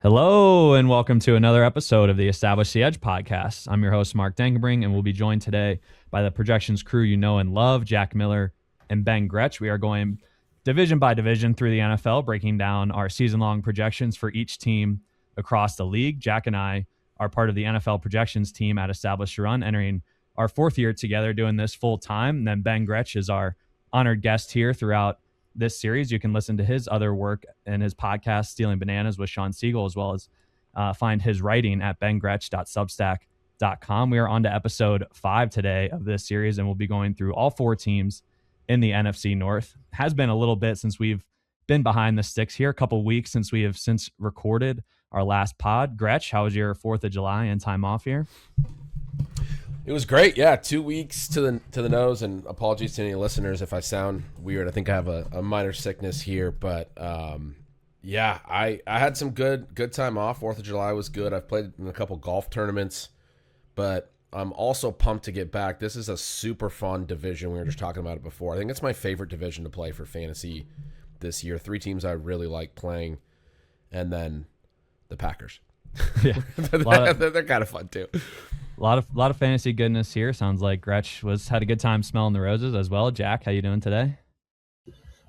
Hello, and welcome to another episode of the Establish the Edge podcast. I'm your host, Mark Dankenbring, and we'll be joined today by the projections crew you know and love, Jack Miller and Ben Gretch. We are going division by division through the NFL, breaking down our season-long projections for each team across the league. Jack and I are part of the NFL projections team at Establish the Run, entering our fourth year together doing this full-time. And then Ben Gretch is our honored guest here throughout this series. You can listen to his other work and his podcast, Stealing Bananas with Sean Siegel, as well as find his writing at bengretch.substack.com. We are on to episode 5 today of this series, and we'll be going through all 4 teams in the NFC North. Has been a little bit since we've been behind the sticks here, a couple weeks since we have since recorded our last pod. Gretch, how was your 4th of July and time off here? It was great, yeah. 2 weeks to the nose, and apologies to any listeners if I sound weird. I think I have a minor sickness here, but yeah, I had some good time off. 4th of July was good. I've played in a couple golf tournaments, but I'm also pumped to get back. This is a super fun division. We were just talking about it before. I think it's my favorite division to play for fantasy this year. 3 teams I really like playing, and then the Packers. Yeah, they're kind of fun too. A lot of fantasy goodness here. Sounds like Gretch had a good time smelling the roses as well. Jack, how you doing today?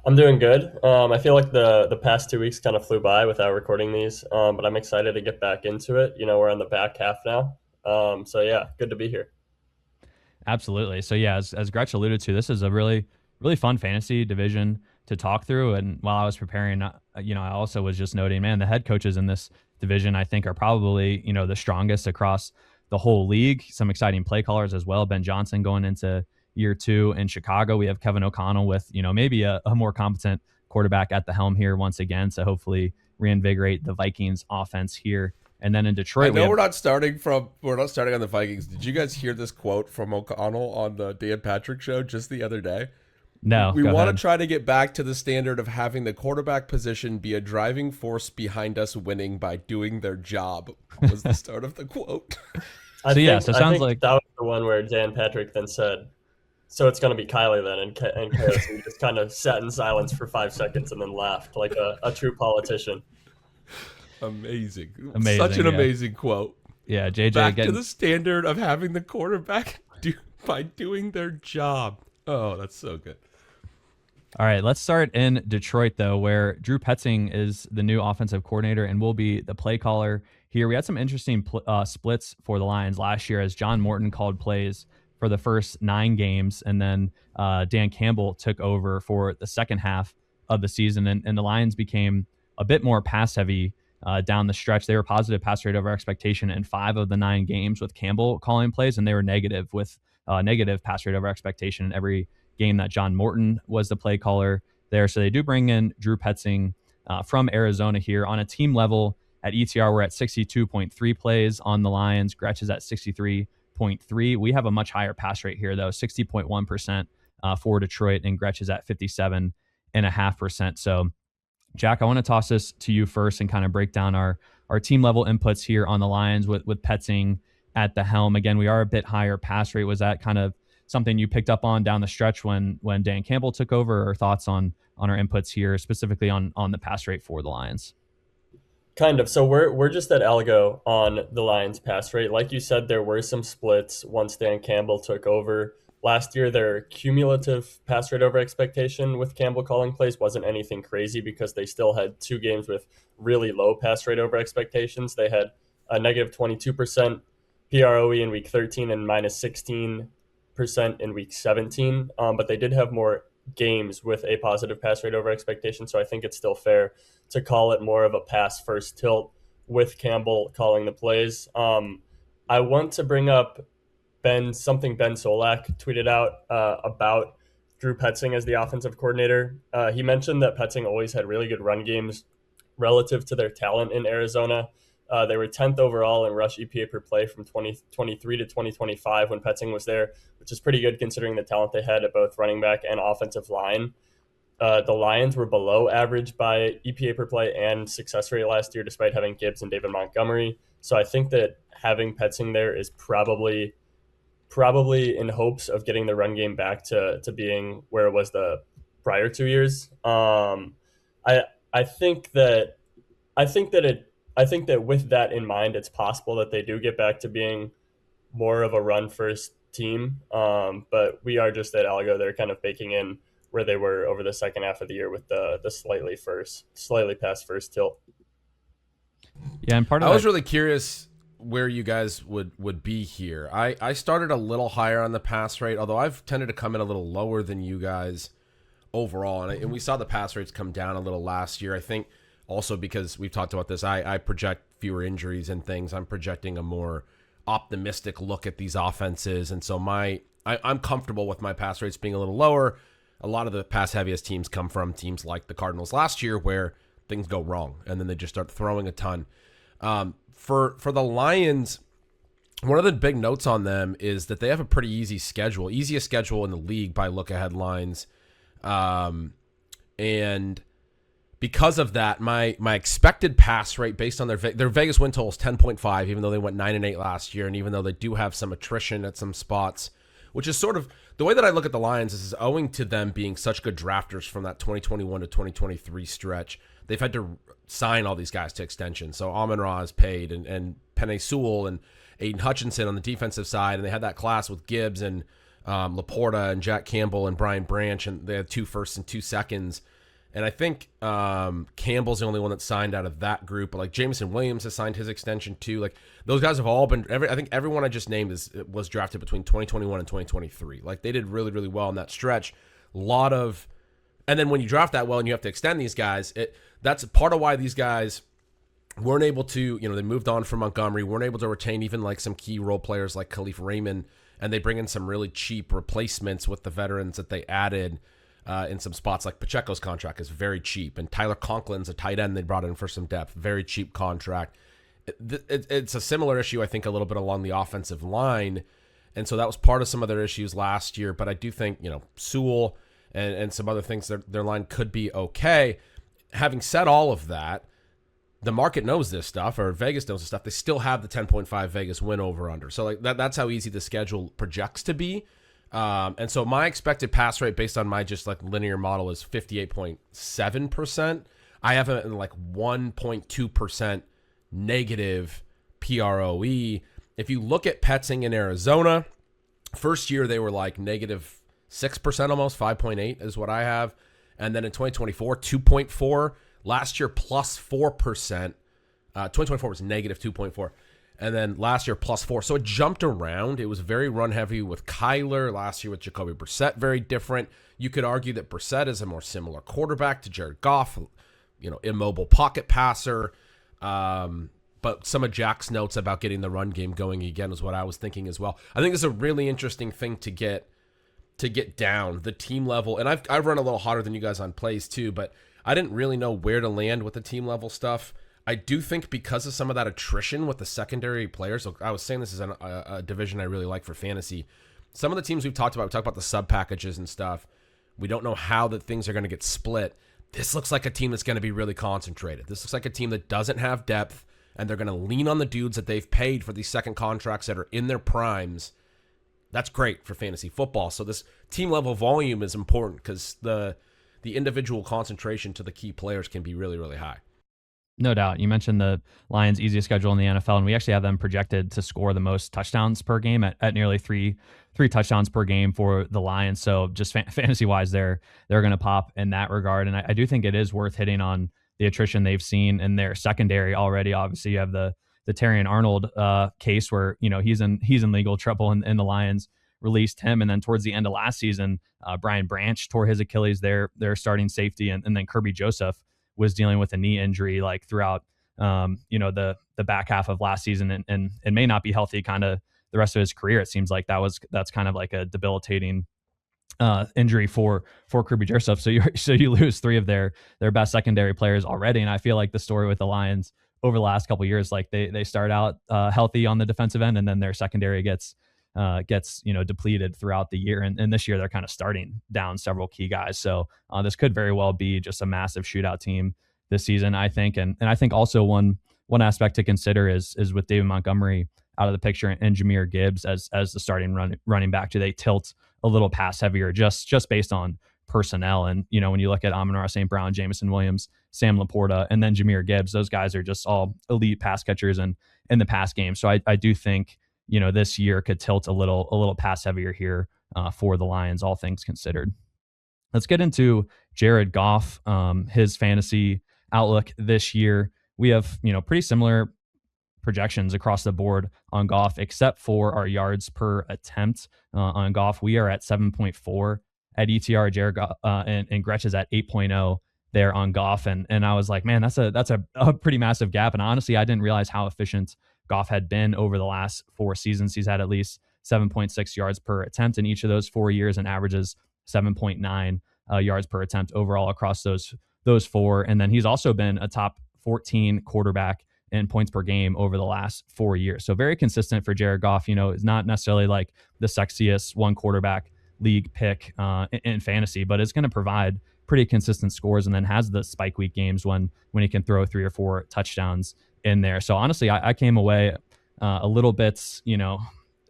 I'm doing good. I feel like the past 2 weeks kind of flew by without recording these, but I'm excited to get back into it. You know, we're on the back half now. So yeah, good to be here. Absolutely. So yeah, as Gretch alluded to, this is a really fun fantasy division to talk through. And while I was preparing, I also was just noting, man, the head coaches in this division, I think, are probably, the strongest across the whole league. Some exciting play callers as well. Ben Johnson going into year 2 in Chicago. We have Kevin O'Connell with, maybe a more competent quarterback at the helm here once again. So hopefully reinvigorate the Vikings offense here. And then in Detroit, we're not starting on the Vikings. Did you guys hear this quote from O'Connell on the Dan Patrick show just the other day? No. We want to try to get back to the standard of having the quarterback position be a driving force behind us winning by doing their job, was the start of the quote. So it sounds like that was the one where Dan Patrick then said, so it's going to be Kylie then, and Chaos. And he just kind of sat in silence for 5 seconds and then laughed like a true politician. Amazing. Such an amazing quote. Yeah, JJ back to the standard of having the quarterback by doing their job. Oh, that's so good. All right, let's start in Detroit, though, where Drew Petzing is the new offensive coordinator and will be the play caller here. We had some interesting splits for the Lions last year as John Morton called plays for the first 9 games, and then Dan Campbell took over for the second half of the season, and the Lions became a bit more pass-heavy down the stretch. They were positive pass rate over expectation in 5 of the 9 games with Campbell calling plays, and they were negative with negative pass rate over expectation in every game that John Morton was the play caller there. So they do bring in Drew Petzing from Arizona here. On a team level at ETR, we're at 62.3 plays on the Lions. Gretch is at 63.3. We have a much higher pass rate here, though, 60.1% for Detroit, and Gretch is at 57.5%. So, Jack, I want to toss this to you first and kind of break down our team level inputs here on the Lions with Petzing at the helm. Again, we are a bit higher pass rate. Was that kind of something you picked up on down the stretch when Dan Campbell took over, or thoughts on our inputs here, specifically on the pass rate for the Lions? Kind of. So we're just at algo on the Lions pass rate. Like you said, there were some splits once Dan Campbell took over. Last year, their cumulative pass rate over expectation with Campbell calling plays wasn't anything crazy because they still had 2 games with really low pass rate over expectations. They had a negative 22% PROE in week 13 and minus 16% in week 17. But they did have more games with a positive pass rate over expectation. So I think it's still fair to call it more of a pass first tilt with Campbell calling the plays. I want to bring up Ben Solak tweeted out about Drew Petzing as the offensive coordinator. He mentioned that Petzing always had really good run games relative to their talent in Arizona. They were 10th overall in rush EPA per play from 2023 to 2025 when Petzing was there, which is pretty good considering the talent they had at both running back and offensive line. The Lions were below average by EPA per play and success rate last year, despite having Gibbs and David Montgomery. So I think that having Petzing there is probably in hopes of getting the run game back to being where it was the prior 2 years. I think that it I think that with that in mind, it's possible that they do get back to being more of a run first team. But we are just at Algo. They're kind of baking in where they were over the second half of the year with the slightly past first tilt. Yeah, and part of I was really curious where you guys would be here. I started a little higher on the pass rate, although I've tended to come in a little lower than you guys overall. And we saw the pass rates come down a little last year. I think also because we've talked about this, I project fewer injuries and things. I'm projecting a more optimistic look at these offenses. And so I'm comfortable with my pass rates being a little lower. A lot of the pass heaviest teams come from teams like the Cardinals last year where things go wrong and then they just start throwing a ton. For the Lions, one of the big notes on them is that they have a pretty easy schedule, easiest schedule in the league by look-ahead lines. And because of that, my expected pass rate based on their Vegas win total is 10.5, even though they went 9-8 last year, and even though they do have some attrition at some spots, which is sort of the way that I look at the Lions is owing to them being such good drafters from that 2021 to 2023 stretch. They've had to sign all these guys to extension. So Amon-Ra is paid, and Penei Sewell and Aiden Hutchinson on the defensive side, and they had that class with Gibbs and Laporta and Jack Campbell and Brian Branch, and they had 2 firsts and 2 seconds. And I think Campbell's the only one that signed out of that group. But like Jameson Williams has signed his extension too. Like those guys have all been. I think everyone I just named was drafted between 2021 and 2023. Like they did really, really well in that stretch. And then when you draft that well and you have to extend these guys, that's part of why these guys weren't able to. They moved on from Montgomery, weren't able to retain even like some key role players like Khalif Raymond, and they bring in some really cheap replacements with the veterans that they added. In some spots, like Pacheco's contract is very cheap, and Tyler Conklin's a tight end they brought in for some depth, very cheap contract. It's a similar issue, I think, a little bit along the offensive line, and so that was part of some of their issues last year. But I do think Sewell and some other things, their line could be okay. Having said all of that, the market knows this stuff, or Vegas knows this stuff. They still have the 10.5 Vegas win over under, so like that's how easy the schedule projects to be. And so my expected pass rate based on my just like linear model is 58.7%. I have it in like 1.2% negative PROE. If you look at Petzing in Arizona, first year they were like negative 6% almost, 5.8 is what I have. And then in 2024, 2.4. Last year, plus 4%. 2024 was negative 2.4. And then last year, plus 4. So it jumped around. It was very run heavy with Kyler. Last year with Jacoby Brissett, very different. You could argue that Brissett is a more similar quarterback to Jared Goff, immobile pocket passer. But some of Jack's notes about getting the run game going again is what I was thinking as well. I think it's a really interesting thing to get down the team level. And I've run a little hotter than you guys on plays too, but I didn't really know where to land with the team level stuff. I do think because of some of that attrition with the secondary players, so I was saying this is a division I really like for fantasy. Some of the teams we talked about the sub packages and stuff. We don't know how that things are going to get split. This looks like a team that's going to be really concentrated. This looks like a team that doesn't have depth, and they're going to lean on the dudes that they've paid for these second contracts that are in their primes. That's great for fantasy football. So this team level volume is important because the individual concentration to the key players can be really, really high. No doubt. You mentioned the Lions' easiest schedule in the NFL, and we actually have them projected to score the most touchdowns per game at nearly three touchdowns per game for the Lions. So just fantasy-wise, they're going to pop in that regard. And I do think it is worth hitting on the attrition they've seen in their secondary already. Obviously, you have the Terrion Arnold case where he's in legal trouble, and the Lions released him. And then towards the end of last season, Brian Branch tore his Achilles, their starting safety, and then Kirby Joseph was dealing with a knee injury like throughout the back half of last season, and it may not be healthy kind of the rest of his career. It seems like that's kind of like a debilitating injury for Kirby Joseph. So you lose 3 of their best secondary players already. And I feel like the story with the Lions over the last couple of years, like they start out healthy on the defensive end, and then their secondary gets depleted throughout the year. And this year they're kind of starting down several key guys. So this could very well be just a massive shootout team this season, I think. And I think also one aspect to consider is with David Montgomery out of the picture and Jahmyr Gibbs as the starting running back, do they tilt a little pass heavier just based on personnel. And, when you look at Amon-Ra St. Brown, Jamison Williams, Sam Laporta, and then Jahmyr Gibbs, those guys are just all elite pass catchers in the pass game. So I do think, this year could tilt a little pass heavier here for the Lions, all things considered. Let's get into Jared Goff, his fantasy outlook this year. We have, pretty similar projections across the board on Goff, except for our yards per attempt on Goff. We are at 7.4 at ETR. Jared Goff, and Gretch is at 8.0 there on Goff. And I was like, man, that's a pretty massive gap. And honestly, I didn't realize how efficient Goff had been over the last 4 seasons. He's had at least 7.6 yards per attempt in each of those 4 years and averages 7.9 yards per attempt overall across those 4. And then he's also been a top 14 quarterback in points per game over the last 4 years. So very consistent for Jared Goff. Is not necessarily like the sexiest one quarterback league pick in fantasy, but is going to provide pretty consistent scores, and then has the spike week games when he can throw 3 or 4 touchdowns in there. So honestly, I came away a little bit,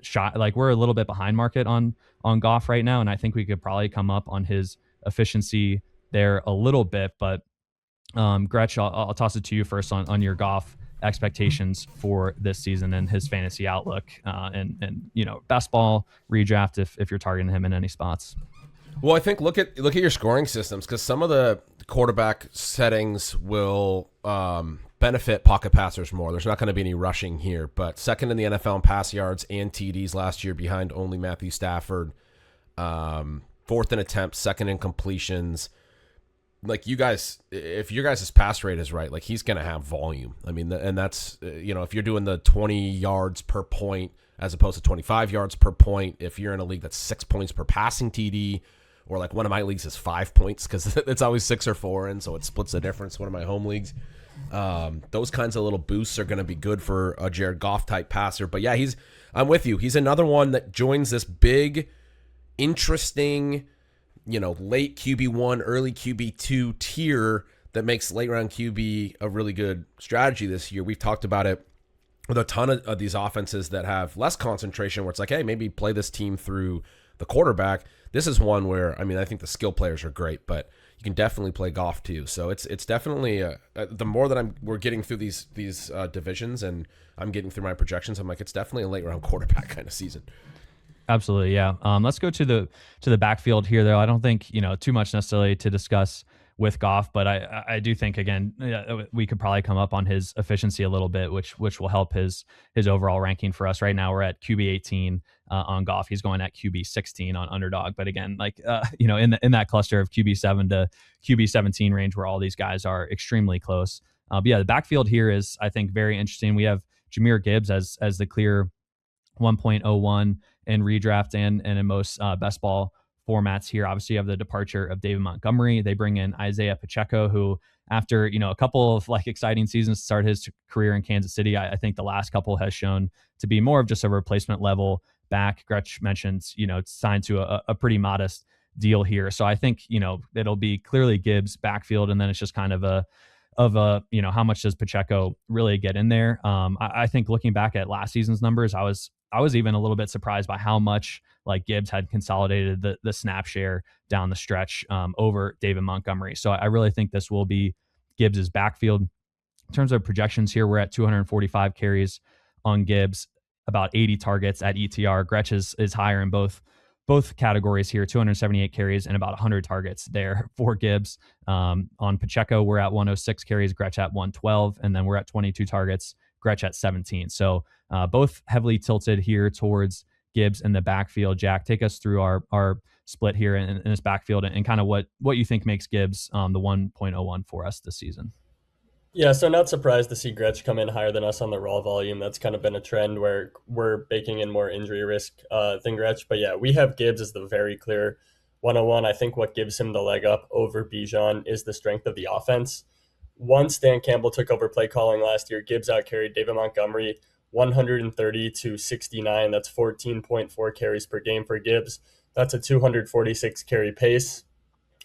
shot. Like, we're a little bit behind market on Goff right now, and I think we could probably come up on his efficiency there a little bit. But Gretch, I'll toss it to you first on your Goff expectations for this season and his fantasy outlook, and best ball redraft if you're targeting him in any spots. Well, I think look at your scoring systems, because some of the quarterback settings will benefit pocket passers more. There's not going to be any rushing here, but second in the NFL in pass yards and TDs last year, behind only Matthew Stafford. Fourth in attempts, second in completions. Like, you guys, if your guys' pass rate is right, like, he's going to have volume. I mean, and that's, if you're doing the 20 yards per point as opposed to 25 yards per point, if you're in a league that's 6 points per passing TD, or like one of my leagues is 5 points because it's always 6 or 4, and so it splits the difference. One of my home leagues, those kinds of little boosts are going to be good for a Jared Goff type passer. But yeah, I'm with you. He's another one that joins this big, interesting, late QB1, early QB2 tier that makes late round QB a really good strategy this year. We've talked about it with a ton of these offenses that have less concentration, where it's like, hey, maybe play this team through the quarterback. This is one where, I think the skill players are great, but you can definitely play Goff too. So it's definitely the more that we're getting through these divisions, and I'm getting through my projections, I'm like, it's definitely a late round quarterback kind of season. Absolutely, yeah. Let's go to the backfield here, though. I don't think too much necessarily to discuss with Goff, but I do think, again, we could probably come up on his efficiency a little bit, which will help his overall ranking for us. Right now, we're at QB 18 on Goff. He's going at QB 16 on Underdog, but again, like in that cluster of QB 7 to QB 17 range, where all these guys are extremely close. But yeah, the backfield here is, I think, very interesting. We have Jahmyr Gibbs as the clear 1.01 in redraft and in most best ball formats here. Obviously, you have the departure of David Montgomery. They bring in Isaiah Pacheco, who, after a couple of exciting seasons to start his career in Kansas City, I think the last couple has shown to be more of just a replacement level back. Gretch mentions it's signed to a pretty modest deal here, so I think it'll be clearly Gibbs backfield, and then it's just kind of a how much does Pacheco really get in there. I think looking back at last season's numbers, I was even a little bit surprised by how much Gibbs had consolidated the snap share down the stretch over David Montgomery. So I really think this will be Gibbs's backfield. In terms of projections here, we're at 245 carries on Gibbs, about 80 targets at ETR. Gretch is higher in both categories here, 278 carries and about 100 targets there for Gibbs. On Pacheco, we're at 106 carries, Gretch at 112, and then we're at 22 targets, Gretch at 17. So both heavily tilted here towards Gibbs in the backfield. Jack, take us through our split here in this backfield and kind of what you think makes Gibbs the 1.01 for us this season. Yeah, so not surprised to see Gretch come in higher than us on the raw volume. That's kind of been a trend where we're baking in more injury risk than Gretch. But yeah, we have Gibbs as the very clear 101. I think what gives him the leg up over Bijan is the strength of the offense. Once Dan Campbell took over play calling last year, Gibbs outcarried David Montgomery 130 to 69. That's 14.4 carries per game for Gibbs. That's a 246 carry pace.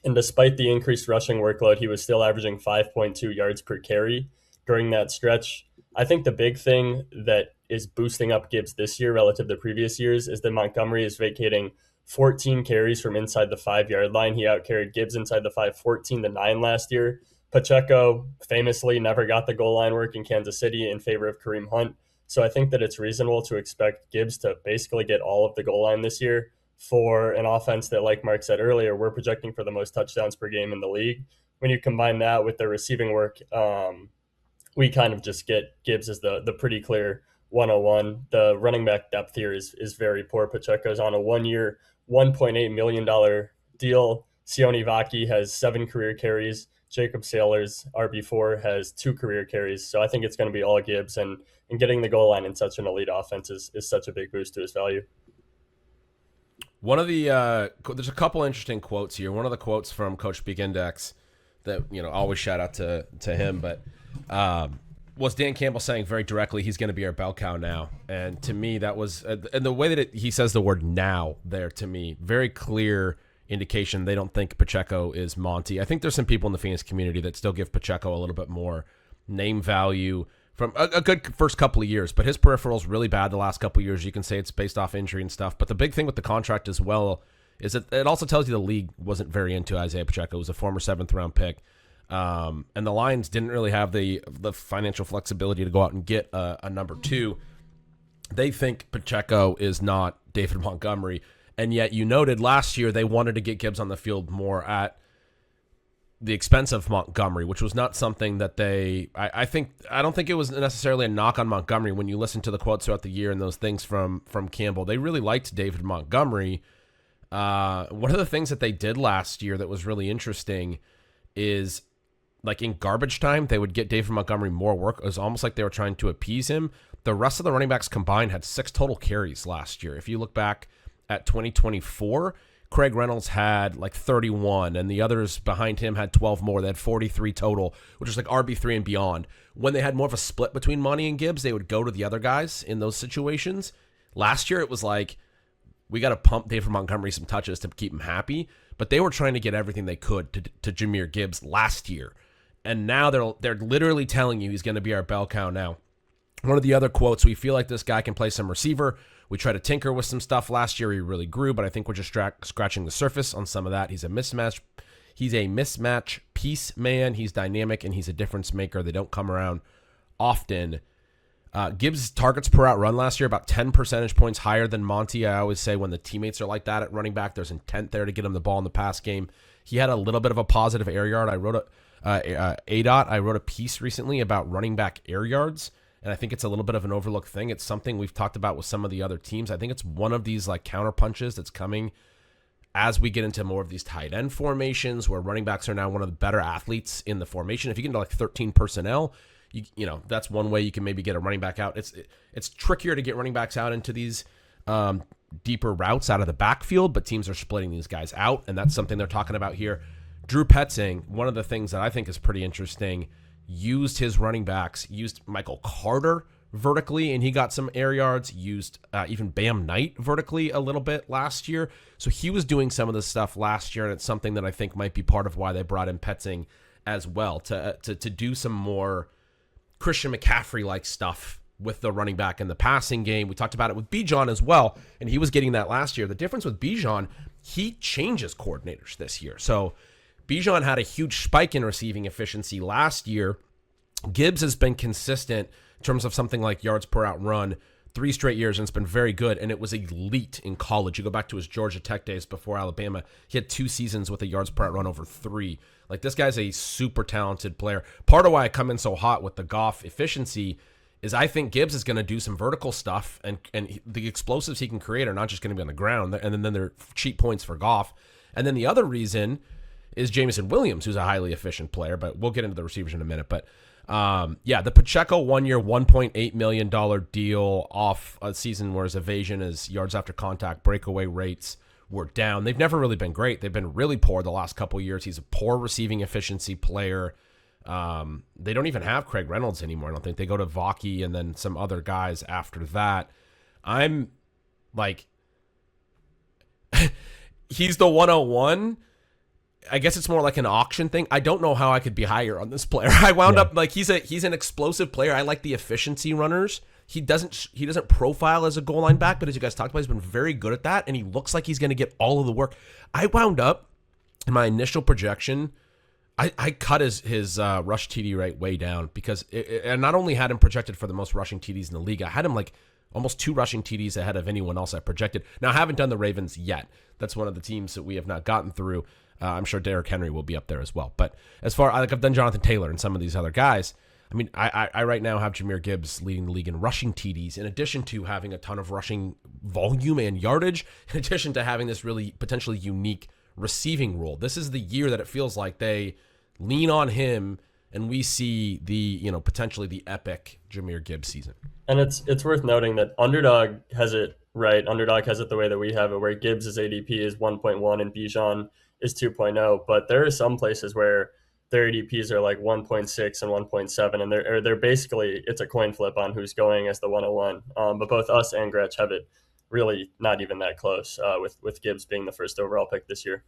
And despite the increased rushing workload, he was still averaging 5.2 yards per carry during that stretch. I think the big thing that is boosting up Gibbs this year relative to previous years is that Montgomery is vacating 14 carries from inside the 5-yard line. He outcarried Gibbs inside the 5, 14-9 last year. Pacheco famously never got the goal line work in Kansas City in favor of Kareem Hunt. So I think that it's reasonable to expect Gibbs to basically get all of the goal line this year for an offense that, like Mark said earlier, we're projecting for the most touchdowns per game in the league. When you combine that with the receiving work, we kind of just get Gibbs as the pretty clear 101. The running back depth here is very poor. Pacheco's on a 1-year, $1.8 million deal. Sione Vaki has 7 career carries. Jacob Saylor's RB4 has 2 career carries. So I think it's going to be all Gibbs, and getting the goal line in such an elite offense is such a big boost to his value. One of the there's a couple interesting quotes here. One of the quotes from Coach Speak Index that always shout out to him, but was Dan Campbell saying very directly he's going to be our bell cow now, and to me that was and the way that he says the word now there, to me, very clear indication they don't think Pacheco is Monty. I think there's some people in the Phoenix community that still give Pacheco a little bit more name value from a good first couple of years, but his peripheral's really bad the last couple of years. You can say it's based off injury and stuff, but the big thing with the contract as well is that it also tells you the league wasn't very into Isaiah Pacheco. It was a former 7th-round pick, and the Lions didn't really have the financial flexibility to go out and get a number 2. They think Pacheco is not David Montgomery, and yet you noted last year they wanted to get Gibbs on the field more at the expense of Montgomery, which was not something that I don't think it was necessarily a knock on Montgomery. When you listen to the quotes throughout the year and those things from Campbell, they really liked David Montgomery. One of the things that they did last year that was really interesting is, like, in garbage time, they would get David Montgomery more work. It was almost like they were trying to appease him. The rest of the running backs combined had 6 total carries last year. If you look back at 2024, Craig Reynolds had like 31, and the others behind him had 12 more. They had 43 total, which is like RB3 and beyond. When they had more of a split between Monty and Gibbs, they would go to the other guys in those situations. Last year, it was like, we got to pump David Montgomery some touches to keep him happy, but they were trying to get everything they could to Jahmyr Gibbs last year. And now they're literally telling you he's going to be our bell cow now. One of the other quotes, we feel like this guy can play some receiver. We tried to tinker with some stuff last year. He really grew, but I think we're just scratching the surface on some of that. He's a mismatch piece man. He's dynamic, and he's a difference maker. They don't come around often. Gibbs' targets per out run last year about 10 percentage points higher than Monty. I always say when the teammates are like that at running back, there's intent there to get him the ball in the pass game. He had a little bit of a positive air yard. I wrote a piece recently about running back air yards, and I think it's a little bit of an overlooked thing. It's something we've talked about with some of the other teams. I think it's one of these like counter punches that's coming as we get into more of these tight end formations where running backs are now one of the better athletes in the formation. If you get into like 13 personnel, you know that's one way you can maybe get a running back out. It's trickier to get running backs out into these deeper routes out of the backfield, but teams are splitting these guys out, and that's something they're talking about here. Drew Petzing, one of the things that I think is pretty interesting, used his running backs, used Michael Carter vertically, and he got some air yards, used even Bam Knight vertically a little bit last year. So he was doing some of this stuff last year, and it's something that I think might be part of why they brought in Petzing as well, to do some more Christian McCaffrey-like stuff with the running back in the passing game. We talked about it with Bijan as well, and he was getting that last year. The difference with Bijan, he changes coordinators this year. So Bijan had a huge spike in receiving efficiency last year. Gibbs has been consistent in terms of something like yards per out run 3 straight years, and it's been very good, and it was elite in college. You go back to his Georgia Tech days before Alabama, he had 2 seasons with a yards per out run over 3. Like, this guy's a super talented player. Part of why I come in so hot with the Goff efficiency is I think Gibbs is going to do some vertical stuff, and the explosives he can create are not just going to be on the ground, and then they're cheap points for Goff. And then the other reason is Jameson Williams, who's a highly efficient player, but we'll get into the receivers in a minute. But the Pacheco 1-year, $1.8 million deal off a season where his evasion, his yards after contact, breakaway rates were down. They've never really been great. They've been really poor the last couple of years. He's a poor receiving efficiency player. They don't even have Craig Reynolds anymore. I don't think they go to Vaki and then some other guys after that. I'm like, he's the 101. I guess it's more like an auction thing. I don't know how I could be higher on this player. I wound up like he's an explosive player. I like the efficiency runners. He doesn't profile as a goal line back, but as you guys talked about, he's been very good at that, and he looks like he's going to get all of the work. I wound up in my initial projection, I cut his rush TD rate way down because I not only had him projected for the most rushing TDs in the league, I had him like almost 2 rushing TDs ahead of anyone else I projected. Now, I haven't done the Ravens yet. That's one of the teams that we have not gotten through. I'm sure Derrick Henry will be up there as well. But as far like I've done Jonathan Taylor and some of these other guys, I mean, I right now have Jahmyr Gibbs leading the league in rushing TDs, in addition to having a ton of rushing volume and yardage, in addition to having this really potentially unique receiving role. This is the year that it feels like they lean on him, and we see the potentially the epic Jahmyr Gibbs season. And it's worth noting that Underdog has it right. Underdog has it the way that we have it, where Gibbs' ADP is 1.1 and Bijan is 2.0. But there are some places where their ADPs are like 1.6 and 1.7, and they're basically, it's a coin flip on who's going as the 101. But both us and Gretch have it really not even that close, with Gibbs being the first overall pick this year.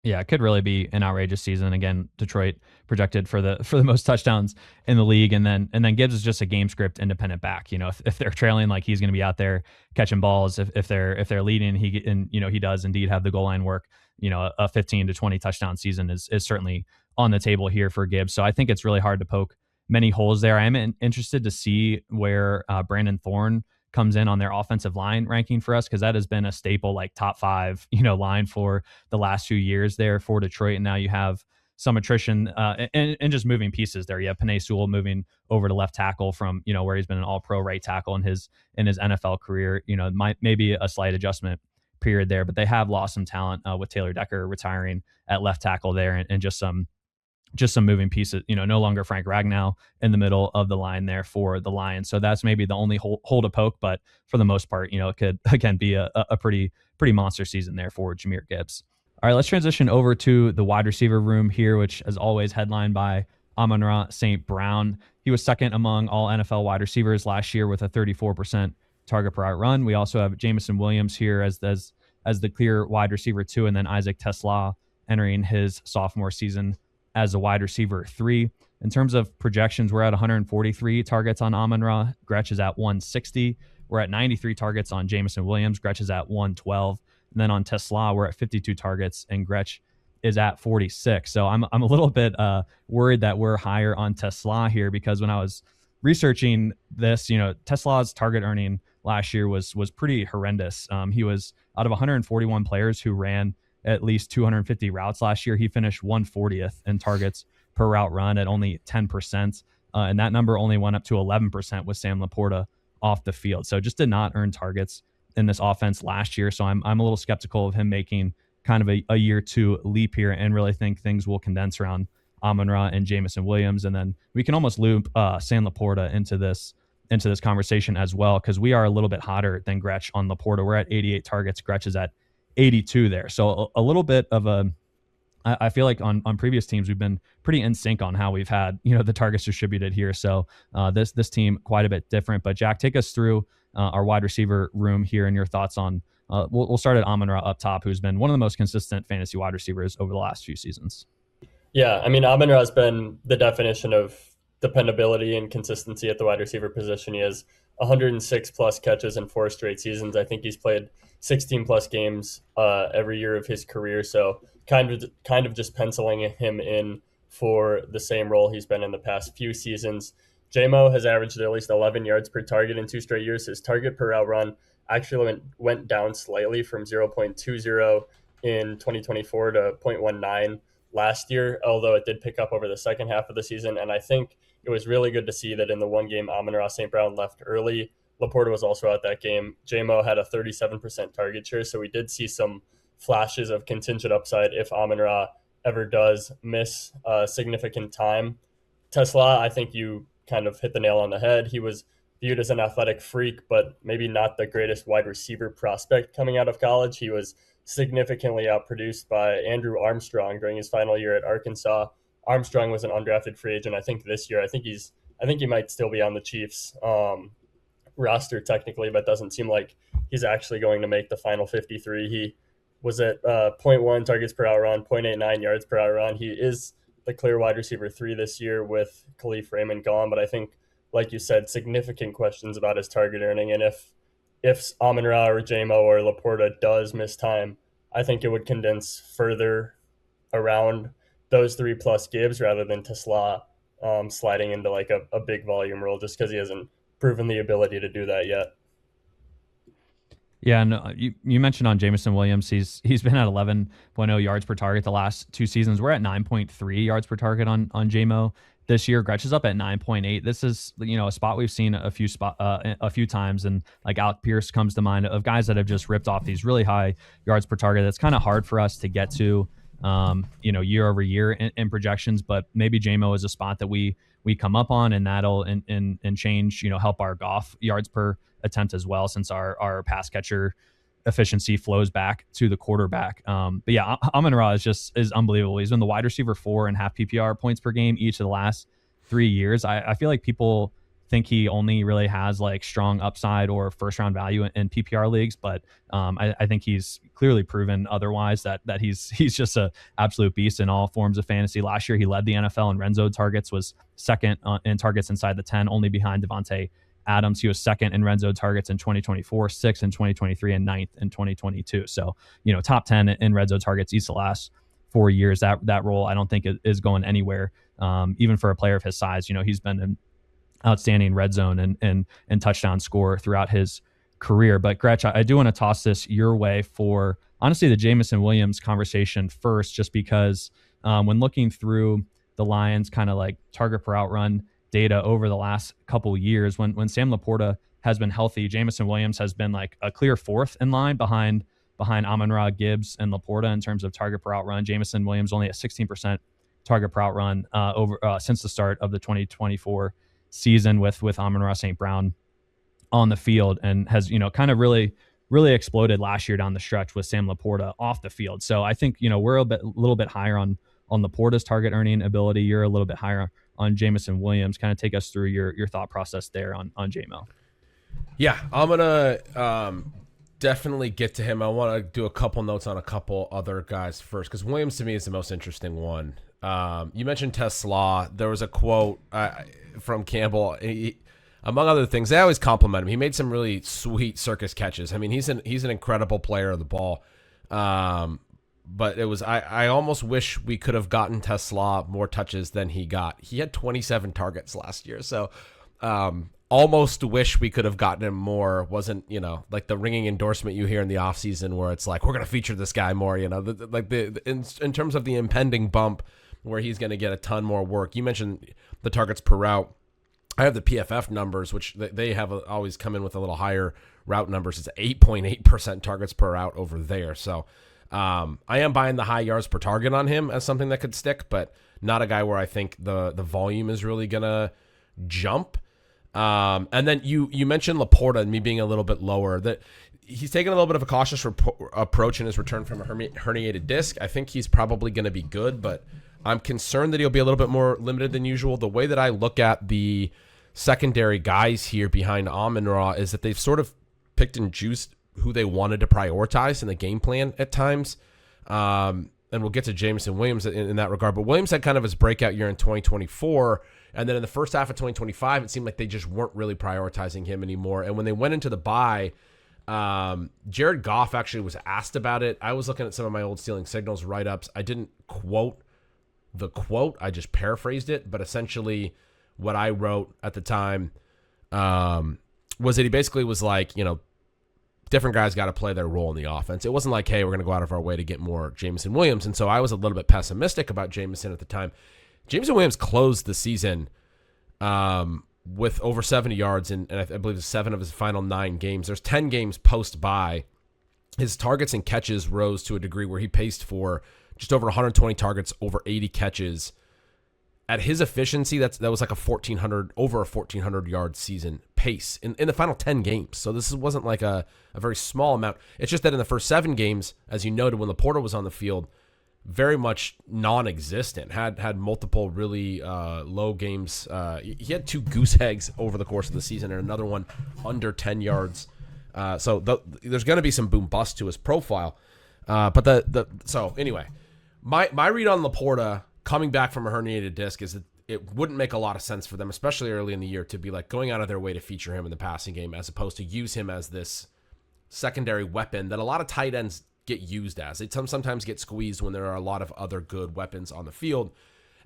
Yeah, it could really be an outrageous season. Again, Detroit projected for the most touchdowns in the league, and then Gibbs is just a game script independent back. If they're trailing, like he's going to be out there catching balls. If they're leading, he does indeed have the goal line work. A 15 to 20 touchdown season is certainly on the table here for Gibbs. So I think it's really hard to poke many holes there. I am interested to see where Brandon Thorne comes in on their offensive line ranking for us, because that has been a staple, like top 5 line for the last few years there for Detroit. And now you have some attrition and just moving pieces there. You have Penei Sewell moving over to left tackle from where he's been an all-pro right tackle in his NFL career. Maybe a slight adjustment period there, but they have lost some talent with Taylor Decker retiring at left tackle there, and just some moving pieces, no longer Frank Ragnow in the middle of the line there for the Lions. So that's maybe the only hole to poke, but for the most part, it could, again, be a pretty monster season there for Jahmyr Gibbs. All right, let's transition over to the wide receiver room here, which as always headlined by Amon-Ra St. Brown. He was second among all NFL wide receivers last year with a 34% target per out run. We also have Jameson Williams here as the clear wide receiver 2, and then Isaac Tesla entering his sophomore season as a wide receiver 3. In terms of projections, we're at 143 targets on Amon-Ra. Gretch is at 160. We're at 93 targets on Jameson Williams. Gretch is at 112. And then on Tesla, we're at 52 targets, and Gretch is at 46. So I'm a little bit worried that we're higher on Tesla here, because when I was researching this, Tesla's target earning last year was pretty horrendous. He was out of 141 players who ran at least 250 routes last year. He finished 140th in targets per route run at only 10%. And that number only went up to 11% with Sam Laporta off the field. So just did not earn targets in this offense last year. So I'm a little skeptical of him making kind of a year 2 leap here, and really think things will condense around Amon-Ra and Jameson Williams. And then we can almost loop Sam Laporta into this conversation as well, because we are a little bit hotter than Gretch on Laporta. We're at 88 targets. Gretch is at 82 there. So a little bit of I feel like on previous teams, we've been pretty in sync on how we've had, the targets distributed here. So this team quite a bit different. But Jack, take us through our wide receiver room here and your thoughts on, we'll start at Amon-Ra up top, who's been one of the most consistent fantasy wide receivers over the last few seasons. Yeah, I mean, Amon-Ra has been the definition of dependability and consistency at the wide receiver position. He has 106 plus catches in 4 straight seasons. I think he's played 16 plus games every year of his career. So kind of just penciling him in for the same role he's been in the past few seasons. JMO has averaged at least 11 yards per target in 2 straight years. His target per out run actually went down slightly from 0.20 in 2024 to 0.19 last year, although it did pick up over the second half of the season. And I think it was really good to see that in the one game Amon-Ra St. Brown left early, Laporta was also out that game. JMO had a 37% target share, so we did see some flashes of contingent upside if Amon-Ra ever does miss significant time. Tesla, I think you kind of hit the nail on the head. He was viewed as an athletic freak, but maybe not the greatest wide receiver prospect coming out of college. He was significantly outproduced by Andrew Armstrong during his final year at Arkansas. Armstrong was an undrafted free agent. I think this year, I think he might still be on the Chiefs roster technically, but doesn't seem like he's actually going to make the final 53. He was at zero point 0.1 targets per out run, 0.89 yards per out run. He is the clear wide receiver 3 this year with Khalif Raymond gone, but I think, like you said, significant questions about his target earning. And if Amon-Ra or JMO or Laporta does miss time, I think it would condense further around those 3 plus Gibbs rather than Tesla sliding into like a big volume role, just because he hasn't proven the ability to do that yet. Yeah, and you mentioned on Jameson Williams, he's been at 11.0 yards per target the last 2 seasons. We're at 9.3 yards per target on JMO this year. Gretch is up at 9.8. This is, a spot we've seen a few times, and like Alec Pierce comes to mind, of guys that have just ripped off these really high yards per target. That's kind of hard for us to get to, year over year in projections, but maybe JMO is a spot that we come up on, and that'll and change, help our Goff yards per attempt as well, since our pass catcher efficiency flows back to the quarterback. But yeah, Amon-Ra is unbelievable. He's been the wide receiver 4 and half PPR points per game each of the last 3 years. I feel like people think he only really has like strong upside or first round value in PPR leagues, but I think he's clearly proven otherwise, that he's just a absolute beast in all forms of fantasy. Last year he led the NFL in red zone targets, was second in targets inside the 10, only behind Devontae Adams. He was second in red zone targets in 2024, sixth in 2023, and ninth in 2022. So, top 10 in red zone targets each of the last 4 years. That role, I don't think is going anywhere. Even for a player of his size, he's been an outstanding red zone and touchdown scorer throughout his career. But Gretch, I do want to toss this your way for honestly the Jameson Williams conversation first, just because when looking through the Lions kind of like target per outrun data over the last couple years, when Sam Laporta has been healthy, Jameson Williams has been like a clear 4th in line behind Amon-Ra, Gibbs, and Laporta in terms of target per outrun. Jameson Williams only at 16% target per outrun over since the start of the 2024 season with Amon-Ra St. Brown on the field, and has kind of really exploded last year down the stretch with Sam Laporta off the field. So I think we're a little bit higher on Laporta's target earning ability. You're a little bit higher on Jameson Williams. Kind of take us through your thought process there on JMO. Yeah, I'm gonna definitely get to him. I want to do a couple notes on a couple other guys first, because Williams to me is the most interesting one. You mentioned Tesla. There was a quote from Campbell. Among other things, they always compliment him. He made some really sweet circus catches. I mean, he's an incredible player of the ball. But it was I almost wish we could have gotten Tesla more touches than he got. He had 27 targets last year, so almost wish we could have gotten him more. Wasn't like the ringing endorsement you hear in the offseason where it's like, we're going to feature this guy more. In terms of the impending bump where he's going to get a ton more work. You mentioned the targets per route. I have the PFF numbers, which they have always come in with a little higher route numbers. It's 8.8% targets per route over there. So I am buying the high yards per target on him as something that could stick, but not a guy where I think the volume is really going to jump. And then you mentioned Laporta and me being a little bit lower. That he's taking a little bit of a cautious approach in his return from a herniated disc. I think he's probably going to be good, but I'm concerned that he'll be a little bit more limited than usual. The way that I look at the secondary guys here behind Amon-Ra is that they've sort of picked and juiced who they wanted to prioritize in the game plan at times. And we'll get to Jameson Williams in that regard. But Williams had kind of his breakout year in 2024. And then in the first half of 2025, it seemed like they just weren't really prioritizing him anymore. And when they went into the bye, Jared Goff actually was asked about it. I was looking at some of my old Stealing Signals write-ups. I didn't quote the quote. I just paraphrased it. But essentially what I wrote at the time was that he basically was like, different guys got to play their role in the offense. It wasn't like, hey, we're going to go out of our way to get more Jameson Williams. And so I was a little bit pessimistic about Jameson at the time. Jameson Williams closed the season with over 70 yards in, and I believe 7 of his final 9 games. There's 10 games post-bye. His targets and catches rose to a degree where he paced for just over 120 targets, over 80 catches. At his efficiency, that was like over a 1,400 yard season pace in the final 10 games. So this wasn't like a very small amount. It's just that in the first 7 games, as you noted, when Laporta was on the field, very much non-existent. Had multiple really low games. He had 2 goose eggs over the course of the season and another one under 10 yards. So there's going to be some boom bust to his profile. So anyway, my read on Laporta coming back from a herniated disc is that it wouldn't make a lot of sense for them, especially early in the year, to be like going out of their way to feature him in the passing game as opposed to use him as this secondary weapon that a lot of tight ends get used as. They sometimes get squeezed when there are a lot of other good weapons on the field.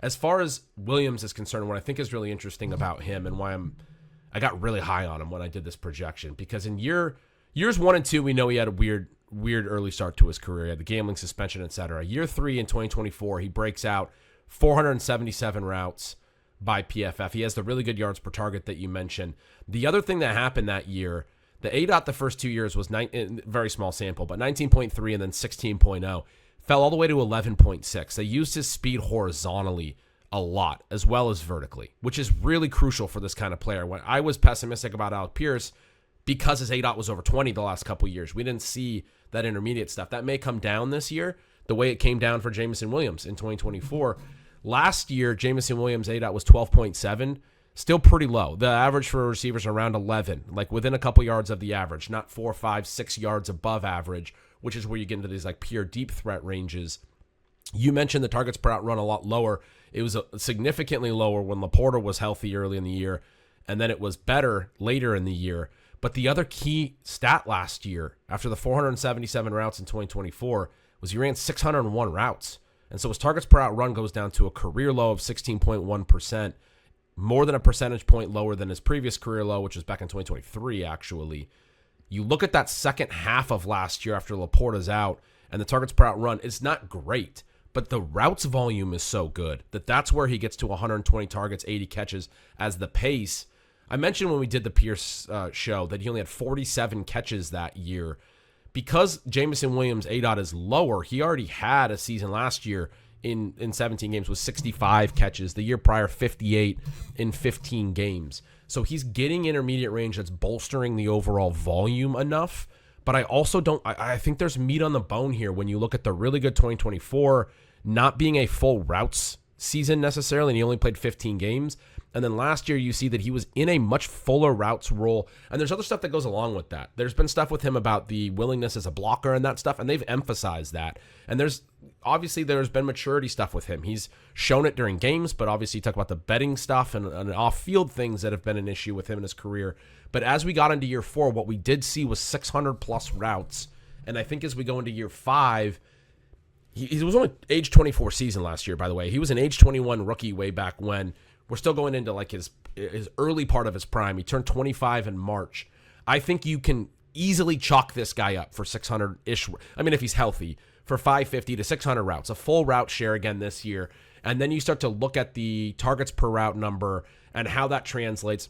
As far as Williams is concerned, what I think is really interesting about him and why I got really high on him when I did this projection, because in years 1 and 2, we know he had a weird early start to his career. He had the gambling suspension, etc. Year 3 in 2024, he breaks out 477 routes by PFF. He has the really good yards per target that you mentioned. The other thing that happened that year, the ADOT the first 2 years was very small sample, but 19.3 and then 16.0. Fell all the way to 11.6. They used his speed horizontally a lot as well as vertically, which is really crucial for this kind of player. When I was pessimistic about Alec Pierce because his ADOT was over 20 the last couple years, we didn't see that intermediate stuff. That may come down this year the way it came down for Jameson Williams in 2024. Last year, Jameson Williams' ADOT was 12.7, still pretty low. The average for receivers around 11, like within a couple yards of the average, not 4, 5, 6 yards above average, which is where you get into these like pure deep threat ranges. You mentioned the targets per out run a lot lower. It was significantly lower when Laporta was healthy early in the year, and then it was better later in the year. But the other key stat last year, after the 477 routes in 2024, was he ran 601 routes. And so his targets per out run goes down to a career low of 16.1%, more than a percentage point lower than his previous career low, which was back in 2023, actually. You look at that second half of last year after Laporta's out, and the targets per out run, it's not great, but the routes volume is so good that that's where he gets to 120 targets, 80 catches as the pace. I mentioned when we did the Pierce show that he only had 47 catches that year. Because Jameson Williams' ADOT is lower, he already had a season last year in 17 games with 65 catches. The year prior, 58 in 15 games. So he's getting intermediate range that's bolstering the overall volume enough. But I also I think there's meat on the bone here when you look at the really good 2024 not being a full routes season necessarily, and he only played 15 games. And then last year, you see that he was in a much fuller routes role. And there's other stuff that goes along with that. There's been stuff with him about the willingness as a blocker and that stuff, and they've emphasized that. And there's been maturity stuff with him. He's shown it during games, but obviously you talk about the betting stuff and off-field things that have been an issue with him in his career. But as we got into year 4, what we did see was 600-plus routes. And I think as we go into year 5, he was only age 24 season last year, by the way. He was an age 21 rookie way back when. We're still going into like his early part of his prime. He turned 25 in March. I think you can easily chalk this guy up for 600-ish. I mean, if he's healthy, for 550 to 600 routes, a full route share again this year. And then you start to look at the targets per route number and how that translates.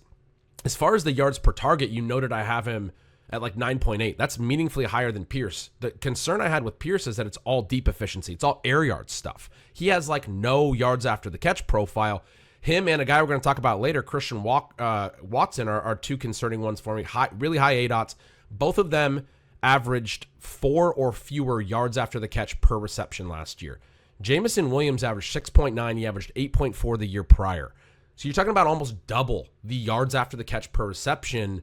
As far as the yards per target, you noted I have him at like 9.8. That's meaningfully higher than Pierce. The concern I had with Pierce is that it's all deep efficiency. It's all air yard stuff. He has like no yards after the catch profile. Him and a guy we're going to talk about later, Christian Watson, are two concerning ones for me. Really high ADOTs. Both of them averaged 4 or fewer yards after the catch per reception last year. Jameson Williams averaged 6.9. He averaged 8.4 the year prior. So you're talking about almost double the yards after the catch per reception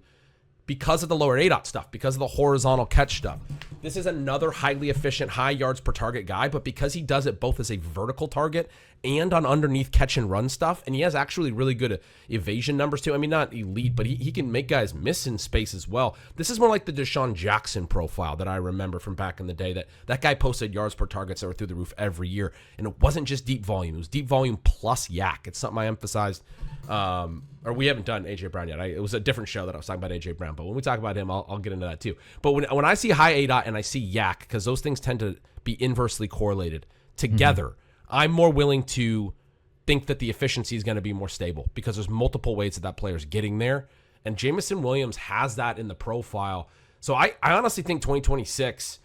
because of the lower ADOT stuff, because of the horizontal catch stuff. This is another highly efficient, high yards per target guy, but because he does it both as a vertical target and on underneath catch and run stuff, and he has actually really good evasion numbers too. I mean, not elite, but he can make guys miss in space as well. This is more like the Deshaun Jackson profile that I remember from back in the day, that guy posted yards per targets that were through the roof every year, and it wasn't just deep volume. It was deep volume plus yak. It's something I emphasized. Or we haven't done A.J. Brown yet. It was a different show that I was talking about A.J. Brown, but when we talk about him, I'll get into that too. But when I see high ADOT and I see yak, because those things tend to be inversely correlated together, I'm more willing to think that the efficiency is going to be more stable because there's multiple ways that player's getting there. And Jameson Williams has that in the profile. So I honestly think 2026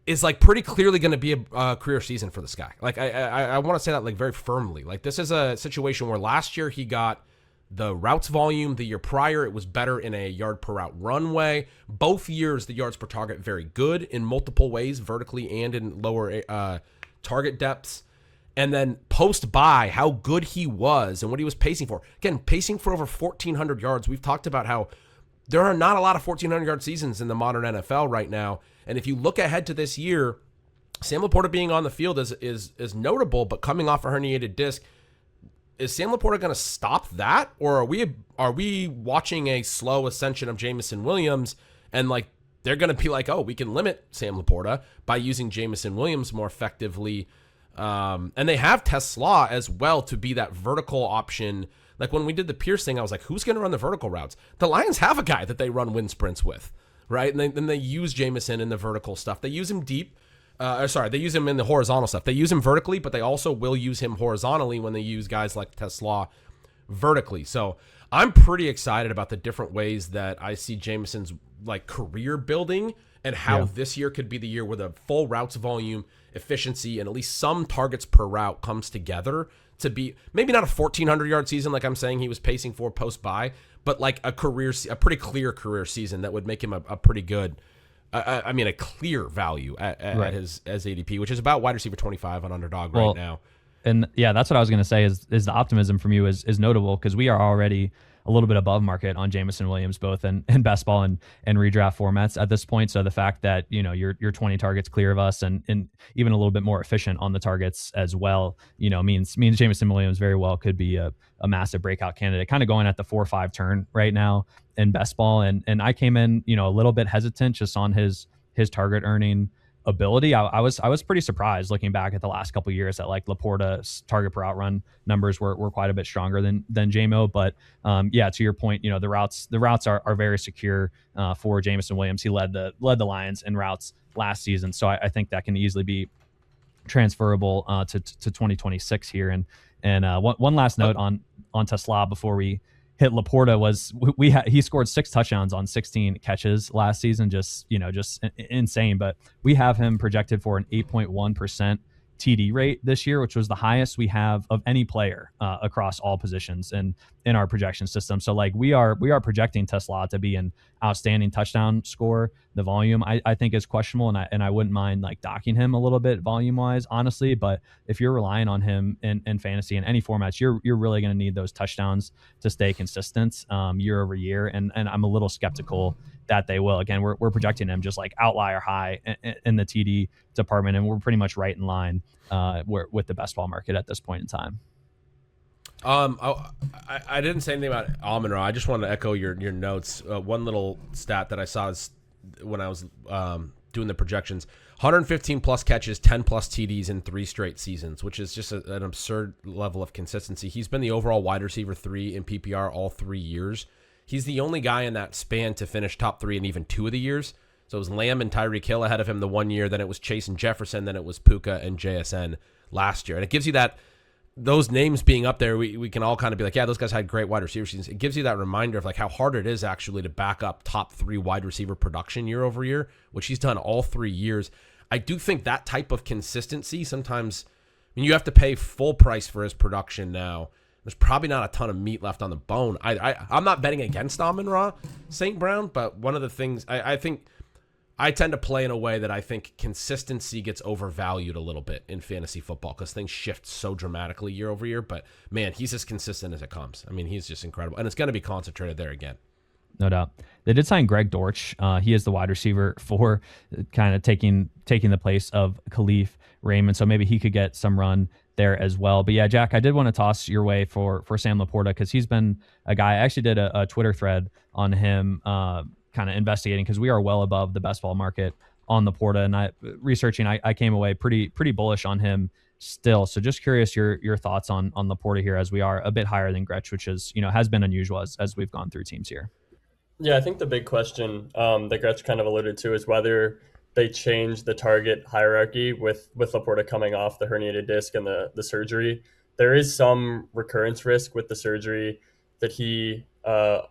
is like pretty clearly going to be a career season for this guy. Like I want to say that like very firmly. Like this is a situation where last year he got the routes volume. The year prior it was better in a yard per route run way. Both years the yards per target very good in multiple ways, vertically and in lower target depths. And then post-bye, how good he was and what he was pacing for. Again, pacing for over 1,400 yards. We've talked about how there are not a lot of 1,400-yard seasons in the modern NFL right now. And if you look ahead to this year, Sam Laporta being on the field is notable, but coming off a herniated disc, is Sam Laporta going to stop that, or are we watching a slow ascension of Jameson Williams, and like they're going to be like, oh, we can limit Sam Laporta by using Jameson Williams more effectively, and they have Tesla as well to be that vertical option. Like when we did the Pierce thing, I was like, who's going to run the vertical routes? The Lions have a guy that they run wind sprints with, right? And then they use Jameson in the vertical stuff. They use him deep. They use him in the horizontal stuff. They use him vertically, but they also will use him horizontally when they use guys like Tesla vertically. So I'm pretty excited about the different ways that I see Jameson's like career building, and how this year could be the year where the full routes volume, efficiency, and at least some targets per route comes together to be maybe not a 1,400-yard season like I'm saying he was pacing for post-bye, but like a pretty clear career season that would make him a pretty good, a clear value at his as ADP, which is about wide receiver 25 on Underdog right now. And yeah, that's what I was going to say is the optimism from you is notable, because we are already a little bit above market on Jameson Williams, both in best ball and redraft formats at this point. So the fact that, you're 20 targets clear of us and even a little bit more efficient on the targets as well, means Jameson Williams very well could be a massive breakout candidate, kind of going at the 4-5 turn right now in best ball. And I came in, a little bit hesitant just on his target earning ability. I was pretty surprised looking back at the last couple of years that like Laporta's target per outrun numbers were quite a bit stronger than JMO. But to your point, the routes are very secure for Jameson Williams. He led the Lions in routes last season, so I think that can easily be transferable to 2026 here. And one last note on Tesla before we hit Laporta was he scored 6 touchdowns on 16 catches last season, just insane. But we have him projected for an 8.1% TD rate this year, which was the highest we have of any player across all positions in our projection system. So like we are projecting Tesla to be an outstanding touchdown scorer. The volume I think is questionable, and I wouldn't mind like docking him a little bit volume wise, honestly. But if you're relying on him in fantasy in any formats, you're really going to need those touchdowns to stay consistent year over year. And I'm a little skeptical that they will. Again, we're projecting him just like outlier high in the TD department, and we're pretty much right in line with the best ball market at this point in time. I didn't say anything about Amon-Ra. I just wanted to echo your notes. One little stat that I saw is when I was doing the projections: 115 plus catches, 10 plus TDs in 3 straight seasons, which is just an absurd level of consistency. He's been the overall wide receiver 3 in PPR all 3 years. He's the only guy in that span to finish top 3 in even 2 of the years. So it was Lamb and Tyreek Hill ahead of him the one year. Then it was Chase and Jefferson. Then it was Puka and JSN last year. And it gives you those names being up there, we can all kind of be like, yeah, those guys had great wide receiver seasons. It gives you that reminder of like how hard it is actually to back up top 3 wide receiver production year over year, which he's done all 3 years. I do think that type of consistency sometimes, you have to pay full price for his production now. There's probably not a ton of meat left on the bone. I'm not betting against Amon-Ra St. Brown, but one of the things I think I tend to play in a way that I think consistency gets overvalued a little bit in fantasy football because things shift so dramatically year over year. But man, he's as consistent as it comes. He's just incredible, and it's going to be concentrated there again. No doubt. They did sign Greg Dortch. He is the wide receiver for kind of taking the place of Khalif Raymond, so maybe he could get some run there as well. But yeah, Jack, I did want to toss your way for Sam Laporta because he's been a guy. I actually did a Twitter thread on him, kind of investigating because we are well above the best ball market on Laporta, and I came away pretty bullish on him still. So just curious your thoughts on Laporta here, as we are a bit higher than Gretch, which is has been unusual as we've gone through teams here. Yeah, I think the big question that Gretch kind of alluded to is whether they change the target hierarchy with Laporta coming off the herniated disc and the surgery. There is some recurrence risk with the surgery that he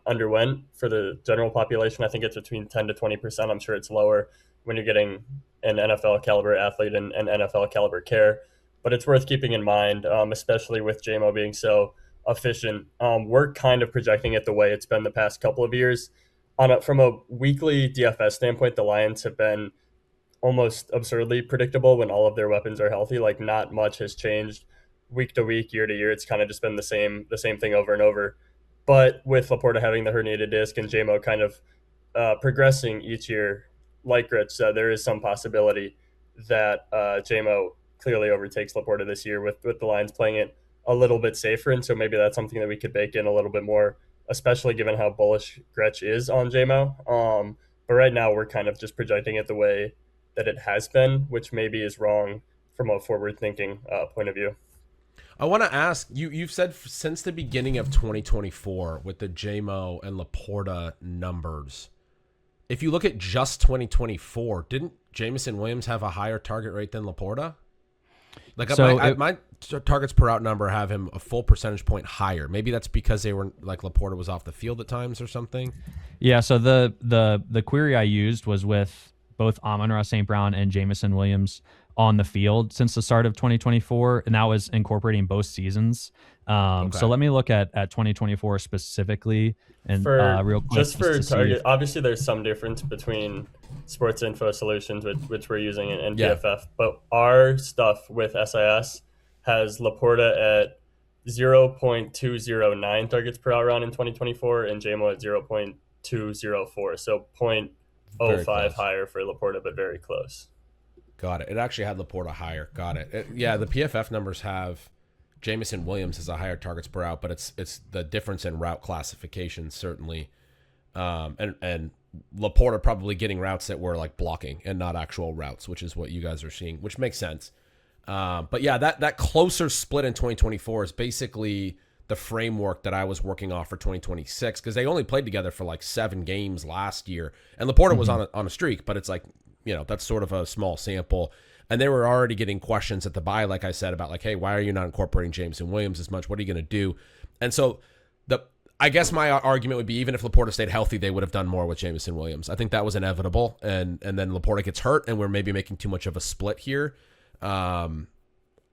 underwent for the general population. I think it's between 10 to 20%. I'm sure it's lower when you're getting an NFL caliber athlete and NFL caliber care. But it's worth keeping in mind, especially with JMO being so efficient. We're kind of projecting it the way it's been the past couple of years. From a weekly DFS standpoint, the Lions have been almost absurdly predictable when all of their weapons are healthy. Like, not much has changed week to week, year to year. It's kind of just been the same thing over and over. But with Laporta having the herniated disc and JMO kind of progressing each year, like Gretch said, there is some possibility that JMO clearly overtakes Laporta this year with the Lions playing it a little bit safer. And so maybe that's something that we could bake in a little bit more, especially given how bullish Gretch is on JMO. But right now we're kind of just projecting it the way that it has been, which maybe is wrong from a forward thinking point of view. I want to ask you. You've said since the beginning of 2024 with the JMO and Laporta numbers. If you look at just 2024, didn't Jameson Williams have a higher target rate than Laporta? Like so my targets per out number have him a full percentage point higher. Maybe that's because they were like Laporta was off the field at times or something. Yeah. So the query I used was with both Amon-Ra St. Brown and Jameson Williams on the field since the start of 2024, and that was incorporating both seasons. So let me look at 2024 specifically, and real quick, just for target. Obviously, there's some difference between Sports Info Solutions, which we're using, and PFF, but our stuff with SIS has Laporta at 0.209 targets per out round in 2024, and JMO at 0.204, so 0.05 higher for Laporta, but very close. Got it. It actually had Laporta higher. Got it. Yeah, the PFF numbers have Jameson Williams as a higher targets per out, but it's the difference in route classification certainly, and Laporta probably getting routes that were like blocking and not actual routes, which is what you guys are seeing, which makes sense. But yeah, that closer split in 2024 is basically the framework that I was working off for 2026 because they only played together for like 7 games last year, and Laporta was on a streak, but it's like, you know, that's sort of a small sample. And they were already getting questions at the bye, like I said, about like, hey, why are you not incorporating Jameson Williams as much? What are you going to do? And so I guess my argument would be even if Laporta stayed healthy, they would have done more with Jameson Williams. I think that was inevitable. And then Laporta gets hurt, and we're maybe making too much of a split here. And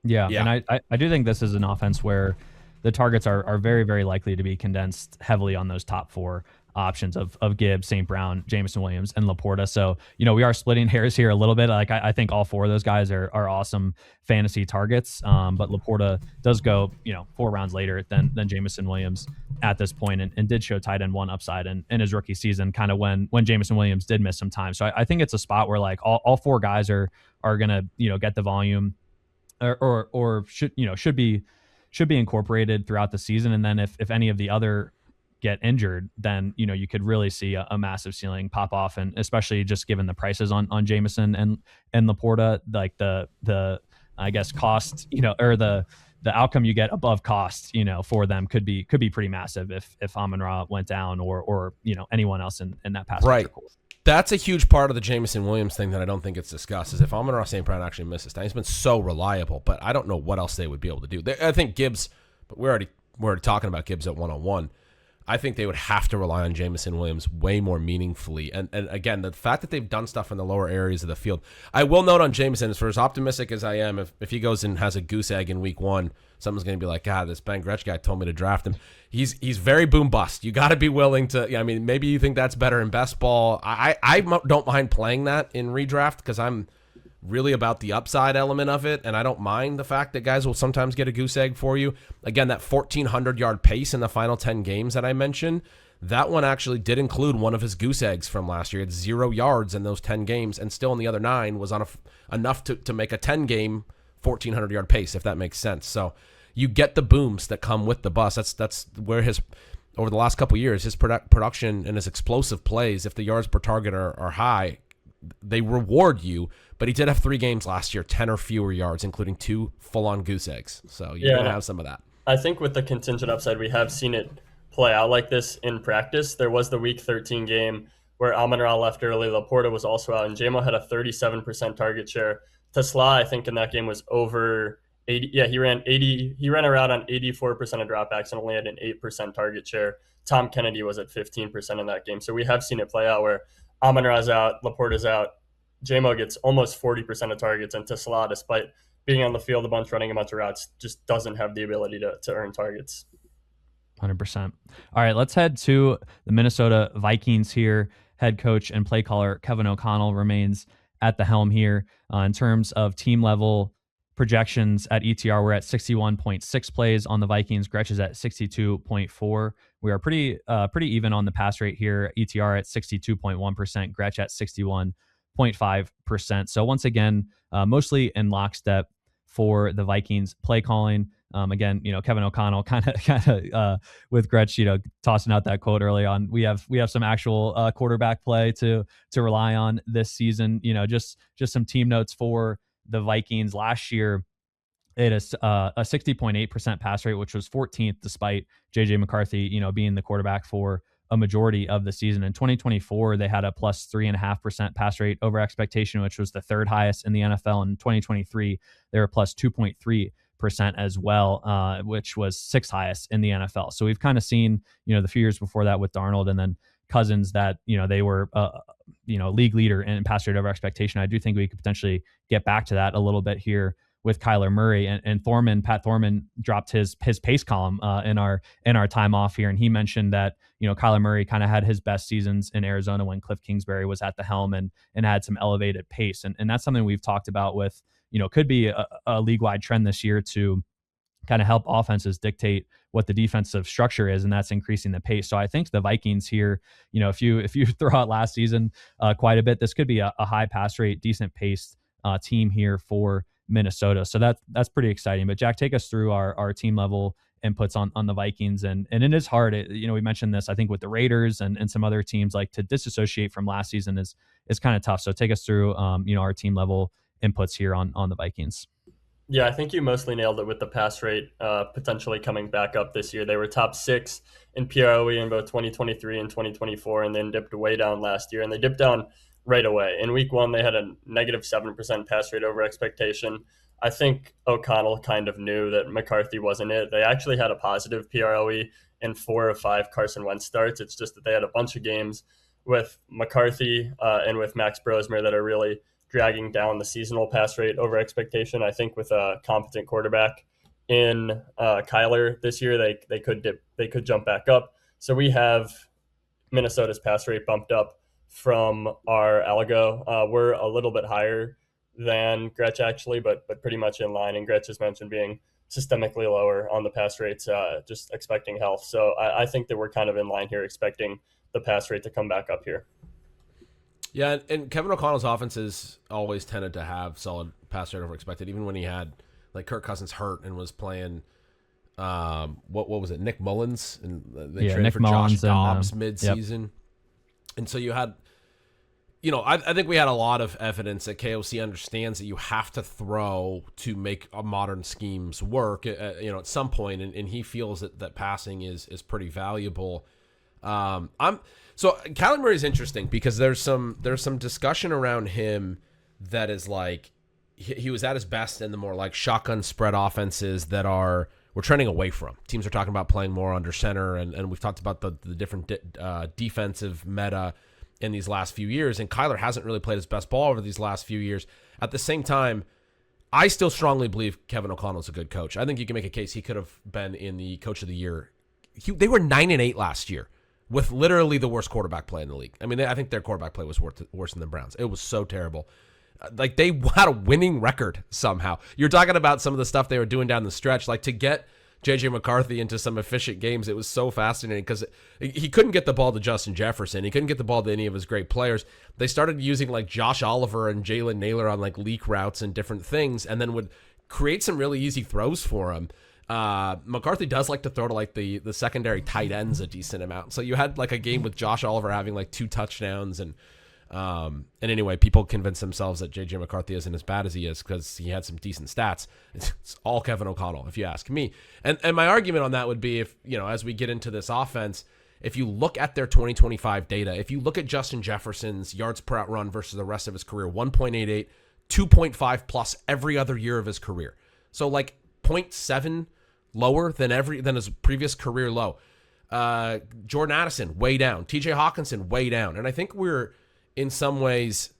I do think this is an offense where the targets are very, very likely to be condensed heavily on those top 4 options of Gibbs, St. Brown, Jameson Williams, and Laporta. So, you know, we are splitting hairs here a little bit. Like I think all 4 of those guys are awesome fantasy targets. But Laporta does go, 4 rounds later than Jameson Williams at this point, and did show tight end 1 upside in his rookie season, kind of when Jameson Williams did miss some time. So I think it's a spot where like all 4 guys are gonna, get the volume or should be incorporated throughout the season. And then if any of the other get injured, then you could really see a massive ceiling pop off, and especially just given the prices on Jameson and Laporta, like the I guess cost, or the outcome you get above cost, for them could be pretty massive if Amon-Ra went down or anyone else in that pass. Right. That's a huge part of the Jameson Williams thing that I don't think it's discussed, is if Amon-Ra St. Brown actually misses time. He's been so reliable, but I don't know what else they would be able to do. I think Gibbs, but we're already talking about Gibbs at 101. I think they would have to rely on Jameson Williams way more meaningfully. And again, the fact that they've done stuff in the lower areas of the field. I will note on Jameson, for as optimistic as I am, if he goes and has a goose egg in week 1, someone's going to be like, God, this Ben Gretch guy told me to draft him. He's very boom bust. You got to be willing to, maybe you think that's better in best ball. I don't mind playing that in redraft because I'm really about the upside element of it, and I don't mind the fact that guys will sometimes get a goose egg for you. Again, that 1,400-yard pace in the final 10 games that I mentioned, that one actually did include one of his goose eggs from last year. It's 0 yards in those 10 games, and still in the other 9 was on enough to make a 10-game 1,400-yard pace, if that makes sense. So you get the booms that come with the bus. That's where over the last couple of years, his production and his explosive plays, if the yards per target are high, they reward you. But he did have 3 games last year, 10 or fewer yards, including 2 full-on goose eggs. So you're going to have some of that. I think with the contingent upside, we have seen it play out like this in practice. There was the Week 13 game where Amon-Ra left early. Laporta was also out, and JMO had a 37% target share. Tesla, I think, in that game was over 80. Yeah, he ran around on 84% of dropbacks and only had an 8% target share. Tom Kennedy was at 15% in that game. So we have seen it play out where Amon-Ra's out, Laporta's out. JMO gets almost 40% of targets, and Tesla, despite being on the field a bunch, running a bunch of routes, just doesn't have the ability to earn targets. 100%. All right, let's head to the Minnesota Vikings here. Head coach and play caller Kevin O'Connell remains at the helm here. In terms of team level projections at ETR, we're at 61.6 plays on the Vikings. Gretch is at 62.4. We are pretty even on the pass rate here. ETR at 62.1%, Gretch at 61.4%. 0.5%. So once again, mostly in lockstep for the Vikings play calling. Again, Kevin O'Connell kind of with Gretch, tossing out that quote early on. We have some actual quarterback play to rely on this season. Just some team notes for the Vikings last year. They had a 60.8% pass rate, which was 14th, despite JJ McCarthy, being the quarterback for a majority of the season. In 2024, they had a plus 3.5% pass rate over expectation, which was the third highest in the NFL. In 2023, they were plus 2.3% as well, which was sixth highest in the NFL. So we've kind of seen, the few years before that with Darnold and then Cousins that, they were, league leader in pass rate over expectation. I do think we could potentially get back to that a little bit here with Kyler Murray and Pat Thorman dropped his pace column in our time off here. And he mentioned that, Kyler Murray kind of had his best seasons in Arizona when Cliff Kingsbury was at the helm and had some elevated pace. And that's something we've talked about with, could be a league-wide trend this year to kind of help offenses dictate what the defensive structure is, and that's increasing the pace. So I think the Vikings here, if you throw out last season quite a bit, this could be a high pass rate, decent paced team here for Minnesota. So that's pretty exciting. But Jack, take us through our team level inputs on the Vikings. And it is hard. We mentioned this, I think, with the Raiders and some other teams, like to disassociate from last season is kind of tough. So take us through, our team level inputs here on the Vikings. Yeah, I think you mostly nailed it with the pass rate potentially coming back up this year. They were top 6 in PROE in both 2023 and 2024, and then dipped way down last year. And they dipped down right away. In week 1, they had a negative 7% pass rate over expectation. I think O'Connell kind of knew that McCarthy wasn't it. They actually had a positive PROE in 4 of 5 Carson Wentz starts. It's just that they had a bunch of games with McCarthy and with Max Brosmer that are really dragging down the seasonal pass rate over expectation. I think with a competent quarterback in Kyler this year, they could jump back up. So we have Minnesota's pass rate bumped up from our algo. We're a little bit higher than Gretch actually, but pretty much in line. And Gretch has mentioned being systemically lower on the pass rates, just expecting health. So I think that we're kind of in line here, expecting the pass rate to come back up here. Yeah, and Kevin O'Connell's offenses always tended to have solid pass rate over expected, even when he had like Kirk Cousins hurt and was playing what was it, Nick Mullins, and they traded for Josh Dobbs midseason. Yep. And so you had, I think we had a lot of evidence that KOC understands that you have to throw to make a modern schemes work, at some point, and he feels that passing is pretty valuable. So Kyler Murray is interesting because there's some discussion around him that is like he was at his best in the more like shotgun spread offenses that we're trending away from. Teams are talking about playing more under center, and we've talked about the different defensive meta in these last few years, and Kyler hasn't really played his best ball over these last few years. At the same time, I still strongly believe Kevin O'Connell is a good coach. I think you can make a case he could have been in the Coach of the Year. They were 9-8 last year, with literally the worst quarterback play in the league. I mean, I think their quarterback play was worse than the Browns. It was so terrible. Like, they had a winning record somehow. You're talking about some of the stuff they were doing down the stretch. Like, to get J.J. McCarthy into some efficient games, it was so fascinating because he couldn't get the ball to Justin Jefferson. He couldn't get the ball to any of his great players. They started using, like, Josh Oliver and Jalen Naylor on, like, leak routes and different things, and then would create some really easy throws for him. McCarthy does like to throw to like the secondary tight ends a decent amount. So you had like a game with Josh Oliver having like 2 touchdowns, and anyway, people convince themselves that JJ McCarthy isn't as bad as he is because he had some decent stats. It's all Kevin O'Connell, if you ask me. And my argument on that would be, if as we get into this offense, if you look at their 2025 data, if you look at Justin Jefferson's yards per out run versus the rest of his career, 1.88, 2.5 plus every other year of his career. So like 0.7 lower than his previous career low. Jordan Addison, way down. TJ Hawkinson, way down. And I think we're in some ways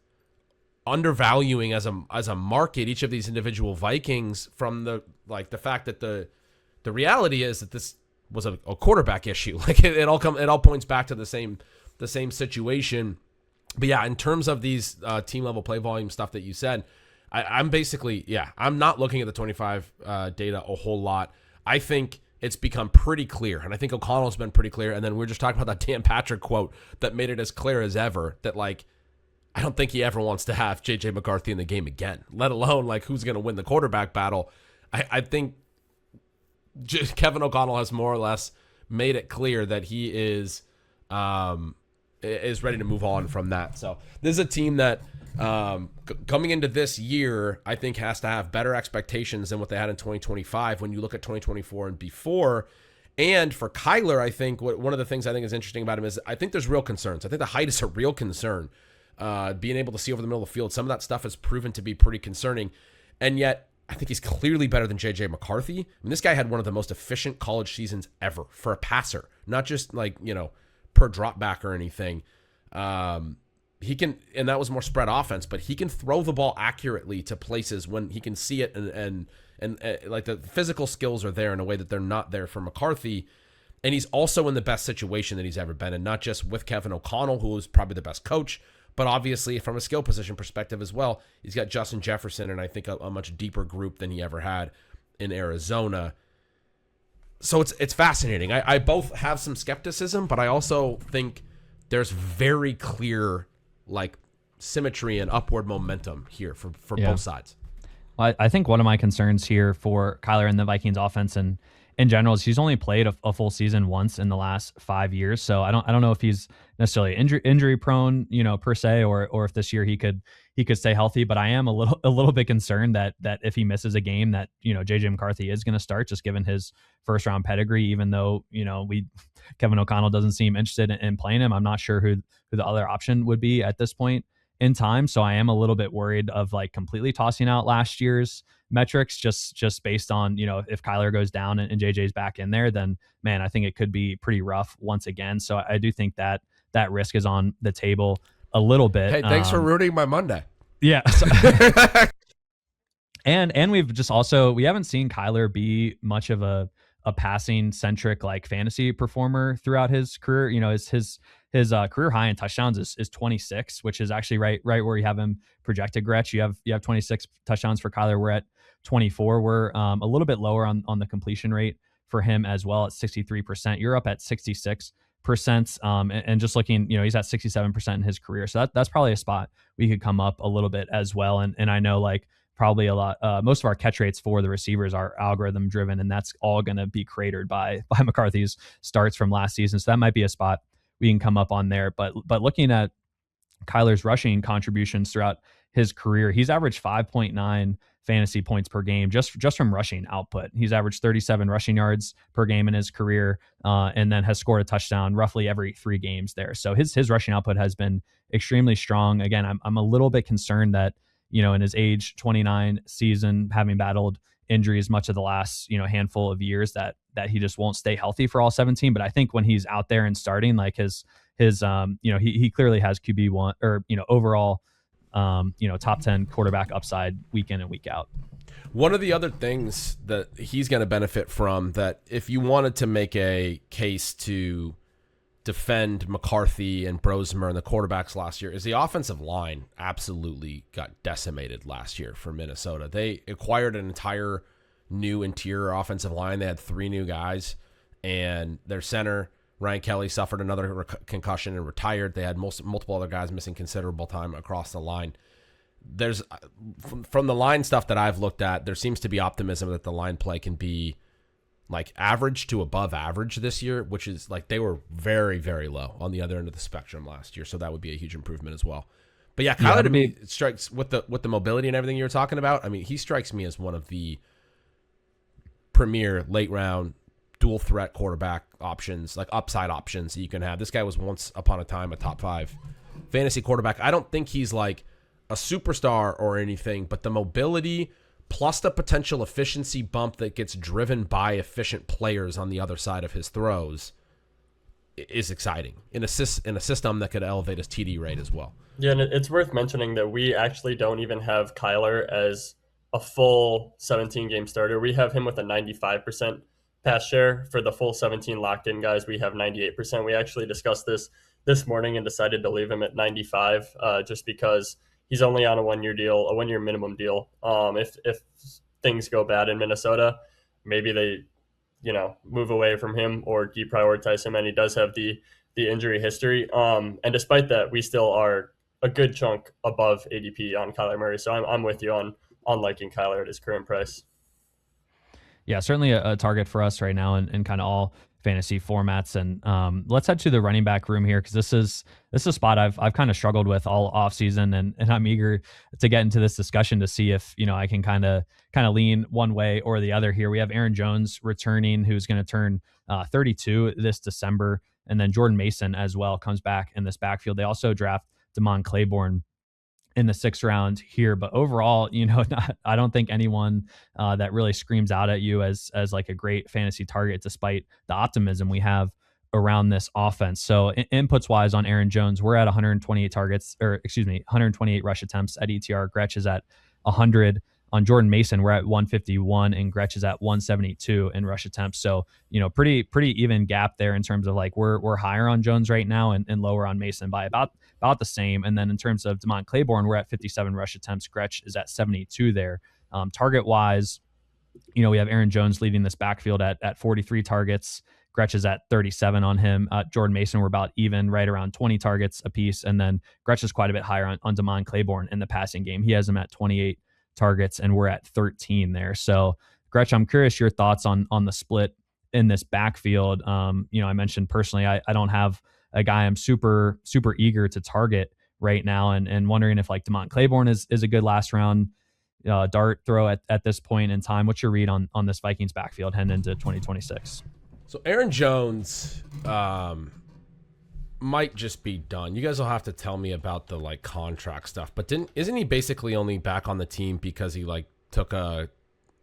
undervaluing as a market each of these individual Vikings from the fact that the reality is that this was a quarterback issue. Like it all points back to the same situation. But yeah, in terms of these team level play volume stuff that you said, I'm not looking at the 25 data a whole lot. I think it's become pretty clear, and I think O'Connell's been pretty clear. And then we're just talking about that Dan Patrick quote that made it as clear as ever that like I don't think he ever wants to have J.J. McCarthy in the game again, let alone like who's going to win the quarterback battle. I think Kevin O'Connell has more or less made it clear that he is ready to move on from that. So this is a team that coming into this year, I think has to have better expectations than what they had in 2025 when you look at 2024 and before. And for Kyler, I think one of the things I think is interesting about him is I think there's real concerns. I think the height is a real concern. Being able to see over the middle of the field, some of that stuff has proven to be pretty concerning. And yet, I think he's clearly better than J.J. McCarthy. I mean, this guy had one of the most efficient college seasons ever for a passer, not just like, per drop back or anything. He can, and that was more spread offense, but he can throw the ball accurately to places when he can see it, and like the physical skills are there in a way that they're not there for McCarthy. And he's also in the best situation that he's ever been in, not just with Kevin O'Connell, who is probably the best coach, but obviously from a skill position perspective as well. He's got Justin Jefferson and I think a much deeper group than he ever had in Arizona. So it's fascinating. I both have some skepticism, but I also think there's very clear like symmetry and upward momentum here for both sides. Well, I think one of my concerns here for Kyler and the Vikings offense and in general is he's only played a full season once in the last 5 years. So I don't know if he's necessarily injury prone, per se, or if this year he could stay healthy. But I am a little bit concerned that if he misses a game that, JJ McCarthy is going to start, just given his first round pedigree, even though, Kevin O'Connell doesn't seem interested in playing him. I'm not sure who the other option would be at this point in time. So I am a little bit worried of like completely tossing out last year's metrics just based on, if Kyler goes down and JJ's back in there, then man, I think it could be pretty rough once again. So I do think that risk is on the table a little bit. Hey, thanks for ruining my Monday. Yeah. And we've just we haven't seen Kyler be much of a passing centric like fantasy performer throughout his career. His career high in touchdowns is 26, which is actually right where you have him projected. Gretch, you have 26 touchdowns for Kyler. We're at 24. We're a little bit lower on the completion rate for him as well at 63%. You're up at 66%. And just looking, he's at 67% in his career. So that's probably a spot we could come up a little bit as well. And I know like probably a lot, most of our catch rates for the receivers are algorithm driven, and that's all going to be cratered by McCarthy's starts from last season. So that might be a spot we can come up on there. But looking at Kyler's rushing contributions throughout his career, he's averaged 5.9 fantasy points per game just from rushing output. He's averaged 37 rushing yards per game in his career, and then has scored a touchdown roughly every 3 games there. So his rushing output has been extremely strong. Again, I'm a little bit concerned that, in his age 29 season, having battled injuries much of the last, handful of years, that he just won't stay healthy for all 17. But I think when he's out there and starting, like his he clearly has QB1 or, overall, top 10 quarterback upside week in and week out. One of the other things that he's going to benefit from, that if you wanted to make a case to defend McCarthy and Brosmer and the quarterbacks last year, is the offensive line absolutely got decimated last year for Minnesota. They acquired an entire new interior offensive line. They had 3 new guys, and their center, Ryan Kelly, suffered another concussion and retired. They had multiple other guys missing considerable time across the line. There's from the line stuff that I've looked at, there seems to be optimism that the line play can be like average to above average this year, which is like they were very, very low on the other end of the spectrum last year. So that would be a huge improvement as well. But yeah, Kyler to me strikes with the mobility and everything you were talking about. I mean, he strikes me as one of the premier late round dual threat quarterback options, like upside options that you can have. This guy was once upon a time a top 5 fantasy quarterback. I don't think he's like a superstar or anything, but the mobility plus the potential efficiency bump that gets driven by efficient players on the other side of his throws is exciting in a system that could elevate his TD rate as well. Yeah, and it's worth mentioning that we actually don't even have Kyler as a full 17-game starter. We have him with a 95% pass share. For the full 17 locked-in guys, we have 98%. We actually discussed this morning and decided to leave him at 95 just because he's only on a 1-year deal, a 1-year minimum deal. If things go bad in Minnesota, maybe they, move away from him or deprioritize him, and he does have the injury history. And despite that, we still are a good chunk above ADP on Kyler Murray. So I'm with you on liking Kyler at his current price. Yeah, certainly a target for us right now in kind of all fantasy formats. And let's head to the running back room here, because this is a spot I've kind of struggled with all offseason, and I'm eager to get into this discussion to see if I can kind of lean one way or the other here. We have Aaron Jones returning, who's going to turn 32 this December, and then Jordan Mason as well comes back in this backfield. They also draft Damon Claiborne in the 6th round here, but overall, I don't think anyone that really screams out at you as like a great fantasy target, despite the optimism we have around this offense. So inputs wise on Aaron Jones, we're at 128 rush attempts at ETR. Gretch is at 100. On Jordan Mason, we're at 151, and Gretch is at 172 in rush attempts. So, pretty even gap there in terms of like we're higher on Jones right now and lower on Mason by about the same. And then in terms of Damon Claiborne, we're at 57 rush attempts. Gretch is at 72 there. Target wise, we have Aaron Jones leading this backfield at 43 targets. Gretch is at 37 on him. Jordan Mason, we're about even, right around 20 targets apiece. And then Gretch is quite a bit higher on Damon Claiborne in the passing game. He has him at 28 targets, and we're at 13 there. So Gretch, I'm curious your thoughts on the split in this backfield. I mentioned personally, I don't have a guy I'm super eager to target right now, and wondering if like Damon Claiborne is a good last round dart throw at this point in time. What's your read on this Vikings backfield heading into 2026? So Aaron Jones might just be done. You guys will have to tell me about the like contract stuff, but isn't he basically only back on the team because he like took a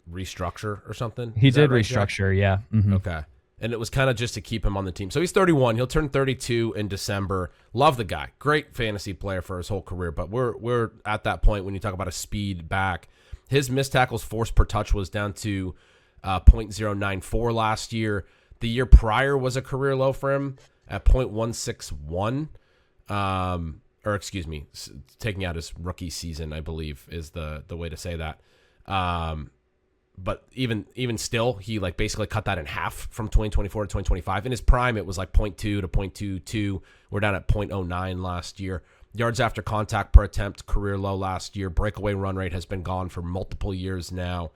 restructure or something? He did restructure, yeah. Mm-hmm. Okay. And it was kind of just to keep him on the team. So he's 31. He'll turn 32 in December. Love the guy. Great fantasy player for his whole career. But we're at that point when you talk about a speed back. His missed tackles forced per touch was down to 0.094 last year. The year prior was a career low for him at 0.161. Or excuse me, taking out his rookie season, I believe, is the way to say that. But even still, he like basically cut that in half from 2024 to 2025. In his prime, it was like 0.2 to 0.22. We're down at 0.09 last year. Yards after contact per attempt, career low last year. Breakaway run rate has been gone for multiple years now.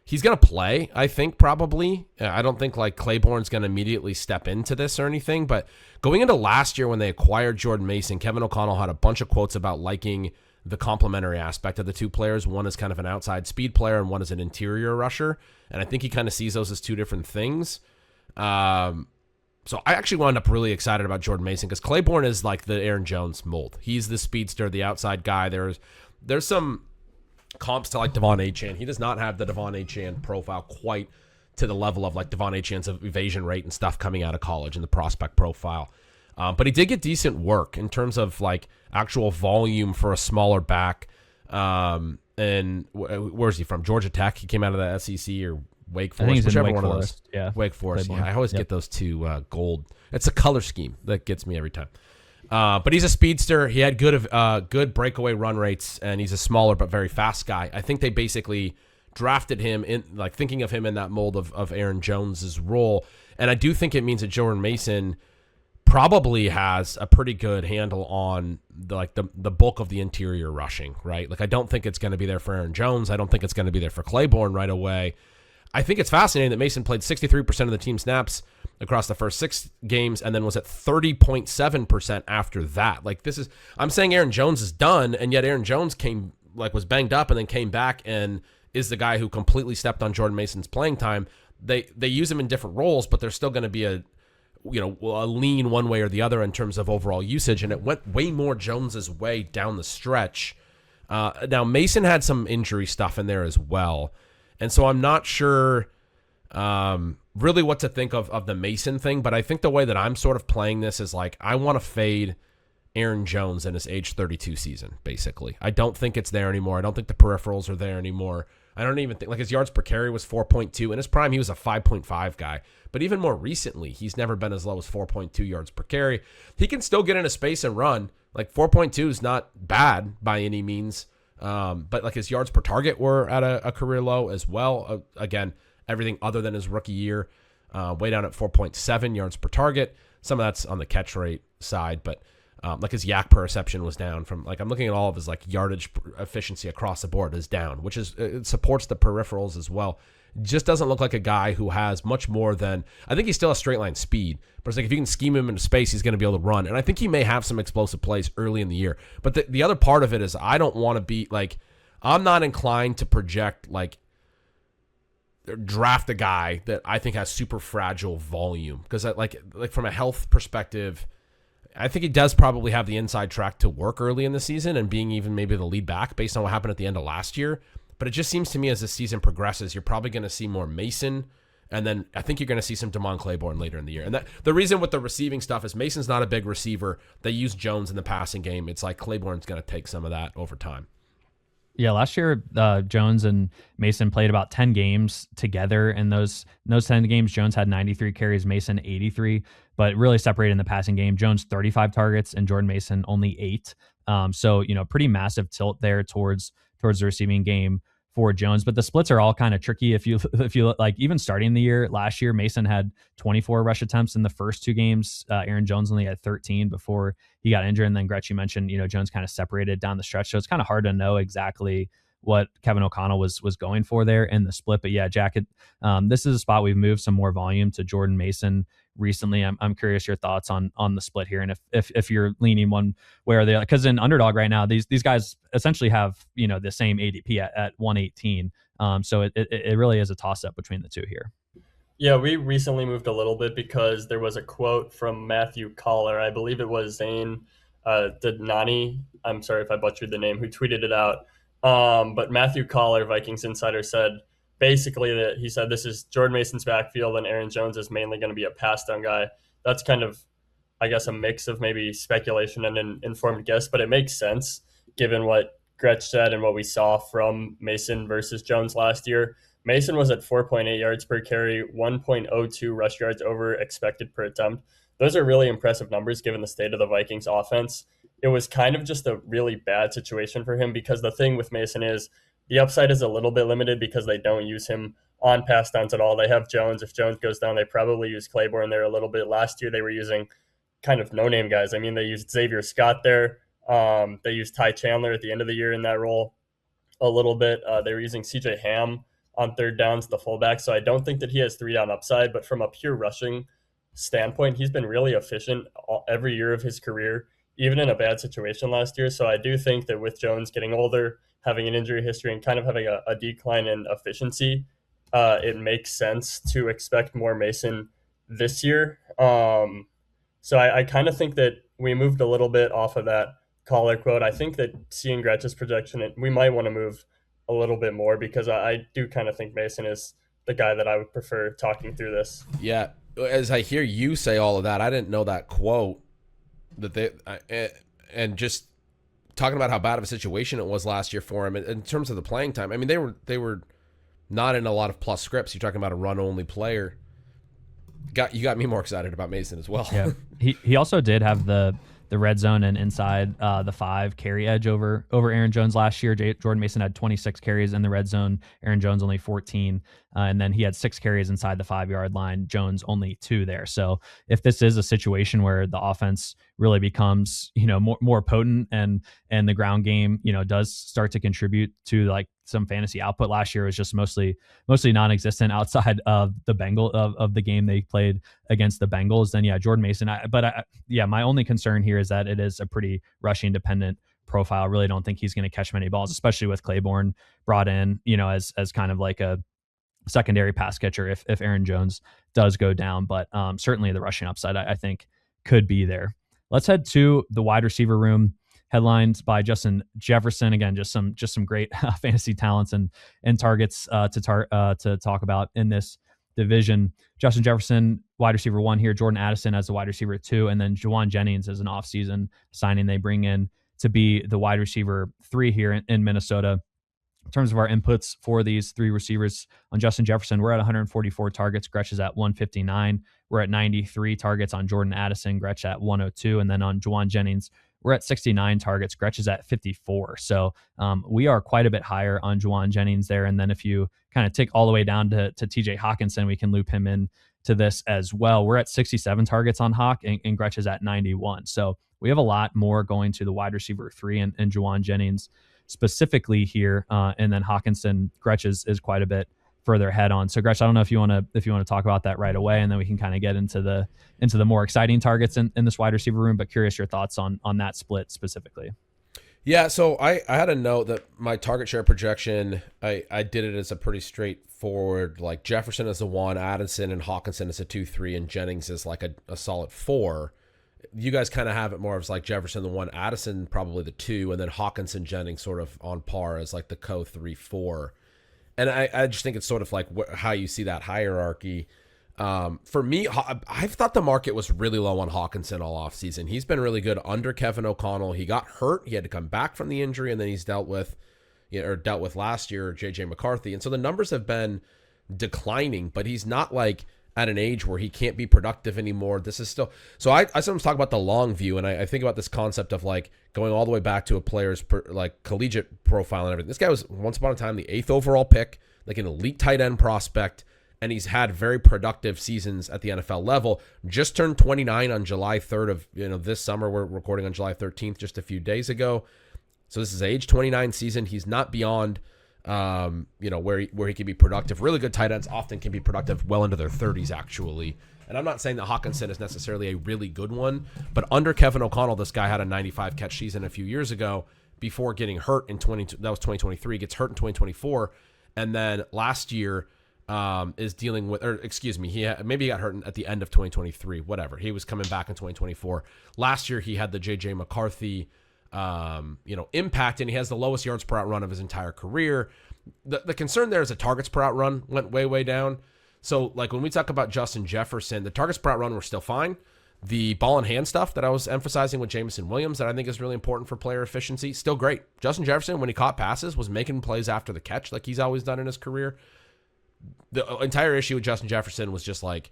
He's going to play, I think, probably. I don't think like Claiborne's going to immediately step into this or anything. But going into last year when they acquired Jordan Mason, Kevin O'Connell had a bunch of quotes about liking the complementary aspect of the two players. One is kind of an outside speed player and one is an interior rusher. And I think he kind of sees those as two different things. So I actually wound up really excited about Jordan Mason because Claiborne is like the Aaron Jones mold. He's the speedster, the outside guy. There's some comps to like Devon Achane. He does not have the Devon Achane profile quite to the level of like Devon Achane's evasion rate and stuff coming out of college and the prospect profile. But he did get decent work in terms of like actual volume for a smaller back. And where's he from? Georgia Tech. He came out of the SEC or Wake Forest, whichever one of those. Yeah, Wake Forest. Yeah, I always get those two gold. It's a color scheme that gets me every time. But he's a speedster. He had good breakaway run rates, and he's a smaller but very fast guy. I think they basically drafted him in like thinking of him in that mold of Aaron Jones's role. And I do think it means that Jordan Mason probably has a pretty good handle on the bulk of the interior rushing, right? Like I don't think it's going to be there for Aaron Jones. I don't think it's going to be there for Claiborne right away. I think it's fascinating that Mason played 63% of the team snaps across the first 6 games and then was at 30.7% after that. Like I'm saying Aaron Jones is done, and yet Aaron Jones was banged up and then came back and is the guy who completely stepped on Jordan Mason's playing time. They use him in different roles, but there's still going to be a lean one way or the other in terms of overall usage, and it went way more Jones's way down the stretch. Now Mason had some injury stuff in there as well. And so I'm not sure really what to think of the Mason thing, but I think the way that I'm sort of playing this is like I want to fade Aaron Jones in his age 32 season, basically. I don't think it's there anymore. I don't think the peripherals are there anymore. I don't even think, like his yards per carry was 4.2. In his prime, he was a 5.5 guy. But even more recently, he's never been as low as 4.2 yards per carry. He can still get into space and run. Like 4.2 is not bad by any means. But like his yards per target were at a career low as well. Again, everything other than his rookie year, way down at 4.7 yards per target. Some of that's on the catch rate side, but Like his yak per reception was down from, like, I'm looking at all of his like yardage efficiency across the board is down, which is, it supports the peripherals as well. Just doesn't look like a guy who has much more than, I think he still has straight line speed, but it's like if you can scheme him into space, he's going to be able to run. And I think he may have some explosive plays early in the year. But the other part of it is I don't want to be like, I'm not inclined to project like draft a guy that I think has super fragile volume, because like from a health perspective, I think he does probably have the inside track to work early in the season and being even maybe the lead back based on what happened at the end of last year. But it just seems to me as the season progresses, you're probably going to see more Mason, and then I think you're going to see some Damon Claiborne later in the year. And that the reason with the receiving stuff is Mason's not a big receiver. They use Jones in the passing game. It's like Claiborne's going to take some of that over time. Yeah, last year Jones and Mason played about 10 games together. And those 10 games, Jones had 93 carries, Mason 83, but really separated in the passing game. Jones 35 targets and Jordan Mason only 8. So, pretty massive tilt there towards the receiving game for Jones. But the splits are all kind of tricky. If you like, even starting the year last year, Mason had 24 rush attempts in the first 2 games. Aaron Jones only had 13 before he got injured. And then Gretch, you mentioned, Jones kind of separated down the stretch. So it's kind of hard to know exactly what Kevin O'Connell was going for there in the split. But yeah, Jack, this is a spot we've moved some more volume to Jordan Mason recently. I'm curious your thoughts on the split here, and if you're leaning one way or the other, because in underdog right now, these guys essentially have the same ADP at 118. So it really is a toss up between the two here. Yeah, we recently moved a little bit because there was a quote from Matthew Collar. I believe it was Zane Didnani. I'm sorry if I butchered the name, who tweeted it out. But Matthew Collar, Vikings insider, said basically that he said this is Jordan Mason's backfield and Aaron Jones is mainly going to be a pass down guy. That's kind of, I guess, a mix of maybe speculation and an informed guess, but it makes sense given what Gretch said and what we saw from Mason versus Jones last year. Mason was at 4.8 yards per carry, 1.02 rush yards over expected per attempt. Those are really impressive numbers given the state of the Vikings offense. It was kind of just a really bad situation for him because the thing with Mason is the upside is a little bit limited because they don't use him on pass downs at all. They have Jones. If Jones goes down, they probably use Claiborne there a little bit. Last year, they were using kind of no-name guys. I mean, they used Xavier Scott there. They used Ty Chandler at the end of the year in that role a little bit. They were using CJ Ham on third downs, the fullback. So I don't think that he has 3-down upside, but from a pure rushing standpoint, he's been really efficient every year of his career, even in a bad situation last year. So I do think that with Jones getting older, having an injury history, and kind of having a decline in efficiency, it makes sense to expect more Mason this year. So I kind of think that we moved a little bit off of that Collar quote. I think that seeing Gretch's projection, we might want to move a little bit more because I do kind of think Mason is the guy that I would prefer talking through this. Yeah, as I hear you say all of that, I didn't know that quote and just talking about how bad of a situation it was last year for him in terms of the playing time. I mean, they were not in a lot of plus scripts. You're talking about a run only player. You got me more excited about Mason as well. Yeah, he also did have the red zone and inside the 5 carry edge over Aaron Jones last year. Jordan Mason had 26 carries in the red zone. Aaron Jones only 14. And then he had 6 carries inside the 5-yard line. Jones only 2 there. So if this is a situation where the offense really becomes, more potent and the ground game, does start to contribute to like some fantasy output, last year was just mostly non-existent outside of the of the game they played against the Bengals, then yeah, Jordan Mason. My only concern here is that it is a pretty rushing dependent profile. I really don't think he's going to catch many balls, especially with Claiborne brought in, as kind of like a secondary pass catcher if Aaron Jones does go down. But certainly the rushing upside, I think, could be there. Let's head to the wide receiver room, headlined by Justin Jefferson. Again, just some great fantasy talents and targets to talk about in this division. Justin Jefferson, wide receiver 1 here. Jordan Addison as the wide receiver 2, and then Juwan Jennings as an offseason signing they bring in to be the wide receiver 3 here in Minnesota. In terms of our inputs for these 3 receivers, on Justin Jefferson, we're at 144 targets. Gretch is at 159. We're at 93 targets on Jordan Addison. Gretch at 102. And then on Juwan Jennings, we're at 69 targets. Gretch is at 54. So we are quite a bit higher on Juwan Jennings there. And then if you kind of tick all the way down to TJ Hawkinson, we can loop him in to this as well. We're at 67 targets on Hawk, and Gretch is at 91. So we have a lot more going to the wide receiver 3 and Juwan Jennings specifically here. And then Hawkinson, Gretch is quite a bit further ahead on. So Gretch, I don't know if you want to talk about that right away, and then we can kind of get into the more exciting targets in this wide receiver room, but curious your thoughts on that split specifically. Yeah, so I had a note that my target share projection, I did it as a pretty straightforward, like Jefferson is a 1, Addison and Hawkinson is a 2-3, and Jennings is like a solid 4. You guys kind of have it more as like Jefferson the 1, Addison probably the 2, and then Hawkinson, Jennings sort of on par as like the co-3-4. And I just think it's sort of like how you see that hierarchy. For me, I've thought the market was really low on Hawkinson all offseason. He's been really good under Kevin O'Connell. He got hurt. He had to come back from the injury, and then he's dealt with last year, J.J. McCarthy. And so the numbers have been declining, but he's not like at an age where he can't be productive anymore. This is still, so I sometimes talk about the long view, and I think about this concept of like going all the way back to a player's like collegiate profile and everything. This guy was once upon a time the 8th overall pick, like an elite tight end prospect, and he's had very productive seasons at the NFL level. Just turned 29 on July 3rd of this summer. We're recording on July 13th, just a few days ago. So this is age 29 season. He's not beyond where he can be productive. Really good tight ends often can be productive well into their 30s, actually. And I'm not saying that Hawkinson is necessarily a really good one, but under Kevin O'Connell, this guy had a 95 catch season a few years ago before getting hurt in 2023. Gets hurt in 2024, and then last year is dealing with, or excuse me, maybe he got hurt at the end of 2023. Whatever, he was coming back in 2024. Last year he had the J.J. McCarthy impact, and he has the lowest yards per out run of his entire career. The concern there is the targets per out run went way down. So like when we talk about Justin Jefferson, the targets per out run were still fine. The ball in hand stuff that I was emphasizing with Jameson Williams that I think is really important for player efficiency, still great. Justin Jefferson, when he caught passes, was making plays after the catch like he's always done in his career. The entire issue with Justin Jefferson was just like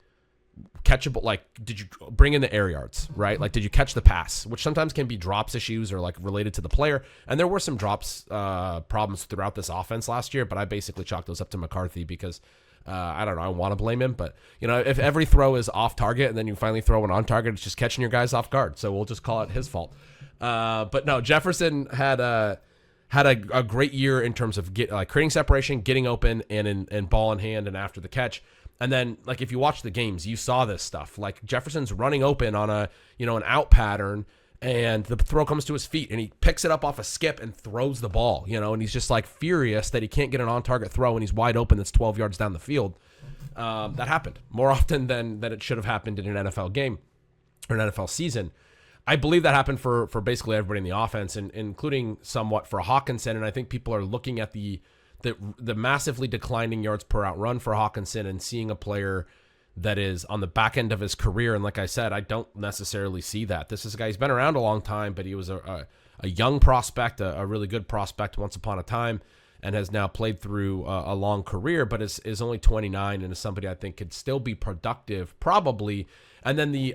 catchable, like did you bring in the air yards, right? Like did you catch the pass, which sometimes can be drops issues or like related to the player. And there were some drops problems throughout this offense last year, but I basically chalked those up to McCarthy because I don't know, I want to blame him, but if every throw is off target and then you finally throw one on target, it's just catching your guys off guard. So we'll just call it his fault. But no, Jefferson had a great year in terms of creating separation, getting open, and in ball in hand and after the catch. And then, like, if you watch the games, you saw this stuff. Like, Jefferson's running open on an out pattern, and the throw comes to his feet, and he picks it up off a skip and throws the ball, and he's just, like, furious that he can't get an on-target throw, and he's wide open that's 12 yards down the field. That happened more often than it should have happened in an NFL game or an NFL season. I believe that happened for basically everybody in the offense, and including somewhat for Hawkinson, and I think people are looking at the massively declining yards per out run for Hawkinson and seeing a player that is on the back end of his career. And like I said, I don't necessarily see that. This is a guy, he's been around a long time, but he was a young prospect, a really good prospect once upon a time, and has now played through a long career, but is only 29 and is somebody I think could still be productive, probably. And then you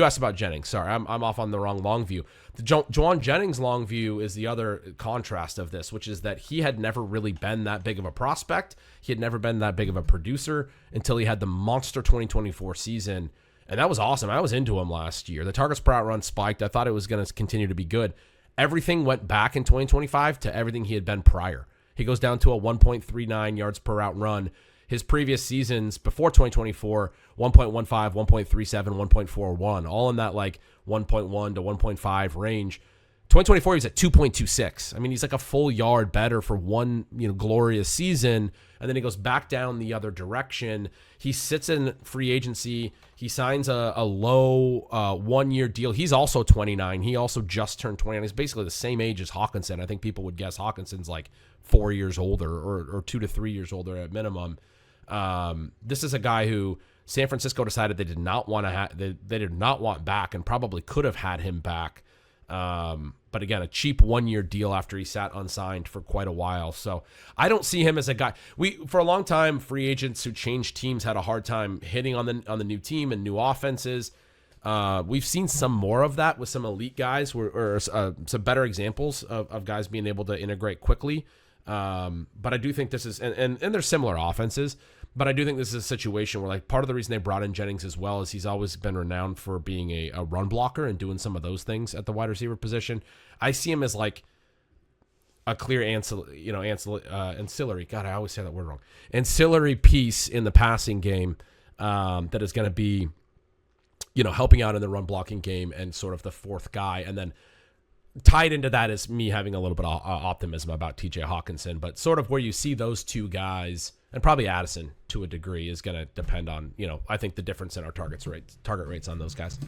asked about Jennings. Sorry, I'm off on the wrong long view. The Juwan Jennings long view is the other contrast of this, which is that he had never really been that big of a prospect. He had never been that big of a producer until he had the monster 2024 season. And that was awesome. I was into him last year. The targets per out run spiked. I thought it was going to continue to be good. Everything went back in 2025 to everything he had been prior. He goes down to a 1.39 yards per out run. His previous seasons before 2024, 1.15, 1.37, 1.41, all in that like 1.1 to 1.5 range. 2024, he was at 2.26. I mean, he's like a full yard better for one, glorious season. And then he goes back down the other direction. He sits in free agency. He signs a low 1-year deal. He's also 29. He also just turned 29. He's basically the same age as Hawkinson. I think people would guess Hawkinson's like 4 years older or 2 to 3 years older at minimum. This is a guy who San Francisco decided they did not want to they did not want back, and probably could have had him back. But again, a cheap 1-year deal after he sat unsigned for quite a while. So I don't see him as a guy. For a long time, free agents who changed teams had a hard time hitting on the new team and new offenses. We've seen some more of that with some elite guys or some better examples of guys being able to integrate quickly. But I do think this is, and there's similar offenses, But I do think this is a situation where, like, part of the reason they brought in Jennings as well is he's always been renowned for being a run blocker and doing some of those things at the wide receiver position. I see him as like a clear ancillary. God, I always say that word wrong. Ancillary piece in the passing game that is going to be, helping out in the run blocking game and sort of the fourth guy. And then tied into that is me having a little bit of optimism about TJ Hawkinson, but sort of where you see those two guys, and probably Addison to a degree, is going to depend on, I think the difference in our target rates on those guys.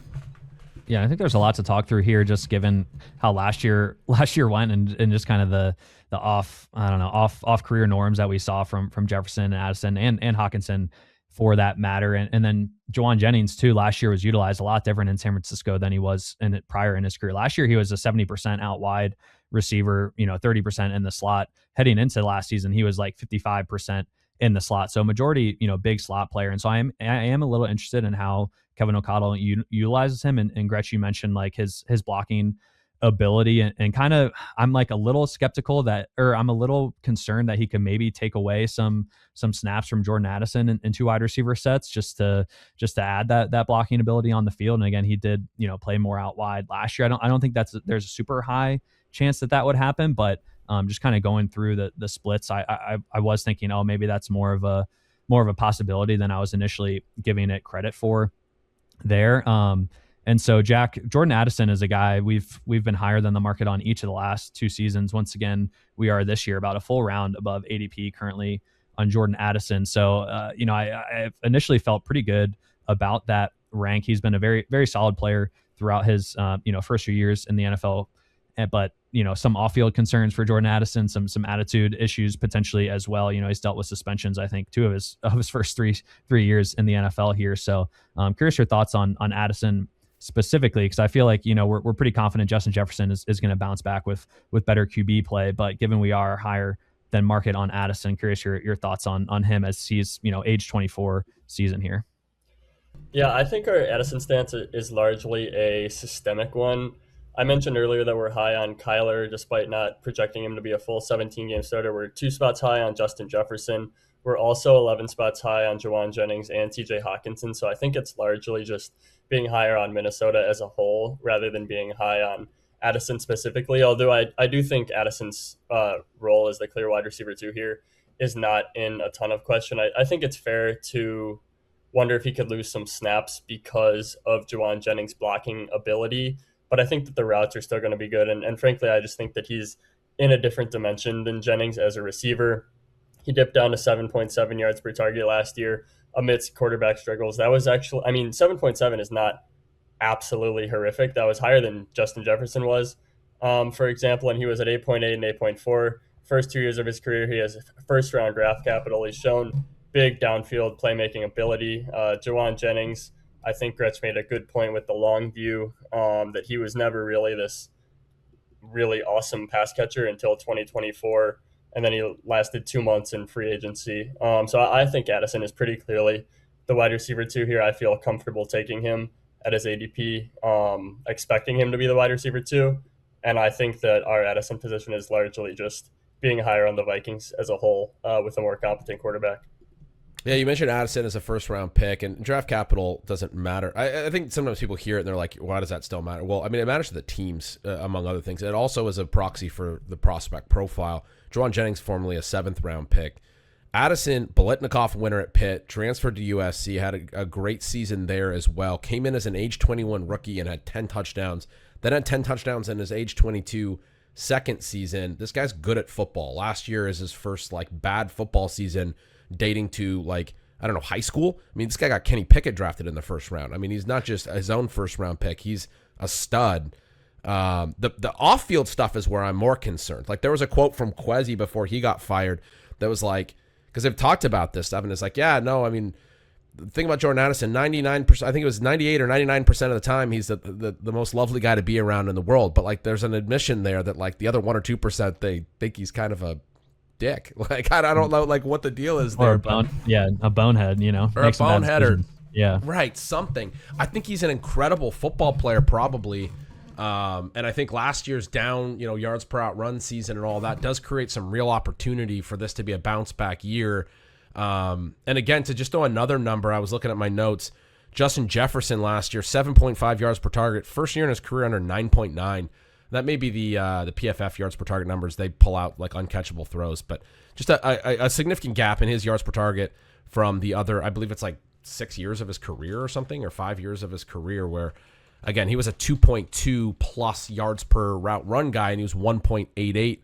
Yeah, I think there's a lot to talk through here, just given how last year went and just kind of the off career norms that we saw from Jefferson and Addison and Hawkinson for that matter. And then Juwan Jennings too, last year was utilized a lot different in San Francisco than he was prior in his career. Last year, he was a 70% out wide receiver, 30% in the slot. Heading into last season, he was like 55% in the slot. So majority, big slot player. And so I am a little interested in how Kevin O'Connell utilizes him. And Gretch, you mentioned like his blocking ability and kind of, I'm like a little skeptical I'm a little concerned that he could maybe take away some snaps from Jordan Addison in two wide receiver sets just to add that blocking ability on the field. And again, he did, play more out wide last year. I don't think there's a super high chance that would happen, but just kind of going through the splits, I was thinking, oh, maybe that's more of a possibility than I was initially giving it credit for there. And so Jordan Addison is a guy we've been higher than the market on each of the last two seasons. Once again, we are this year about a full round above ADP currently on Jordan Addison. So, I initially felt pretty good about that rank. He's been a very, very solid player throughout his, first few years in the NFL. But, some off-field concerns for Jordan Addison, some attitude issues potentially as well. He's dealt with suspensions, I think, 2 of his first three years in the NFL here. So I'm curious your thoughts on Addison specifically, because I feel like, we're pretty confident Justin Jefferson is going to bounce back with better QB play. But given we are higher than market on Addison, curious your thoughts on him as he's, age 24 season here. Yeah, I think our Addison stance is largely a systemic one. I mentioned earlier that we're high on Kyler, despite not projecting him to be a full 17-game starter. We're 2 spots high on Justin Jefferson. We're also 11 spots high on Juwan Jennings and TJ Hawkinson. So I think it's largely just being higher on Minnesota as a whole rather than being high on Addison specifically. Although I do think Addison's role as the clear wide receiver 2 here is not in a ton of question. I think it's fair to wonder if he could lose some snaps because of Juwan Jennings' blocking ability. But I think that the routes are still going to be good. And frankly, I just think that he's in a different dimension than Jennings as a receiver. He dipped down to 7.7 yards per target last year amidst quarterback struggles. That was 7.7 is not absolutely horrific. That was higher than Justin Jefferson was, for example, and he was at 8.8 and 8.4. First 2 years of his career, he has first-round draft capital. He's shown big downfield playmaking ability. Juwan Jennings, I think Gretch made a good point with the long view that he was never really this really awesome pass catcher until 2024, and then he lasted 2 months in free agency. So I think Addison is pretty clearly the wide receiver 2 here. I feel comfortable taking him at his ADP, expecting him to be the wide receiver 2, and I think that our Addison position is largely just being higher on the Vikings as a whole with a more competent quarterback. Yeah, you mentioned Addison as a first-round pick, and draft capital doesn't matter. I think sometimes people hear it and they're like, why does that still matter? Well, I mean, it matters to the teams, among other things. It also is a proxy for the prospect profile. Juwan Jennings, formerly a 7th-round pick. Addison, Biletnikoff winner at Pitt, transferred to USC, had a great season there as well. Came in as an age 21 rookie and had 10 touchdowns. Then had 10 touchdowns in his age 22 second season. This guy's good at football. Last year is his first, bad football season dating to, high school. I mean, this guy got Kenny Pickett drafted in the first round. I mean, he's not just his own first-round pick. He's a stud. The off-field stuff is where I'm more concerned. There was a quote from Kwesi before he got fired that was because they've talked about this stuff, and it's the thing about Jordan Addison, 99%, I think it was 98 or 99% of the time, he's the most lovely guy to be around in the world. But there's an admission there that the other 1 or 2%, they think he's kind of a dick. I don't know what the deal is there. Or a bonehead, or a bonehead, or yeah, right, something. I think he's an incredible football player, probably. And I think last year's down, yards per out run season and all that does create some real opportunity for this to be a bounce back year. And again, to just throw another number, I was looking at my notes. Justin Jefferson last year, 7.5 yards per target. First year in his career under 9.9. That may be the PFF yards per target numbers. They pull out like uncatchable throws, but just a significant gap in his yards per target from the other. I believe it's like 6 years of his career or something, or 5 years of his career, where again he was a 2.2 plus yards per route run guy, and he was 1.88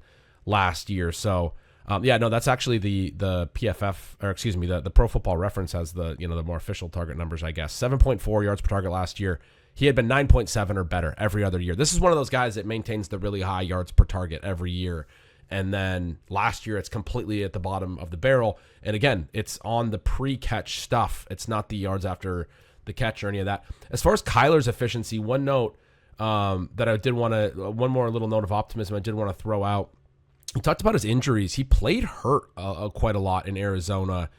last year. So that's actually the PFF, or excuse me, the Pro Football Reference has the more official target numbers, I guess. 7.4 yards per target last year. He had been 9.7 or better every other year. This is one of those guys that maintains the really high yards per target every year. And then last year, it's completely at the bottom of the barrel. And again, it's on the pre-catch stuff. It's not the yards after the catch or any of that. As far as Kyler's efficiency, one note that I did want to, one more little note of optimism I did want to throw out. He talked about his injuries. He played hurt quite a lot in Arizona.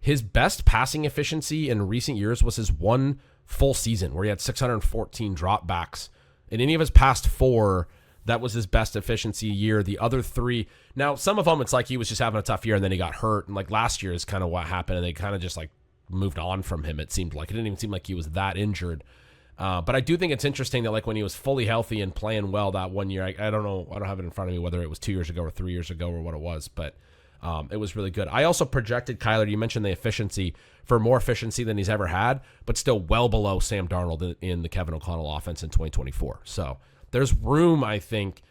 His best passing efficiency in recent years was his one full season where he had 614 dropbacks. In any of his past 4, that was his best efficiency year. The other 3, now some of them it's like he was just having a tough year and then he got hurt. And like last year is kind of what happened, and they kind of just like moved on from him. It seemed like it didn't even seem like he was that injured. But I do think it's interesting that like when he was fully healthy and playing well that one year, I don't know, I don't have it in front of me whether it was 2 years ago or 3 years ago or what it was, but it was really good. I also projected Kyler, you mentioned the efficiency, for more efficiency than he's ever had, but still well below Sam Darnold in the Kevin O'Connell offense in 2024. So there's room, I think,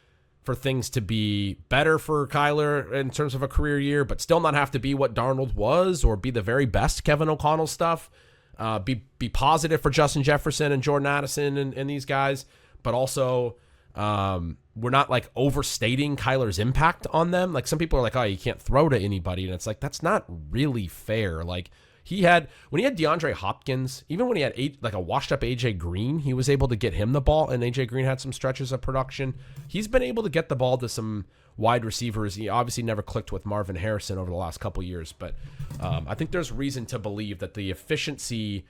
for things to be better for Kyler in terms of a career year, but still not have to be what Darnold was or be the very best Kevin O'Connell stuff. Be positive for Justin Jefferson and Jordan Addison and these guys, but also we're not like overstating Kyler's impact on them. Like some people are like, oh, you can't throw to anybody. And it's like, that's not really fair. Like when he had DeAndre Hopkins, even when he had a washed up AJ Green, he was able to get him the ball, and AJ Green had some stretches of production. He's been able to get the ball to some wide receivers. He obviously never clicked with Marvin Harrison over the last couple years, but I think there's reason to believe that the efficiency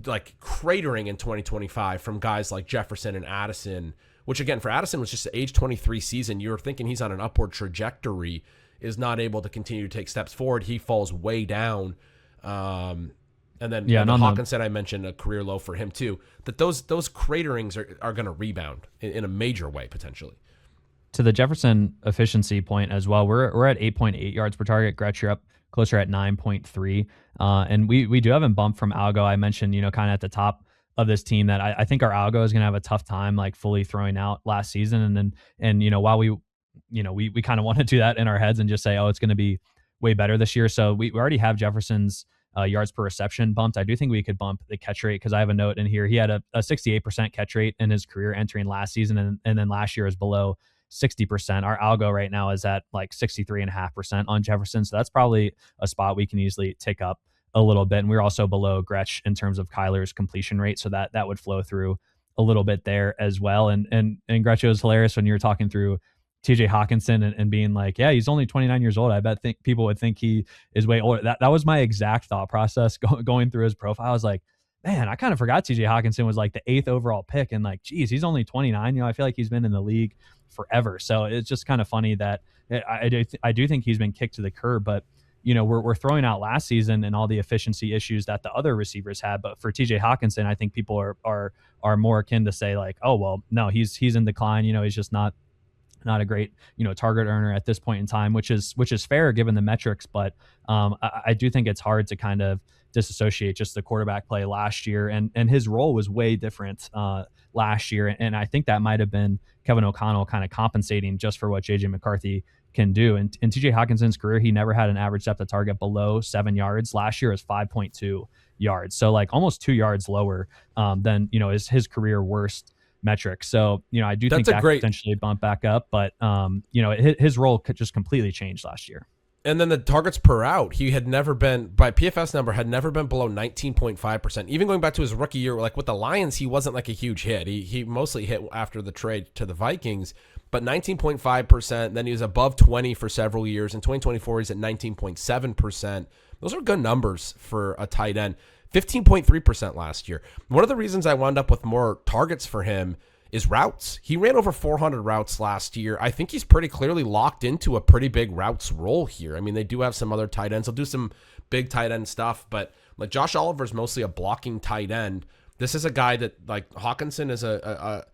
like cratering in 2025 from guys like Jefferson and Addison, which again for Addison was just an age 23 season. You're thinking he's on an upward trajectory, is not able to continue to take steps forward. He falls way down. And then Hawkinson, I mentioned a career low for him too, that those craterings are going to rebound in a major way potentially. To the Jefferson efficiency point as well, we're at 8.8 yards per target. Gretch, you're up closer at 9.3. And we do have him bumped from Algo. I mentioned, kind of at the top of this team that I think our Algo is going to have a tough time like fully throwing out last season. And while we kind of want to do that in our heads and just say, oh, it's going to be way better this year. So we already have Jefferson's yards per reception bumped. I do think we could bump the catch rate because I have a note in here. He had a 68% catch rate in his career entering last season. And then last year was below 60%. Our algo right now is at like 63.5% on Jefferson. So that's probably a spot we can easily take up a little bit. And we're also below Gretch in terms of Kyler's completion rate. So that would flow through a little bit there as well. And Gretch, it was hilarious when you were talking through TJ Hawkinson and being like, yeah, he's only 29 years old. I bet people would think he is way older. That was my exact thought process going through his profile. I was like, man, I kind of forgot TJ Hawkinson was like the 8th overall pick. And like, geez, he's only 29. I feel like he's been in the league forever. So it's just kind of funny that I do think he's been kicked to the curb, but we're throwing out last season and all the efficiency issues that the other receivers had. But for TJ Hawkinson, I think people are more akin to say like, oh, well, no, he's in decline. He's just not a great, target earner at this point in time, which is fair given the metrics. But I do think it's hard to kind of disassociate just the quarterback play last year. And his role was way different last year. And I think that might've been Kevin O'Connell kind of compensating just for what JJ McCarthy can do. And in TJ Hawkinson's career, he never had an average depth of target below 7 yards. Last year was 5.2 yards. So like almost 2 yards lower than, is his career worst metric. So, I do think that could potentially bump back up, but his role could just completely change last year. And then the targets per out, he had never been, by PFS number, had never been below 19.5%. Even going back to his rookie year, like with the Lions, he wasn't like a huge hit. He mostly hit after the trade to the Vikings, but 19.5%. Then he was above 20 for several years. In 2024, he's at 19.7%. Those are good numbers for a tight end. 15.3% last year. One of the reasons I wound up with more targets for him is routes. He ran over 400 routes last year. I think he's pretty clearly locked into a pretty big routes role here. I mean, they do have some other tight ends. They'll do some big tight end stuff, but like Josh Oliver's mostly a blocking tight end. This is a guy that, like, Hawkinson is a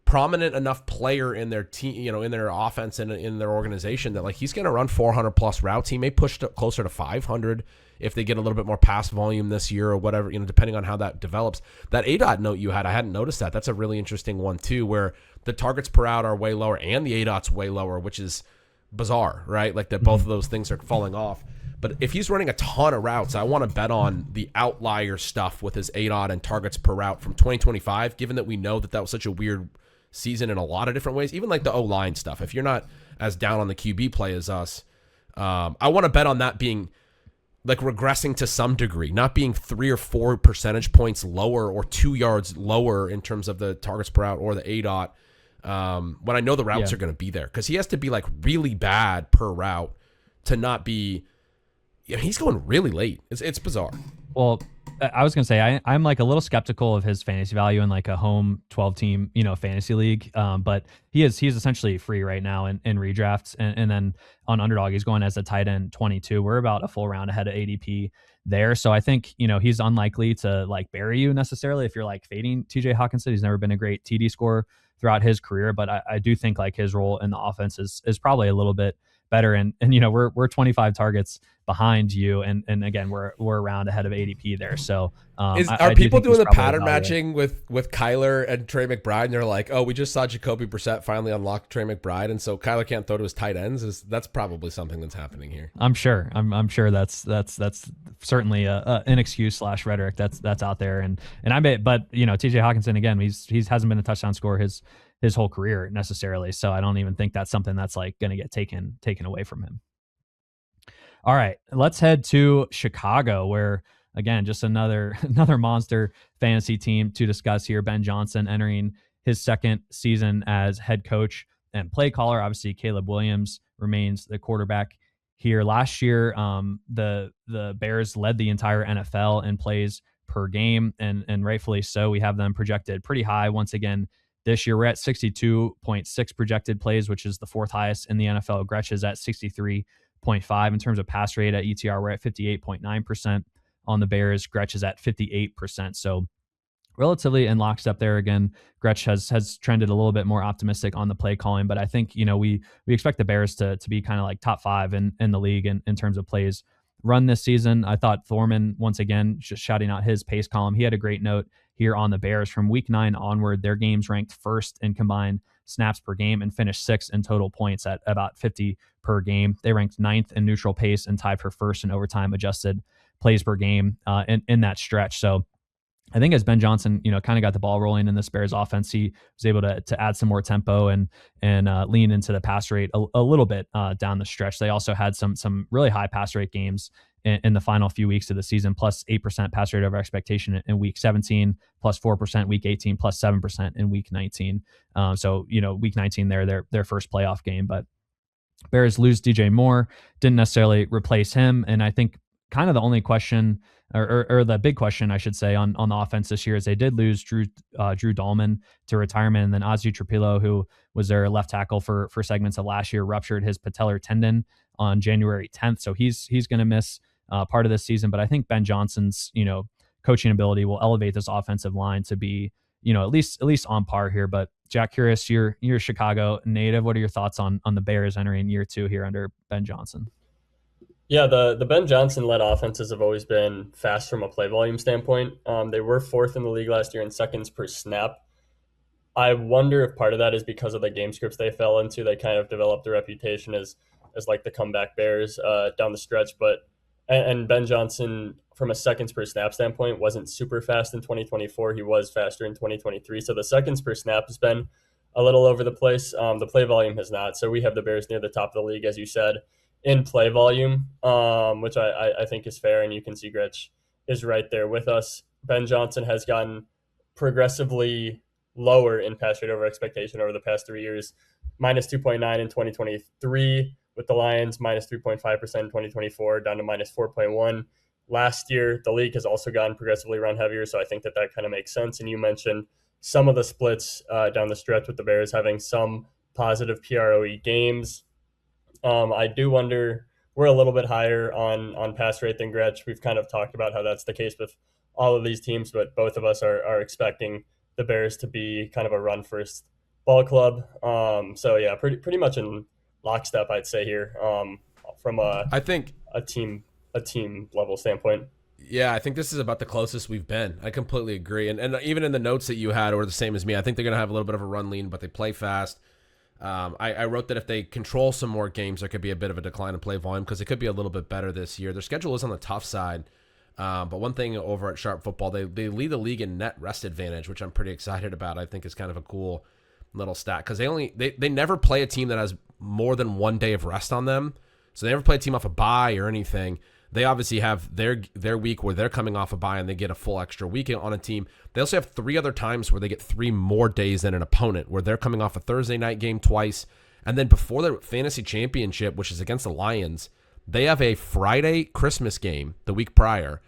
prominent enough player in their team, you know, in their offense and in their organization that, like, he's going to run 400 plus routes. He may push closer to 500 if they get a little bit more pass volume this year or whatever, you know, depending on how that develops. That ADOT note you had, I hadn't noticed that. That's a really interesting one too, where the targets per out are way lower and the ADOT's way lower, which is bizarre, right? Like that both of those things are falling off. But if he's running a ton of routes, I want to bet on the outlier stuff with his ADOT and targets per route from 2025, given that we know that was such a weird season in a lot of different ways, even like the O-line stuff. If you're not as down on the QB play as us, I want to bet on that being like regressing to some degree, not being 3 or 4 percentage points lower or 2 yards lower in terms of the targets per out or the ADOT. When I know the routes are going to be there, because he has to be like really bad per route to not be. Yeah, he's going really late. It's bizarre. Well, I was going to say, I'm like a little skeptical of his fantasy value in like a home 12 team, you know, fantasy league. But he's essentially free right now in redrafts. And then on Underdog, he's going as a tight end 22. We're about a full round ahead of ADP there. So I think, you know, he's unlikely to like bury you necessarily if you're like fading TJ Hawkinson. He's never been a great TD scorer throughout his career, but I do think like his role in the offense is probably a little bit better. And you know, we're 25 targets behind you, and again we're around ahead of ADP there. So are people doing the pattern matching with Kyler and Trey McBride, and they're like, oh, we just saw Jacoby Brissett finally unlock Trey McBride, and so Kyler can't throw to his tight ends? That's probably something that's happening here. I'm sure that's certainly an excuse / rhetoric that's out there, and I bet, but you know, TJ Hawkinson, again, he hasn't been a touchdown scorer his whole career necessarily, so I don't even think that's something that's like going to get taken away from him. All right, let's head to Chicago, where again, just another monster fantasy team to discuss here. Ben Johnson entering his second season as head coach and play caller. Obviously, Caleb Williams remains the quarterback here. Last year, the Bears led the entire NFL in plays per game, and rightfully so. We have them projected pretty high once again. This year, we're at 62.6 projected plays, which is the fourth highest in the NFL. Gretch is at 63.5. In terms of pass rate at ETR, we're at 58.9% on the Bears. Gretch is at 58%. So relatively in lockstep there. Again, Gretch has trended a little bit more optimistic on the play calling, but I think, you know, we expect the Bears to be kind of like top 5 in the league in terms of plays run this season. I thought Thorman, once again, just shouting out his pace column. He had a great note here on the Bears. From week 9 onward, their games ranked first in combined snaps per game and finished 6th in total points at about 50 per game. They ranked 9th in neutral pace and tied for first in overtime adjusted plays per game in that stretch. So I think as Ben Johnson, you know, kind of got the ball rolling in this Bears offense, he was able to add some more tempo and lean into the pass rate a little bit down the stretch. They also had some really high pass rate games in the final few weeks of the season, plus 8% pass rate over expectation in week 17, plus 4% week 18, plus 7% in week 19. So, you know, week 19 their first playoff game, but Bears lose DJ Moore, didn't necessarily replace him. And I think kind of the only question or the big question, I should say, on the offense this year is they did lose Drew Dahlman to retirement, and then Ozzie Trapilo, who was their left tackle for segments of last year, ruptured his patellar tendon on January 10th. So he's going to miss part of this season. But I think Ben Johnson's, you know, coaching ability will elevate this offensive line to be, you know, at least on par here. But Jack, curious, you're a Chicago native. What are your thoughts on the Bears entering year 2 here under Ben Johnson? Yeah, the Ben Johnson-led offenses have always been fast from a play volume standpoint. They were 4th in the league last year in seconds per snap. I wonder if part of that is because of the game scripts they fell into. They kind of developed a reputation as like the comeback Bears down the stretch. And Ben Johnson, from a seconds per snap standpoint, wasn't super fast in 2024. He was faster in 2023. So the seconds per snap has been a little over the place. The play volume has not. So we have the Bears near the top of the league, as you said, in play volume, which I think is fair, and you can see Gretch is right there with us. Ben Johnson has gotten progressively lower in pass rate over expectation over the past 3 years, minus 2.9 in 2023 with the Lions, minus 3.5% in 2024, down to minus 4.1 last year. The league has also gotten progressively run heavier, so I think that kind of makes sense. And you mentioned some of the splits down the stretch with the Bears having some positive PROE games. I do wonder, we're a little bit higher on pass rate than Gretch. We've kind of talked about how that's the case with all of these teams, but both of us are expecting the Bears to be kind of a run first ball club. So yeah, pretty much in lockstep, I'd say here, from I think a team level standpoint. Yeah, I think this is about the closest we've been. I completely agree. And even in the notes that you had were the same as me. I think they're going to have a little bit of a run lean, but they play fast. I wrote that if they control some more games, there could be a bit of a decline in play volume because it could be a little bit better this year. Their schedule is on the tough side. But one thing over at Sharp Football, they lead the league in net rest advantage, which I'm pretty excited about. I think is kind of a cool little stat because they never play a team that has more than 1 day of rest on them. So they never play a team off a bye or anything. They obviously have their week where they're coming off a bye and they get a full extra week on a team. They also have 3 other times where they get 3 more days than an opponent, where they're coming off a Thursday night game twice. And then before their fantasy championship, which is against the Lions, they have a Friday Christmas game the week prior.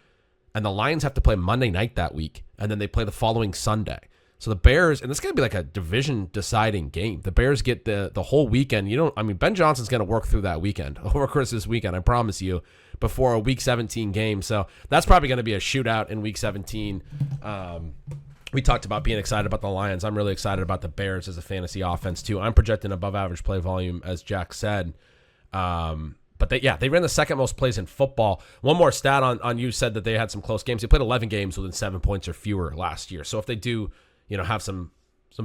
And the Lions have to play Monday night that week. And then they play the following Sunday. So the Bears, and this is going to be like a division deciding game. The Bears get the whole weekend. Ben Johnson's going to work through that weekend over Christmas weekend, I promise you, before a week 17 game. So that's probably going to be a shootout in week 17. We talked about being excited about the Lions. I'm really excited about the Bears as a fantasy offense too. I'm projecting above average play volume, as Jack said. But they ran the second most plays in football. One more stat on you said that they had some close games. They played 11 games within 7 points or fewer last year. So if they do, have some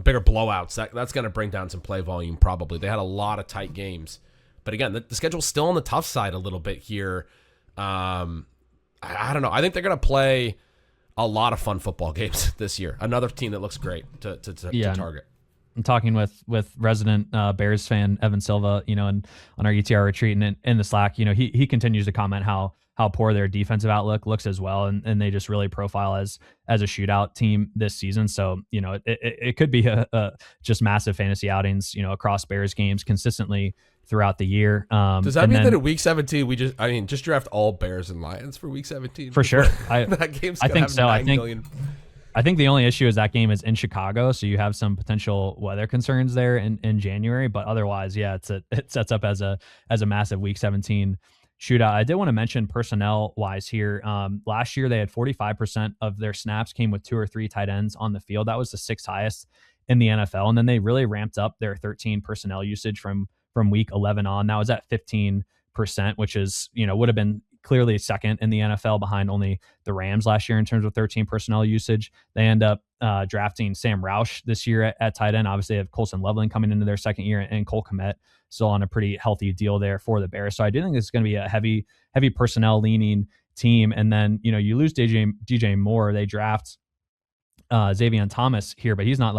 bigger blowouts, that's going to bring down some play volume probably. They had a lot of tight games. But again, the schedule's still on the tough side a little bit here. I don't know. I think they're going to play a lot of fun football games this year. Another team that looks great to target. I'm talking with resident Bears fan Evan Silva, and on our ETR retreat and in the Slack, he continues to comment how poor their defensive outlook looks as well, and they just really profile as a shootout team this season. So it could be a just massive fantasy outings across Bears games consistently throughout the year. Does that mean that in week 17 we just draft all Bears and Lions for week 17? For sure. That game's I think so. Million. I think the only issue is that game is in Chicago, so you have some potential weather concerns there in January. But otherwise, yeah, it sets up as a massive Week 17 shootout. I did want to mention personnel-wise here. Last year, they had 45% of their snaps came with 2 or 3 tight ends on the field. That was the 6th highest in the NFL. And then they really ramped up their 13 personnel usage from Week 11 on. That was at 15%, which is would have been clearly second in the NFL behind only the Rams last year in terms of 13 personnel usage. They end up drafting Sam Roush this year at tight end. Obviously, they have Colson Loveland coming into their second year and Cole Kmet still on a pretty healthy deal there for the Bears. So I do think this is going to be a heavy personnel leaning team. And then, you lose DJ Moore. They draft Xavier Thomas here, but he's not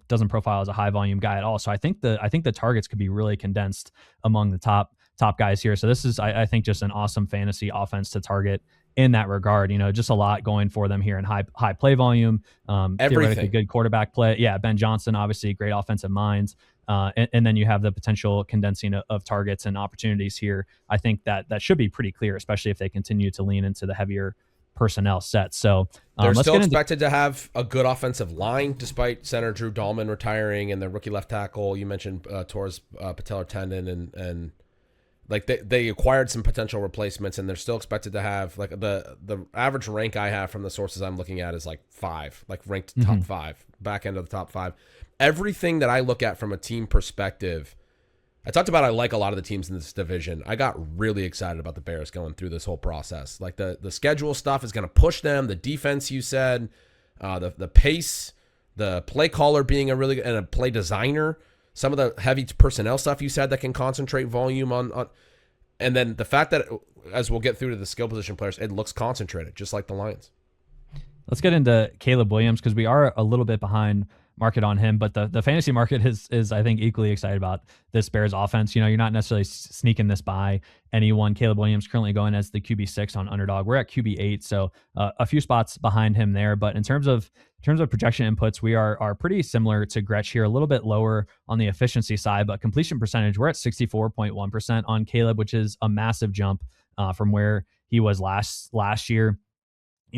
doesn't profile as a high volume guy at all. So I think the targets could be really condensed among the top guys here. So this is, I think, just an awesome fantasy offense to target in that regard. Just a lot going for them here in high play volume. Theoretically good quarterback play. Yeah, Ben Johnson, obviously great offensive minds. And then you have the potential condensing of targets and opportunities here. I think that should be pretty clear, especially if they continue to lean into the heavier personnel set. So they're still expected to have a good offensive line despite center Drew Dahlman retiring and the rookie left tackle. You mentioned Torres patellar tendon and they acquired some potential replacements, and they're still expected to have the average rank I have from the sources I'm looking at is 5, ranked top 5, back end of the top 5. Everything that I look at from a team perspective, I talked about I like a lot of the teams in this division. I got really excited about the Bears going through this whole process. The schedule stuff is going to push them. The defense, you said, the pace, the play caller being and a play designer. Some of the heavy personnel stuff you said that can concentrate volume on, and then the fact that, as we'll get through to the skill position players, it looks concentrated, just like the Lions. Let's get into Caleb Williams because we are a little bit behind market on him, but the fantasy market is I think equally excited about this Bears offense. You're not necessarily sneaking this by anyone. Caleb Williams currently going as the QB6 on Underdog. We're at QB8, so a few spots behind him there. But in terms of projection inputs, we are pretty similar to Gretch here, a little bit lower on the efficiency side, but completion percentage, we're at 64.1% on Caleb, which is a massive jump from where he was last year.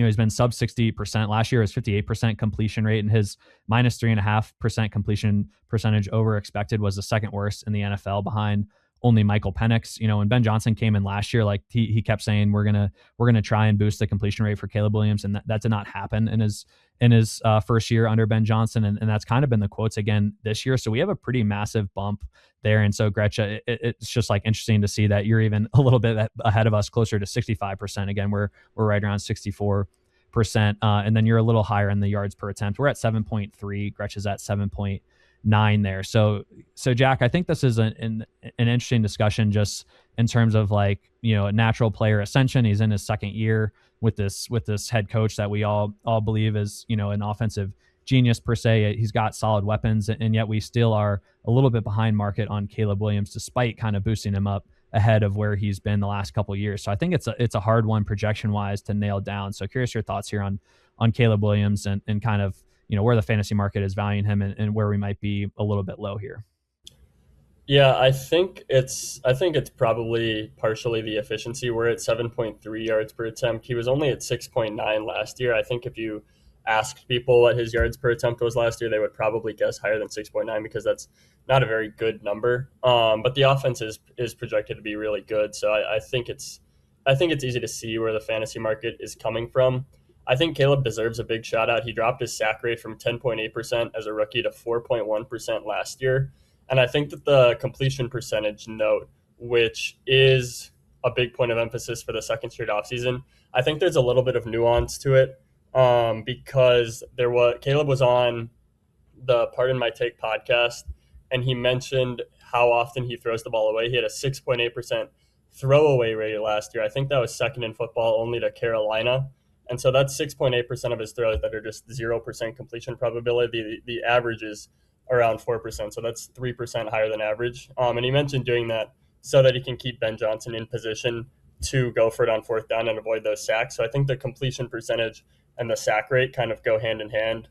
he's been sub 60%. Last year it was 58% completion rate, and his minus 3.5% completion percentage over expected was the second worst in the NFL, behind only Michael Penix. When Ben Johnson came in last year, like he kept saying, we're gonna try and boost the completion rate for Caleb Williams, and that did not happen in his first year under Ben Johnson, and that's kind of been the quotes again this year. So we have a pretty massive bump there. And so Gretch, it's just like interesting to see that you're even a little bit ahead of us, closer to 65%. Again, we're right around 64%, and then you're a little higher in the yards per attempt. We're at 7.3. Gretch is at 7.9 there. So Jack, I think this is an interesting discussion, just in terms of like, a natural player ascension. He's in his second year with this head coach that we all believe is, an offensive genius per se. He's got solid weapons, and yet we still are a little bit behind market on Caleb Williams, despite kind of boosting him up ahead of where he's been the last couple of years. So I think it's a hard one projection wise to nail down. So curious your thoughts here on Caleb Williams and kind of, where the fantasy market is valuing him and where we might be a little bit low here. Yeah, I think it's probably partially the efficiency. We're at 7.3 yards per attempt. He was only at 6.9 last year. I think if you asked people what his yards per attempt was last year, they would probably guess higher than 6.9, because that's not a very good number. But the offense is projected to be really good. So I think it's easy to see where the fantasy market is coming from. I think Caleb deserves a big shout out. He dropped his sack rate from 10.8% as a rookie to 4.1% last year. And I think that the completion percentage note, which is a big point of emphasis for the second straight offseason, I think there's a little bit of nuance to it, because Caleb was on the Pardon My Take podcast, and he mentioned how often he throws the ball away. He had a 6.8% throwaway rate last year. I think that was second in football only to Carolina. And so that's 6.8% of his throws that are just 0% completion probability. The average is around 4%. So that's 3% higher than average. And he mentioned doing that so that he can keep Ben Johnson in position to go for it on fourth down and avoid those sacks. So I think the completion percentage and the sack rate kind of go hand in hand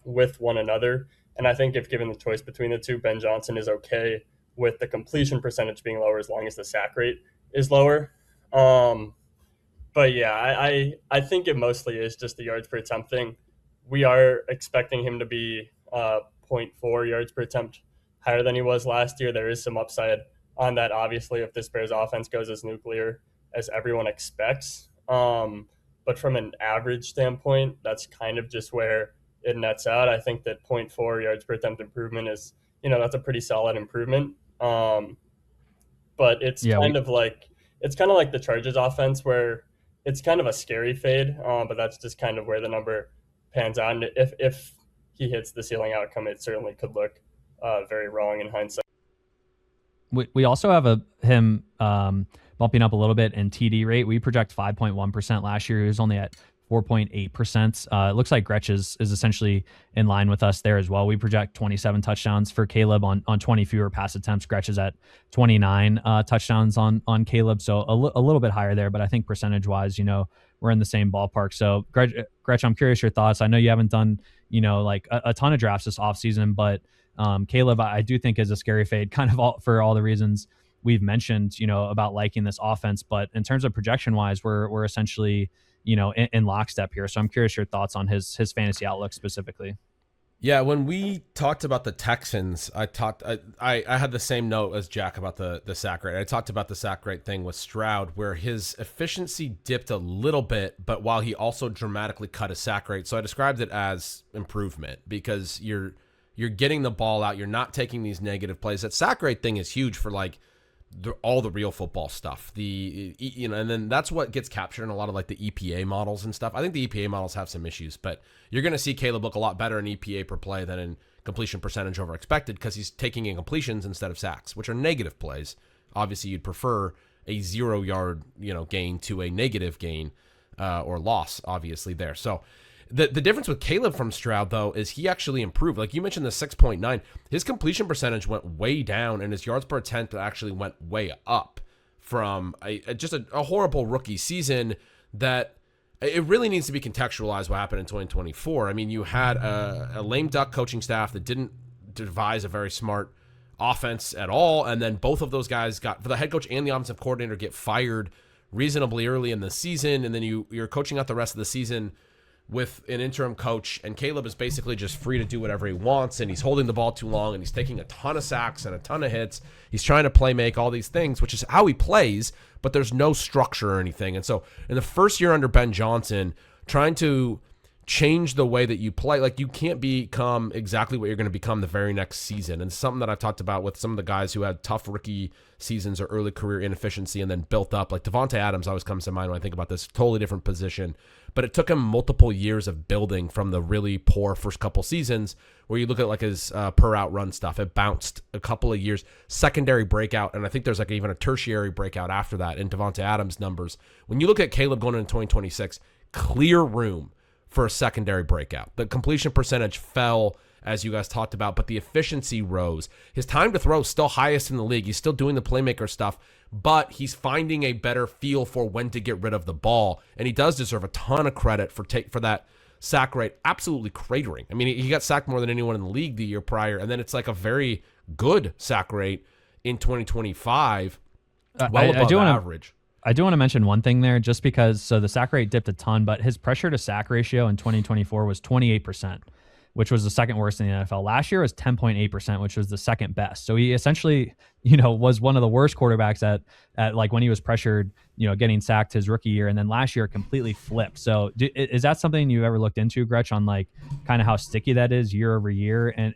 with one another. And I think if given the choice between the two, Ben Johnson is okay with the completion percentage being lower as long as the sack rate is lower. But yeah, I think it mostly is just the yards per attempt thing. We are expecting him to be 0.4 yards per attempt higher than he was last year. There is some upside on that, obviously, if this Bears offense goes as nuclear as everyone expects. But from an average standpoint, that's kind of just where it nets out. I think that 0.4 yards per attempt improvement is, that's a pretty solid improvement. But it's kind of like the Chargers offense, where it's kind of a scary fade, but that's just kind of where the number pans out. And if he hits the ceiling outcome, it certainly could look very wrong in hindsight. We also have him bumping up a little bit in TD rate. We project 5.1% last year. He was only at 4.8%. It looks like Gretch is essentially in line with us there as well. We project 27 touchdowns for Caleb on 20 fewer pass attempts. Gretch is at 29 touchdowns on Caleb, so a little bit higher there. But I think percentage wise, we're in the same ballpark. So Gretch, I'm curious your thoughts. I know you haven't done like a ton of drafts this offseason, but Caleb, I do think is a scary fade, kind of for all the reasons we've mentioned, about liking this offense. But in terms of projection wise, we're essentially in lockstep here. So I'm curious your thoughts on his fantasy outlook specifically. Yeah, when we talked about the Texans, I had the same note as Jack about the sack rate. I talked about the sack rate thing with Stroud, where his efficiency dipped a little bit, but while he also dramatically cut his sack rate. So I described it as improvement, because you're getting the ball out, you're not taking these negative plays. That sack rate thing is huge for like all the real football stuff, and then that's what gets captured in a lot of like the EPA models and stuff. I think the EPA models have some issues, but you're going to see Caleb look a lot better in EPA per play than in completion percentage over expected, because he's taking incompletions instead of sacks, which are negative plays. Obviously, you'd prefer a 0 yard gain to a negative gain or loss, obviously there. So the difference with Caleb from Stroud, though, is he actually improved. Like you mentioned, the 6.9, his completion percentage went way down, and his yards per attempt actually went way up from just a horrible rookie season. That it really needs to be contextualized what happened in 2024. I mean, you had a lame duck coaching staff that didn't devise a very smart offense at all, and then both of those guys for the head coach and the offensive coordinator get fired reasonably early in the season, and then you're coaching out the rest of the season with an interim coach, and Caleb is basically just free to do whatever he wants, and he's holding the ball too long, and he's taking a ton of sacks and a ton of hits. He's trying to play make all these things, which is how he plays, but there's no structure or anything. And so in the first year under Ben Johnson, trying to change the way that you play, like you can't become exactly what you're going to become the very next season. And something that I've talked about with some of the guys who had tough rookie seasons or early career inefficiency and then built up, like Devontae Adams always comes to mind when I think about this, totally different position. But it took him multiple years of building from the really poor first couple seasons where you look at like his per out run stuff. It bounced a couple of years, secondary breakout, and I think there's like even a tertiary breakout after that in Devontae Adams' numbers. When you look at Caleb going into 2026, clear room for a secondary breakout. The completion percentage fell, as you guys talked about, but the efficiency rose. His time to throw is still highest in the league. He's still doing the playmaker stuff, but he's finding a better feel for when to get rid of the ball, and he does deserve a ton of credit for that sack rate absolutely cratering. I mean, he got sacked more than anyone in the league the year prior, and then it's like a very good sack rate in 2025, well above average. I do want to mention one thing there, just because, so the sack rate dipped a ton, but his pressure to sack ratio in 2024 was 28%, which was the second worst in the NFL. Last year was 10.8%, which was the second best. So he essentially, was one of the worst quarterbacks at like when he was pressured, getting sacked his rookie year. And then last year completely flipped. So is that something you've ever looked into, Gretch, on like kind of how sticky that is year over year? And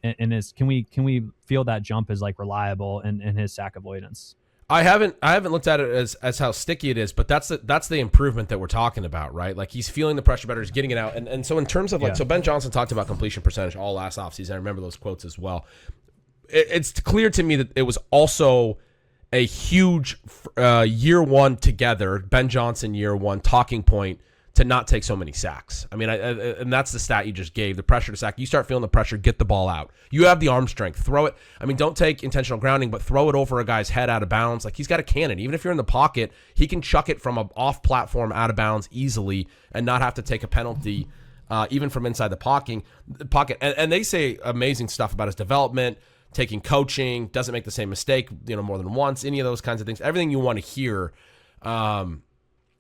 can we feel that jump is like reliable in his sack avoidance? I haven't looked at it as how sticky it is, but that's the improvement that we're talking about, right? Like he's feeling the pressure better, he's getting it out. And so in terms of so Ben Johnson talked about completion percentage all last offseason. I remember those quotes as well. It's clear to me that it was also a huge year one together, Ben Johnson year one talking point to not take so many sacks. I mean, and that's the stat you just gave, the pressure to sack. You start feeling the pressure, get the ball out. You have the arm strength, throw it. I mean, don't take intentional grounding, but throw it over a guy's head out of bounds. Like he's got a cannon. Even if you're in the pocket, he can chuck it from an off platform out of bounds easily and not have to take a penalty, even from inside the pocket. And they say amazing stuff about his development, taking coaching, doesn't make the same mistake, more than once, any of those kinds of things, everything you want to hear.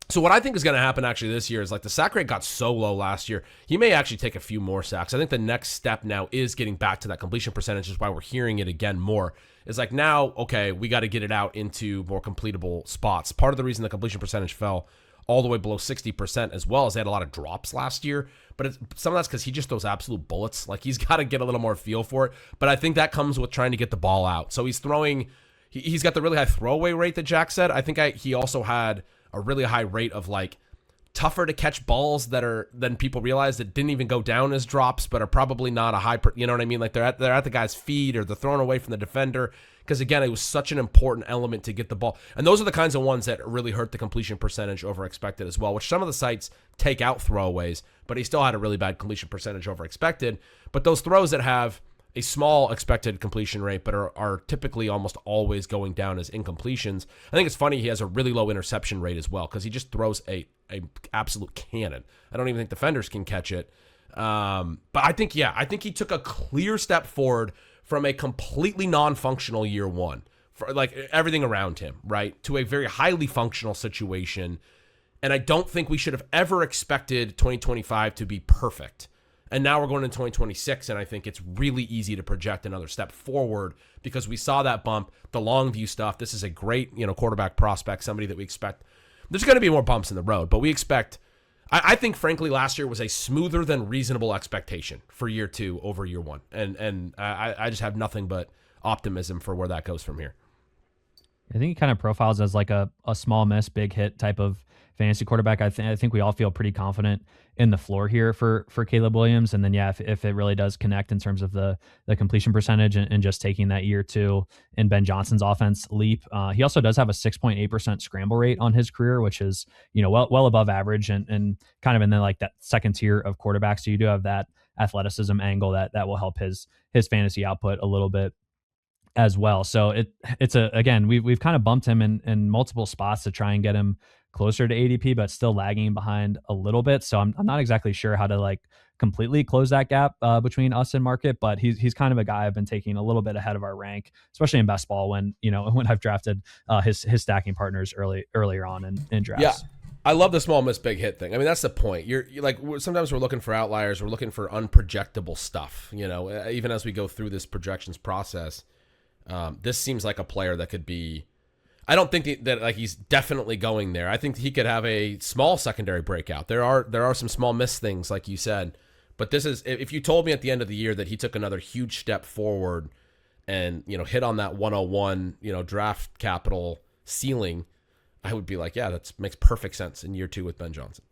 So what I think is going to happen actually this year is like the sack rate got so low last year, he may actually take a few more sacks. I think the next step now is getting back to that completion percentage, is why we're hearing it again more. It's like now, okay, we got to get it out into more completable spots. Part of the reason the completion percentage fell all the way below 60% as well is they had a lot of drops last year, but some of that's because he just throws absolute bullets. Like he's got to get a little more feel for it, but I think that comes with trying to get the ball out. So he's throwing, he's got the really high throwaway rate that Jack said. I think he also had a really high rate of like tougher to catch balls than people realize that didn't even go down as drops, but are probably not a high, you know what I mean? Like they're at the guy's feet or they're thrown away from the defender. Because again, it was such an important element to get the ball. And those are the kinds of ones that really hurt the completion percentage over expected as well, which some of the sites take out throwaways, but he still had a really bad completion percentage over expected. But those throws that have a small expected completion rate, but are typically almost always going down as incompletions. I think it's funny he has a really low interception rate as well because he just throws a absolute cannon. I don't even think defenders can catch it. But I think he took a clear step forward from a completely non-functional year one, for like everything around him, right, to a very highly functional situation. And I don't think we should have ever expected 2025 to be perfect. And now we're going into 2026, and I think it's really easy to project another step forward because we saw that bump, the long view stuff. This is a great, quarterback prospect, somebody that we expect. There's going to be more bumps in the road, but we expect. I think, frankly, last year was a smoother than reasonable expectation for year two over year one, and I just have nothing but optimism for where that goes from here. I think he kind of profiles as like a small miss, big hit type of fantasy quarterback. I think we all feel pretty confident in the floor here for Caleb Williams. And then, if it really does connect in terms of the completion percentage and just taking that year two in Ben Johnson's offense leap. He also does have a 6.8% scramble rate on his career, which is, well above average and kind of in the, like that second tier of quarterbacks. So you do have that athleticism angle that will help his fantasy output a little bit. as well. So again, we've kind of bumped him in multiple spots to try and get him closer to ADP, but still lagging behind a little bit. So I'm not exactly sure how to like completely close that gap between us and market, but he's kind of a guy I've been taking a little bit ahead of our rank, especially in best ball when I've drafted his stacking partners earlier on in drafts. Yeah. I love the small miss big hit thing. I mean, that's the point. You're like, sometimes we're looking for outliers. We're looking for unprojectable stuff. Even as we go through this projections process, this seems like a player that could be. I don't think that like he's definitely going there. I think he could have a small secondary breakout. There are some small miss things, like you said, but this is, if you told me at the end of the year that he took another huge step forward and hit on that 101 draft capital ceiling, I would be like, yeah, that makes perfect sense in year 2 with Ben Johnson.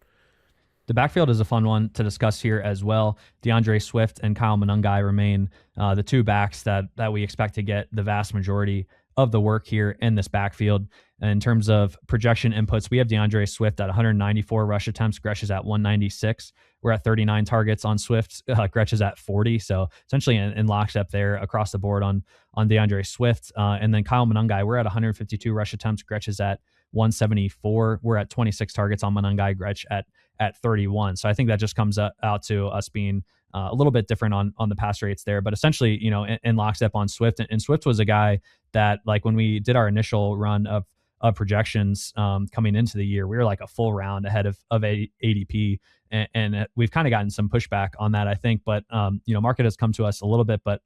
The backfield is a fun one to discuss here as well. DeAndre Swift and Kyle Monangai remain the two backs that we expect to get the vast majority of the work here in this backfield. In terms of projection inputs, we have DeAndre Swift at 194 rush attempts. Gretch is at 196. We're at 39 targets on Swift. Gretch is at 40. So essentially in lockstep there across the board on DeAndre Swift. And then Kyle Monangai, we're at 152 rush attempts. Gretch is at 174. We're at 26 targets on Monangai. Gretch at 31. So I think that just comes out to us being a little bit different on the pass rates there, but essentially, in lockstep on Swift. And Swift was a guy that, like, when we did our initial run of projections coming into the year, we were like a full round ahead of ADP, and we've kind of gotten some pushback on that, I think. But market has come to us a little bit, but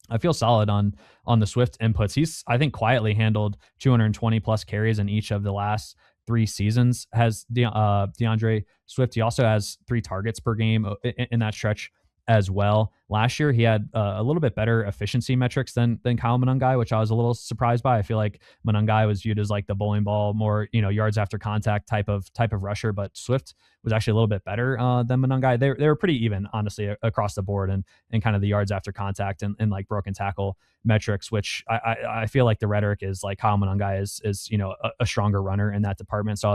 I feel solid on the Swift inputs. He's, I think, quietly handled 220 plus carries in each of the last 3 seasons. Has DeAndre Swift. He also has 3 targets per game in that stretch as well. Last year, he had a little bit better efficiency metrics than Kyle Monangai, which I was a little surprised by. I feel like Monangai was viewed as like the bowling ball, more yards after contact type of rusher, but Swift was actually a little bit better than Monangai. They were pretty even, honestly, across the board, and kind of the yards after contact and like broken tackle metrics, which I feel like the rhetoric is like Kyle Monangai is a stronger runner in that department. So I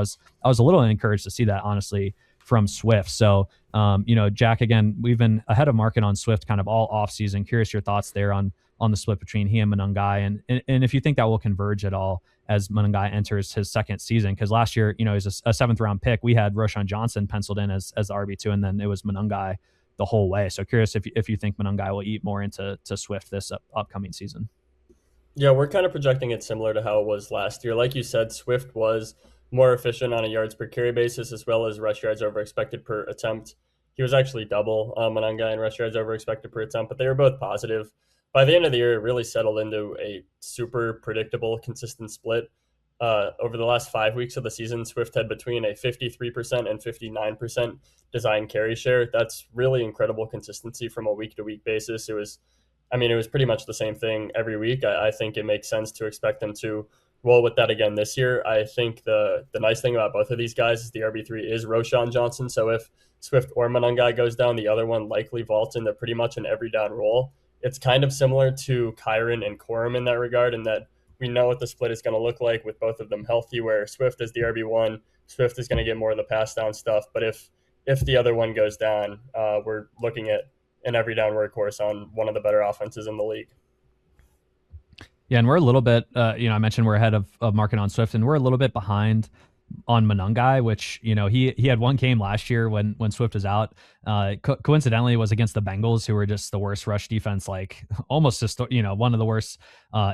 was a little encouraged to see that, honestly, from Swift. So, Jack, again, we've been ahead of market on Swift kind of all off season. Curious your thoughts there on the split between he and Monangai, and if you think that will converge at all as Monangai enters his second season. Because last year, he's a 7th round pick. We had Roshan Johnson penciled in as the RB2, and then it was Monangai the whole way. So curious if you think Monangai will eat more into Swift this upcoming season. Yeah, we're kind of projecting it similar to how it was last year. Like you said, Swift was more efficient on a yards per carry basis, as well as rush yards over expected per attempt. He was actually double Monangai in rush yards over expected per attempt, but they were both positive. By the end of the year, it really settled into a super predictable, consistent split. Over the last 5 weeks of the season, Swift had between a 53% and 59% design carry share. That's really incredible consistency from a week-to-week basis. It was pretty much the same thing every week. I think it makes sense to expect them to roll with that again this year. I think the nice thing about both of these guys is the RB3 is Roshan Johnson. So if Swift or Monangai goes down, the other one likely vaults into pretty much an every down role. It's kind of similar to Kyron and Corum in that regard, in that we know what the split is going to look like with both of them healthy, where Swift is the RB1. Swift is going to get more of the pass down stuff. But if the other one goes down, we're looking at an every down workhorse on one of the better offenses in the league. Yeah, and we're a little bit, I mentioned we're ahead of market on Swift, and we're a little bit behind on Monangai, which, he had one game last year when Swift was out. Coincidentally, it was against the Bengals, who were just the worst rush defense, like almost just, one of the worst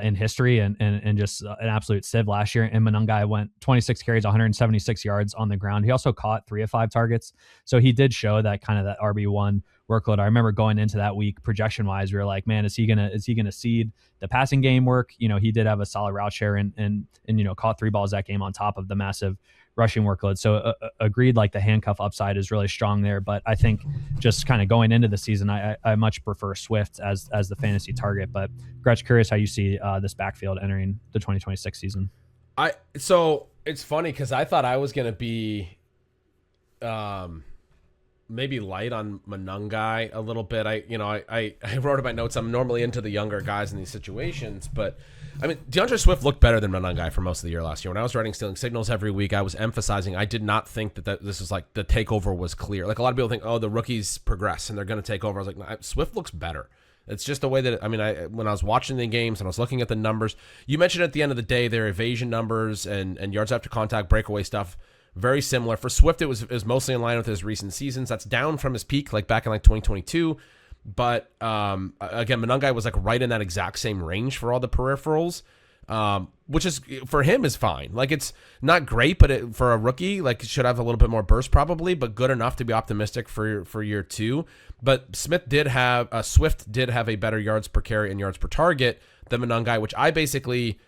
in history, and just an absolute sieve last year. And Monangai went 26 carries, 176 yards on the ground. He also caught 3 of 5 targets. So he did show that kind of that RB1 workload. I remember going into that week projection wise, we were like, man, is he gonna seed the passing game work? He did have a solid route share and caught 3 balls that game on top of the massive rushing workload. So agreed, like the handcuff upside is really strong there. But I think just kind of going into the season, I much prefer Swift as the fantasy target. But Gretch, curious how you see this backfield entering the 2026 season. So it's funny because I thought I was gonna be maybe light on Monangai a little bit. I wrote in my notes, I'm normally into the younger guys in these situations, but DeAndre Swift looked better than Monangai for most of the year last year. When I was writing Stealing Signals every week, I was emphasizing I did not think that this was like the takeover was clear. Like a lot of people think, oh, the rookies progress and they're going to take over. I was like, no, Swift looks better It's just the way that, I mean, when I was watching the games and I was looking at the numbers, you mentioned at the end of the day, their evasion numbers and yards after contact, breakaway stuff, very similar. For Swift, it was mostly in line with his recent seasons. That's down from his peak, like back in like 2022. But again, Monangai was like right in that exact same range for all the peripherals. Which is for him is fine. Like it's not great, but for a rookie, like it should have a little bit more burst probably, but good enough to be optimistic for year 2. But Swift did have a better yards per carry and yards per target than Monangai, which I basically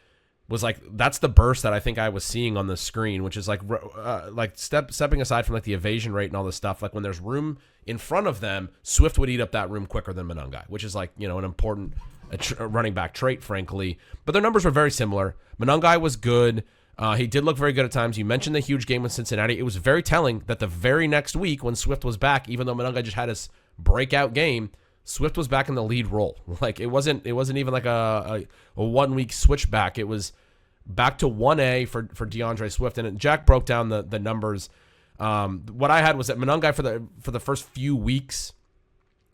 was like, that's the burst that I think I was seeing on the screen, which is like stepping aside from like the evasion rate and all this stuff. Like when there's room in front of them, Swift would eat up that room quicker than Monangai, which is like, an important a running back trait, frankly. But their numbers were very similar. Monangai was good. He did look very good at times. You mentioned the huge game with Cincinnati. It was very telling that the very next week when Swift was back, even though Monangai just had his breakout game, Swift was back in the lead role. Like it wasn't even like a 1 week switchback. It was back to 1A for DeAndre Swift. And Jack broke down the numbers. What I had was that Monangai for the first few weeks,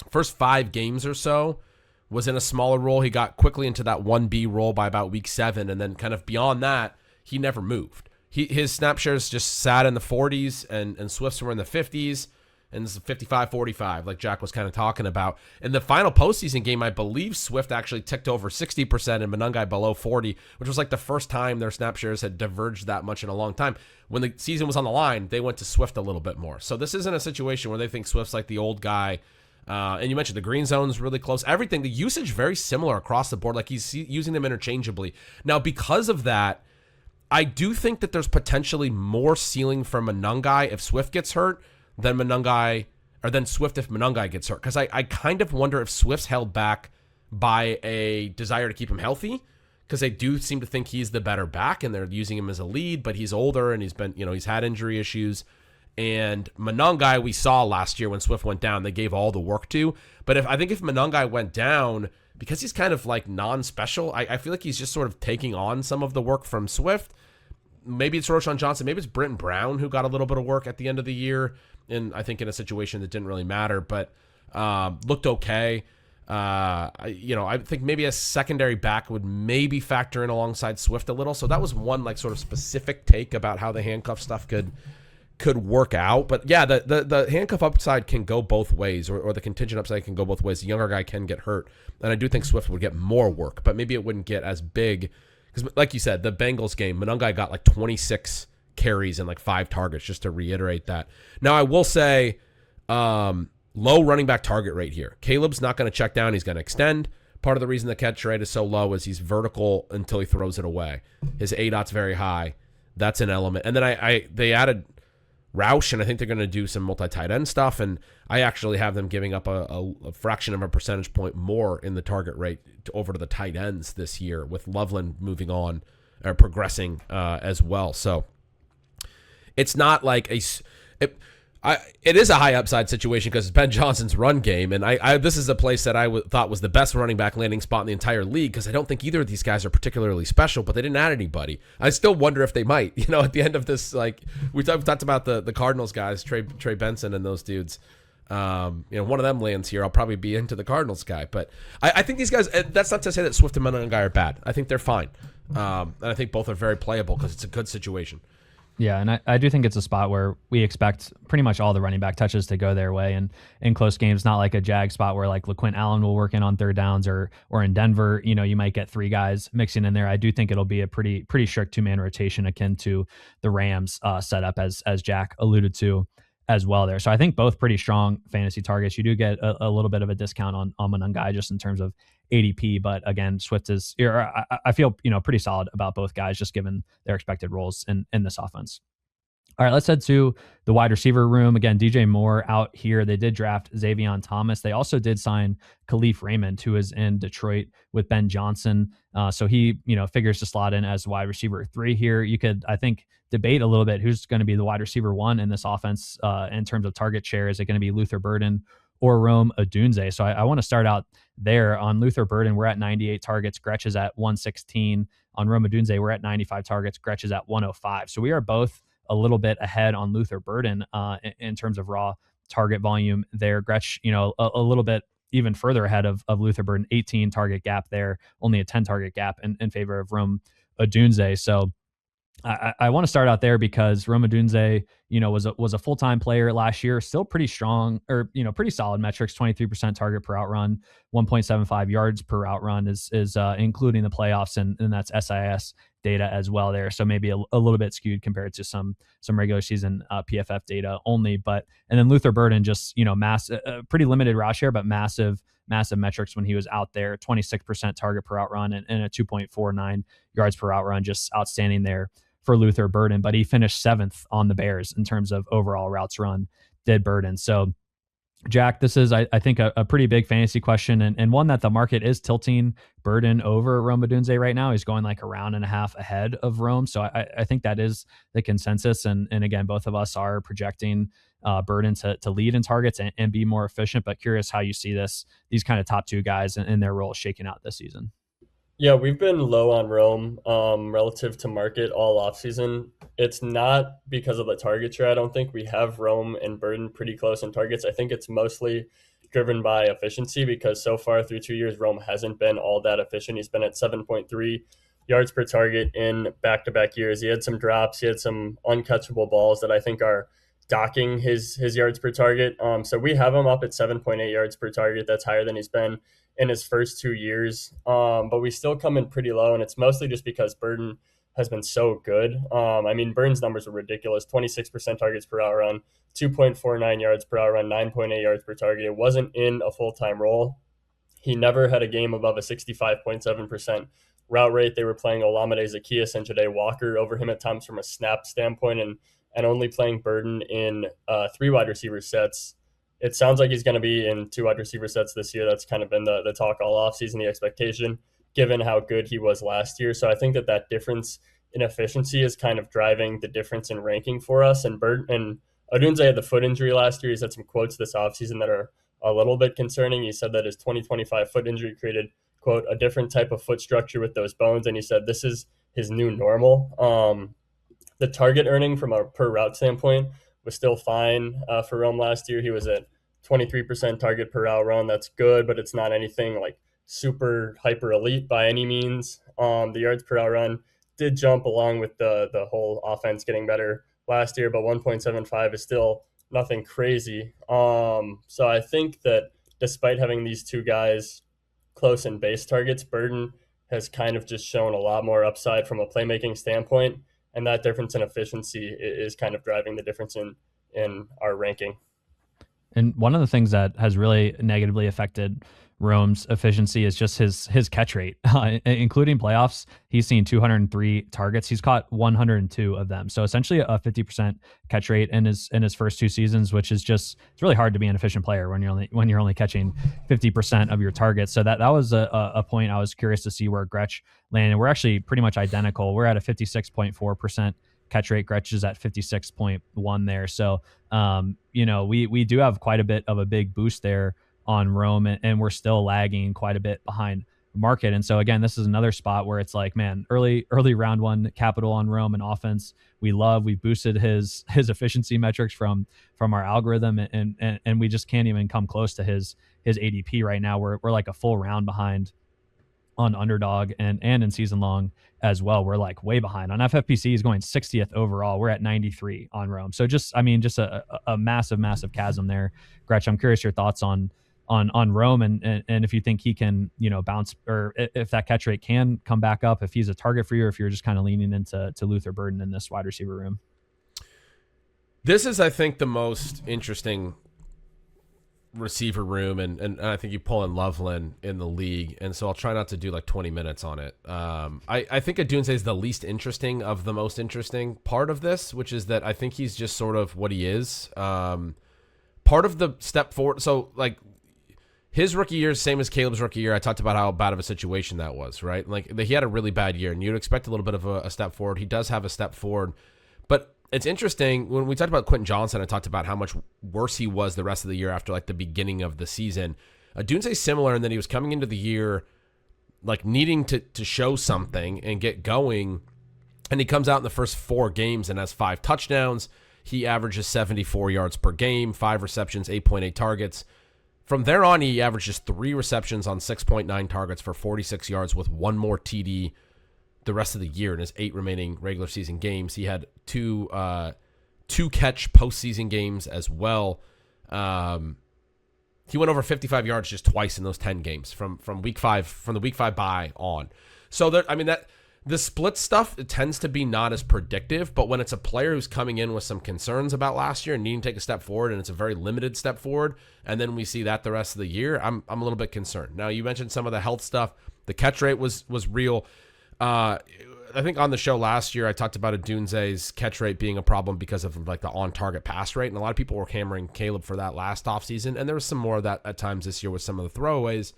first 5 games or so, was in a smaller role. He got quickly into that 1B role by about week 7, and then kind of beyond that, he never moved. His snap shares just sat in the 40s, and Swift's were in the 50s, and this is 55-45, like Jack was kind of talking about. In the final postseason game, I believe Swift actually ticked over 60% and Monangai below 40, which was like the first time their snap shares had diverged that much in a long time. When the season was on the line, they went to Swift a little bit more. So this isn't a situation where they think Swift's like the old guy. And you mentioned the green zone's really close. Everything, the usage very similar across the board. Like he's using them interchangeably. Now, because of that, I do think that there's potentially more ceiling for Monangai if Swift gets hurt than Swift if Monangai gets hurt. Because I kind of wonder if Swift's held back by a desire to keep him healthy, because they do seem to think he's the better back and they're using him as a lead, but he's older and he's had injury issues. And Monangai, we saw last year when Swift went down, they gave all the work to. But I think if Monangai went down, because he's kind of like non-special, I feel like he's just sort of taking on some of the work from Swift. Maybe it's Roshan Johnson. Maybe it's Britton Brown who got a little bit of work at the end of the year, and I think in a situation that didn't really matter, but looked okay. I think maybe a secondary back would maybe factor in alongside Swift a little. So that was one like sort of specific take about how the handcuff stuff could work out. But yeah, the handcuff upside can go both ways, or the contingent upside can go both ways. The younger guy can get hurt, and I do think Swift would get more work, but maybe it wouldn't get as big, because like you said, the Bengals game, Monangai got like 26 carries and like 5 targets, just to reiterate that. Now I will say low running back target rate here. Caleb's not going to check down, he's going to extend. Part of the reason the catch rate is so low is he's vertical until he throws it away. His ADOT's very high. That's an element. And then they added Roush, and I think they're going to do some multi-tight end stuff, and I actually have them giving up a fraction of a percentage point more in the target rate over to the tight ends this year, with Loveland moving on or progressing as well. So it's not like it is a high upside situation because it's Ben Johnson's run game, and this is a place that I thought was the best running back landing spot in the entire league, because I don't think either of these guys are particularly special, but they didn't add anybody. I still wonder if they might, at the end of this, like we've talked about the Cardinals guys, Trey Benson and those dudes. One of them lands here, I'll probably be into the Cardinals guy, but I think these guys, that's not to say that Swift and Monangai are bad. I think they're fine. And I think both are very playable because it's a good situation. Yeah, and I do think it's a spot where we expect pretty much all the running back touches to go their way, and in close games, not like a Jag spot where like LaQuint Allen will work in on third downs, or in Denver, you might get 3 guys mixing in there. I do think it'll be a pretty strict 2-man rotation akin to the Rams setup, as Jack alluded to as well there. So I think both pretty strong fantasy targets. You do get a little bit of a discount on Monangai just in terms of ADP, but again, Swift is, I feel, pretty solid about both guys, just given their expected roles in this offense. All right, let's head to the wide receiver room. Again, DJ Moore out here. They did draft Xavion Thomas. They also did sign Khalif Raymond, who is in Detroit with Ben Johnson. So he, figures to slot in as wide receiver 3 here. You could, I think, debate a little bit who's going to be the wide receiver 1 in this offense in terms of target share. Is it going to be Luther Burden or Rome Odunze? So I want to start out there. On Luther Burden, we're at 98 targets. Gretch is at 116. On Rome Odunze, we're at 95 targets. Gretch is at 105. So we are both a little bit ahead on Luther Burden in terms of raw target volume there. Gretch, a little bit, even further ahead of Luther Burden, 18 target gap there, only a 10 target gap in favor of Rome Odunze. So I want to start out there because Rome Odunze, was a full-time player last year, still pretty strong, or pretty solid metrics. 23% target per outrun, 1.75 yards per outrun is including the playoffs, and that's SIS data as well there. So maybe a little bit skewed compared to some regular season PFF data only. But and then Luther Burden just pretty limited route share, but massive metrics when he was out there. 26% target per outrun and a 2.49 yards per outrun, just outstanding there for Luther Burden. But he finished 7th on the Bears in terms of overall routes run, did Burden. So Jack, this is, I think, a pretty big fantasy question, and one that the market is tilting Burden over Rome Odunze right now. He's going like a round and a half ahead of Rome. So I think that is the consensus. And again, both of us are projecting Burden to lead in targets and be more efficient, but curious how you see these kind of top two guys and their roles shaking out this season. Yeah, we've been low on Rome relative to market all offseason. It's not because of the target share. I don't think we have Rome and Burden pretty close in targets. I think it's mostly driven by efficiency because so far through 2 years, Rome hasn't been all that efficient. He's been at 7.3 yards per target in back-to-back years. He had some drops. He had some uncatchable balls that I think are docking his yards per target. So we have him up at 7.8 yards per target. That's higher than he's been in his first 2 years. But we still come in pretty low, and it's mostly just because Burden has been so good. Burden's numbers are ridiculous. 26% targets per outrun, 2.49 yards per outrun, 9.8 yards per target. It wasn't in a full-time role. He never had a game above a 65.7% route rate. They were playing Olamide Zacchaeus and Jade Walker over him at times from a snap standpoint, and only playing Burden in 3 wide receiver sets. It sounds like he's going to be in 2 wide receiver sets this year. That's kind of been the talk all offseason, the expectation, given how good he was last year. So I think that difference in efficiency is kind of driving the difference in ranking for us. And Odunze had the foot injury last year. He's had some quotes this offseason that are a little bit concerning. He said that his 2025 foot injury created, quote, a different type of foot structure with those bones. And he said this is his new normal. The target earning from a per route standpoint was still fine for Rome last year. He was at 23% target per route run. That's good, but it's not anything like super hyper elite by any means. The yards per route run did jump along with the whole offense getting better last year, but 1.75 is still nothing crazy. So I think that despite having these two guys close in base targets, Burden has kind of just shown a lot more upside from a playmaking standpoint. And that difference in efficiency is kind of driving the difference in our ranking. And one of the things that has really negatively affected Rome's efficiency is just his catch rate, including playoffs. He's seen 203 targets. He's caught 102 of them. So essentially a 50% catch rate in his first 2 seasons, which is just, it's really hard to be an efficient player when you're only catching 50% of your targets. So that was a point I was curious to see where Gretch landed. We're actually pretty much identical. We're at a 56.4% catch rate. Gretch is at 56.1 there. So, we do have quite a bit of a big boost there on Rome, and we're still lagging quite a bit behind the market. And so again, this is another spot where it's like, man, early round one capital on Rome and offense. We've boosted his efficiency metrics from our algorithm, and we just can't even come close to his ADP right now. We're like a full round behind on Underdog and in season long as well. We're like way behind on FFPC. He's going 60th overall. We're at 93 on Rome. So just a massive chasm there. Gretch, I'm curious your thoughts on Rome and if you think he can, bounce, or if that catch rate can come back up, if he's a target for you, or if you're just kind of leaning into Luther Burden in this wide receiver room. This is, I think, the most interesting receiver room, and I think you pull in Loveland in the league, and so I'll try not to do like 20 minutes on it. I think Odunze is the least interesting of the most interesting part of this, which is that I think he's just sort of what he is. Part of the step forward, so like his rookie year is same as Caleb's rookie year. I talked about how bad of a situation that was, right? Like he had a really bad year, and you'd expect a little bit of a step forward. He does have a step forward, but it's interesting when we talked about Quentin Johnson. I talked about how much worse he was the rest of the year after like the beginning of the season. Odunze's similar in that he was coming into the year like needing to show something and get going, and he comes out in the first 4 games and has 5 touchdowns. He averages 74 yards per game, 5 receptions, 8.8 targets. From there on, he averages 3 receptions on 6.9 targets for 46 yards with 1 more TD the rest of the year in his 8 remaining regular season games. He had 2 catch postseason games as well. He went over 55 yards just twice in those 10 games from the week 5 bye on. So the split stuff, it tends to be not as predictive, but when it's a player who's coming in with some concerns about last year and needing to take a step forward, and it's a very limited step forward, and then we see that the rest of the year, I'm a little bit concerned. Now, you mentioned some of the health stuff. The catch rate was real. I think on the show last year, I talked about Odunze's catch rate being a problem because of like the on-target pass rate, and a lot of people were hammering Caleb for that last offseason, and there was some more of that at times this year with some of the throwaways.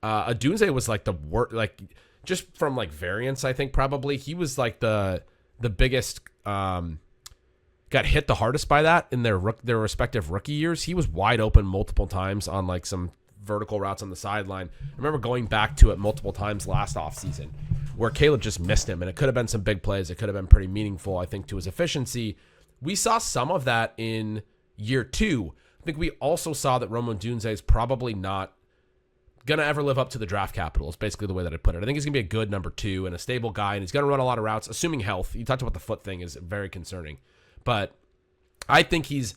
Odunze was like the worst, like just from like variance, I think probably he was like the biggest, got hit the hardest by that in their respective rookie years. He was wide open multiple times on like some vertical routes on the sideline. I remember going back to it multiple times last offseason where Caleb just missed him, and it could have been some big plays. It could have been pretty meaningful, I think, to his efficiency. We saw some of that in year 2. I think we also saw that Rome Odunze is probably not going to ever live up to the draft capital is basically the way that I put it. I think he's going to be a good number 2 and a stable guy, and he's going to run a lot of routes, assuming health. You talked about the foot thing is very concerning. But I think he's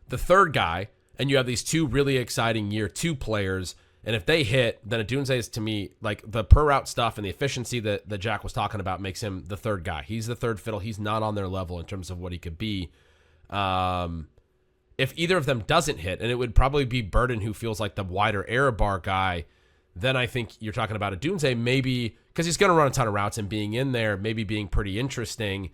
the third guy, and you have these 2 really exciting year 2 players, and if they hit, then Odunze is, to me, like the per route stuff and the efficiency that Jack was talking about makes him the third guy. He's the third fiddle. He's not on their level in terms of what he could be. If either of them doesn't hit, and it would probably be Burden who feels like the wider error bar guy, then I think you're talking about Odunze maybe, because he's going to run a ton of routes and being in there, maybe being pretty interesting.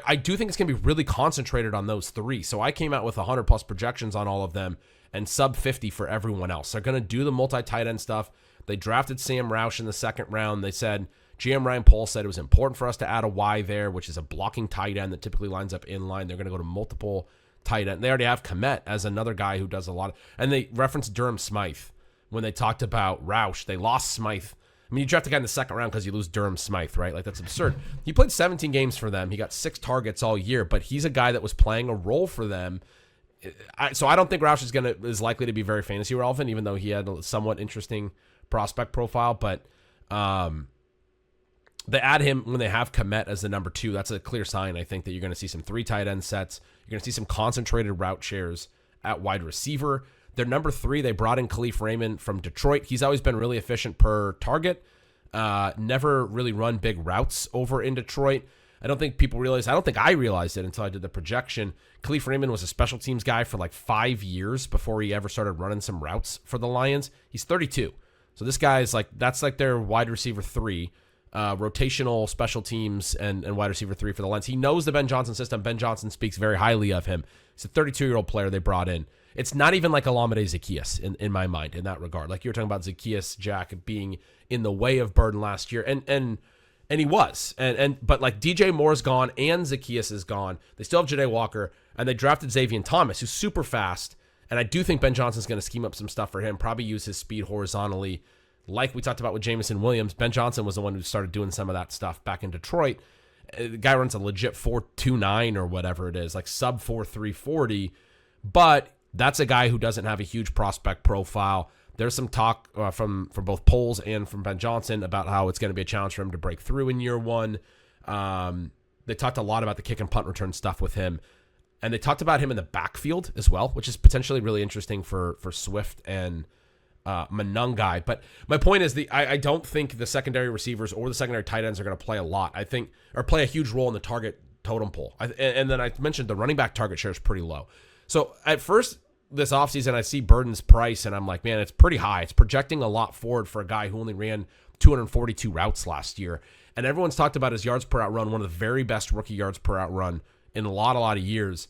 I do think it's going to be really concentrated on those 3. So I came out with 100+ projections on all of them and sub 50 for everyone else. They're going to do the multi-tight end stuff. They drafted Sam Roush in the 2nd round. They said, GM Ryan Pohl said it was important for us to add a Y there, which is a blocking tight end that typically lines up in line. They're going to go to multiple tight end. They already have Komet as another guy who does a lot. And they referenced Durham Smythe. When they talked about Roush, they lost Smythe. I mean, you draft a guy in the 2nd round because you lose Durham Smythe, right? Like, that's absurd. He played 17 games for them. He got 6 targets all year, but he's a guy that was playing a role for them. So I don't think Roush is likely to be very fantasy relevant, even though he had a somewhat interesting prospect profile. But they add him when they have Komet as the number 2. That's a clear sign, I think, that you're going to see some 3 tight end sets. You're going to see some concentrated route shares at wide receiver. Their number 3, they brought in Khalif Raymond from Detroit. He's always been really efficient per target. Never really run big routes over in Detroit. I don't think I realized it until I did the projection. Khalif Raymond was a special teams guy for like 5 years before he ever started running some routes for the Lions. He's 32. So this guy is that's like their wide receiver 3, rotational special teams and wide receiver 3 for the Lions. He knows the Ben Johnson system. Ben Johnson speaks very highly of him. He's a 32-year-old player they brought in. It's not even like Olamide Zaccheaus in my mind in that regard. Like you were talking about Zaccheaus, Jack, being in the way of Burden last year, and he was. But like DJ Moore's gone and Zaccheaus is gone. They still have Ja'Day Walker, and they drafted Xavier Thomas, who's super fast. And I do think Ben Johnson's going to scheme up some stuff for him, probably use his speed horizontally. Like we talked about with Jameson Williams, Ben Johnson was the one who started doing some of that stuff back in Detroit. The guy runs a legit 4.29 or whatever it is, like sub 4.3 40, but that's a guy who doesn't have a huge prospect profile. There's some talk from both Poles and from Ben Johnson about how it's going to be a challenge for him to break through in year 1. They talked a lot about the kick and punt return stuff with him. And they talked about him in the backfield as well, which is potentially really interesting for Swift and Manungai. But my point is I don't think the secondary receivers or the secondary tight ends are going to play a lot. I think, or play a huge role in the target totem pole. And then I mentioned the running back target share is pretty low. So at first this offseason, I see Burden's price, and I'm like, man, it's pretty high. It's projecting a lot forward for a guy who only ran 242 routes last year. And everyone's talked about his yards per out run, one of the very best rookie yards per out run in a lot of years.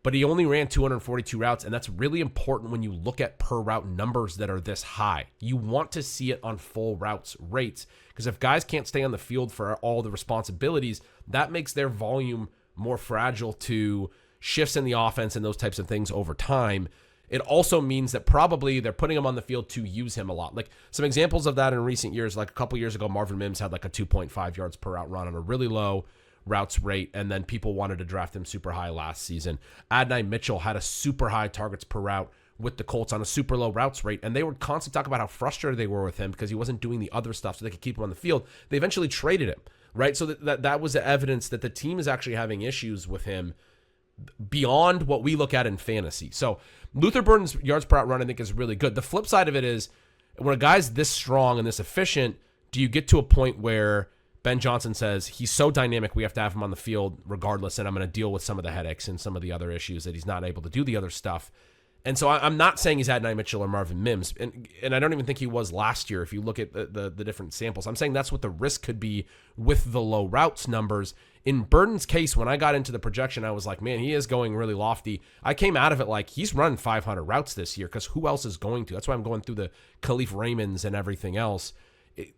But he only ran 242 routes, and that's really important when you look at per route numbers that are this high. You want to see it on full routes rates, because if guys can't stay on the field for all the responsibilities, that makes their volume more fragile to shifts in the offense and those types of things over time. It also means that probably they're putting him on the field to use him a lot. Like some examples of that in recent years, like a couple years ago, Marvin Mims had like a 2.5 yards per route run on a really low routes rate, and then people wanted to draft him super high last season. Adonai Mitchell had a super high targets per route with the Colts on a super low routes rate, and they would constantly talk about how frustrated they were with him because he wasn't doing the other stuff so they could keep him on the field. They eventually traded him, right? So that was the evidence that the team is actually having issues with him beyond what we look at in fantasy. So Luther Burden's yards per out run, I think, is really good. The flip side of it is when a guy's this strong and this efficient, do you get to a point where Ben Johnson says he's so dynamic we have to have him on the field regardless, and I'm going to deal with some of the headaches and some of the other issues that he's not able to do the other stuff. And so I'm not saying he's Adonai Mitchell or Marvin Mims, and I don't even think he was last year if you look at the different samples. I'm saying that's what the risk could be with the low routes numbers. In Burden's case, when I got into the projection, I was like, man, he is going really lofty. I came out of it like he's run 500 routes this year because who else is going to? That's why I'm going through the Khalif Raymonds and everything else.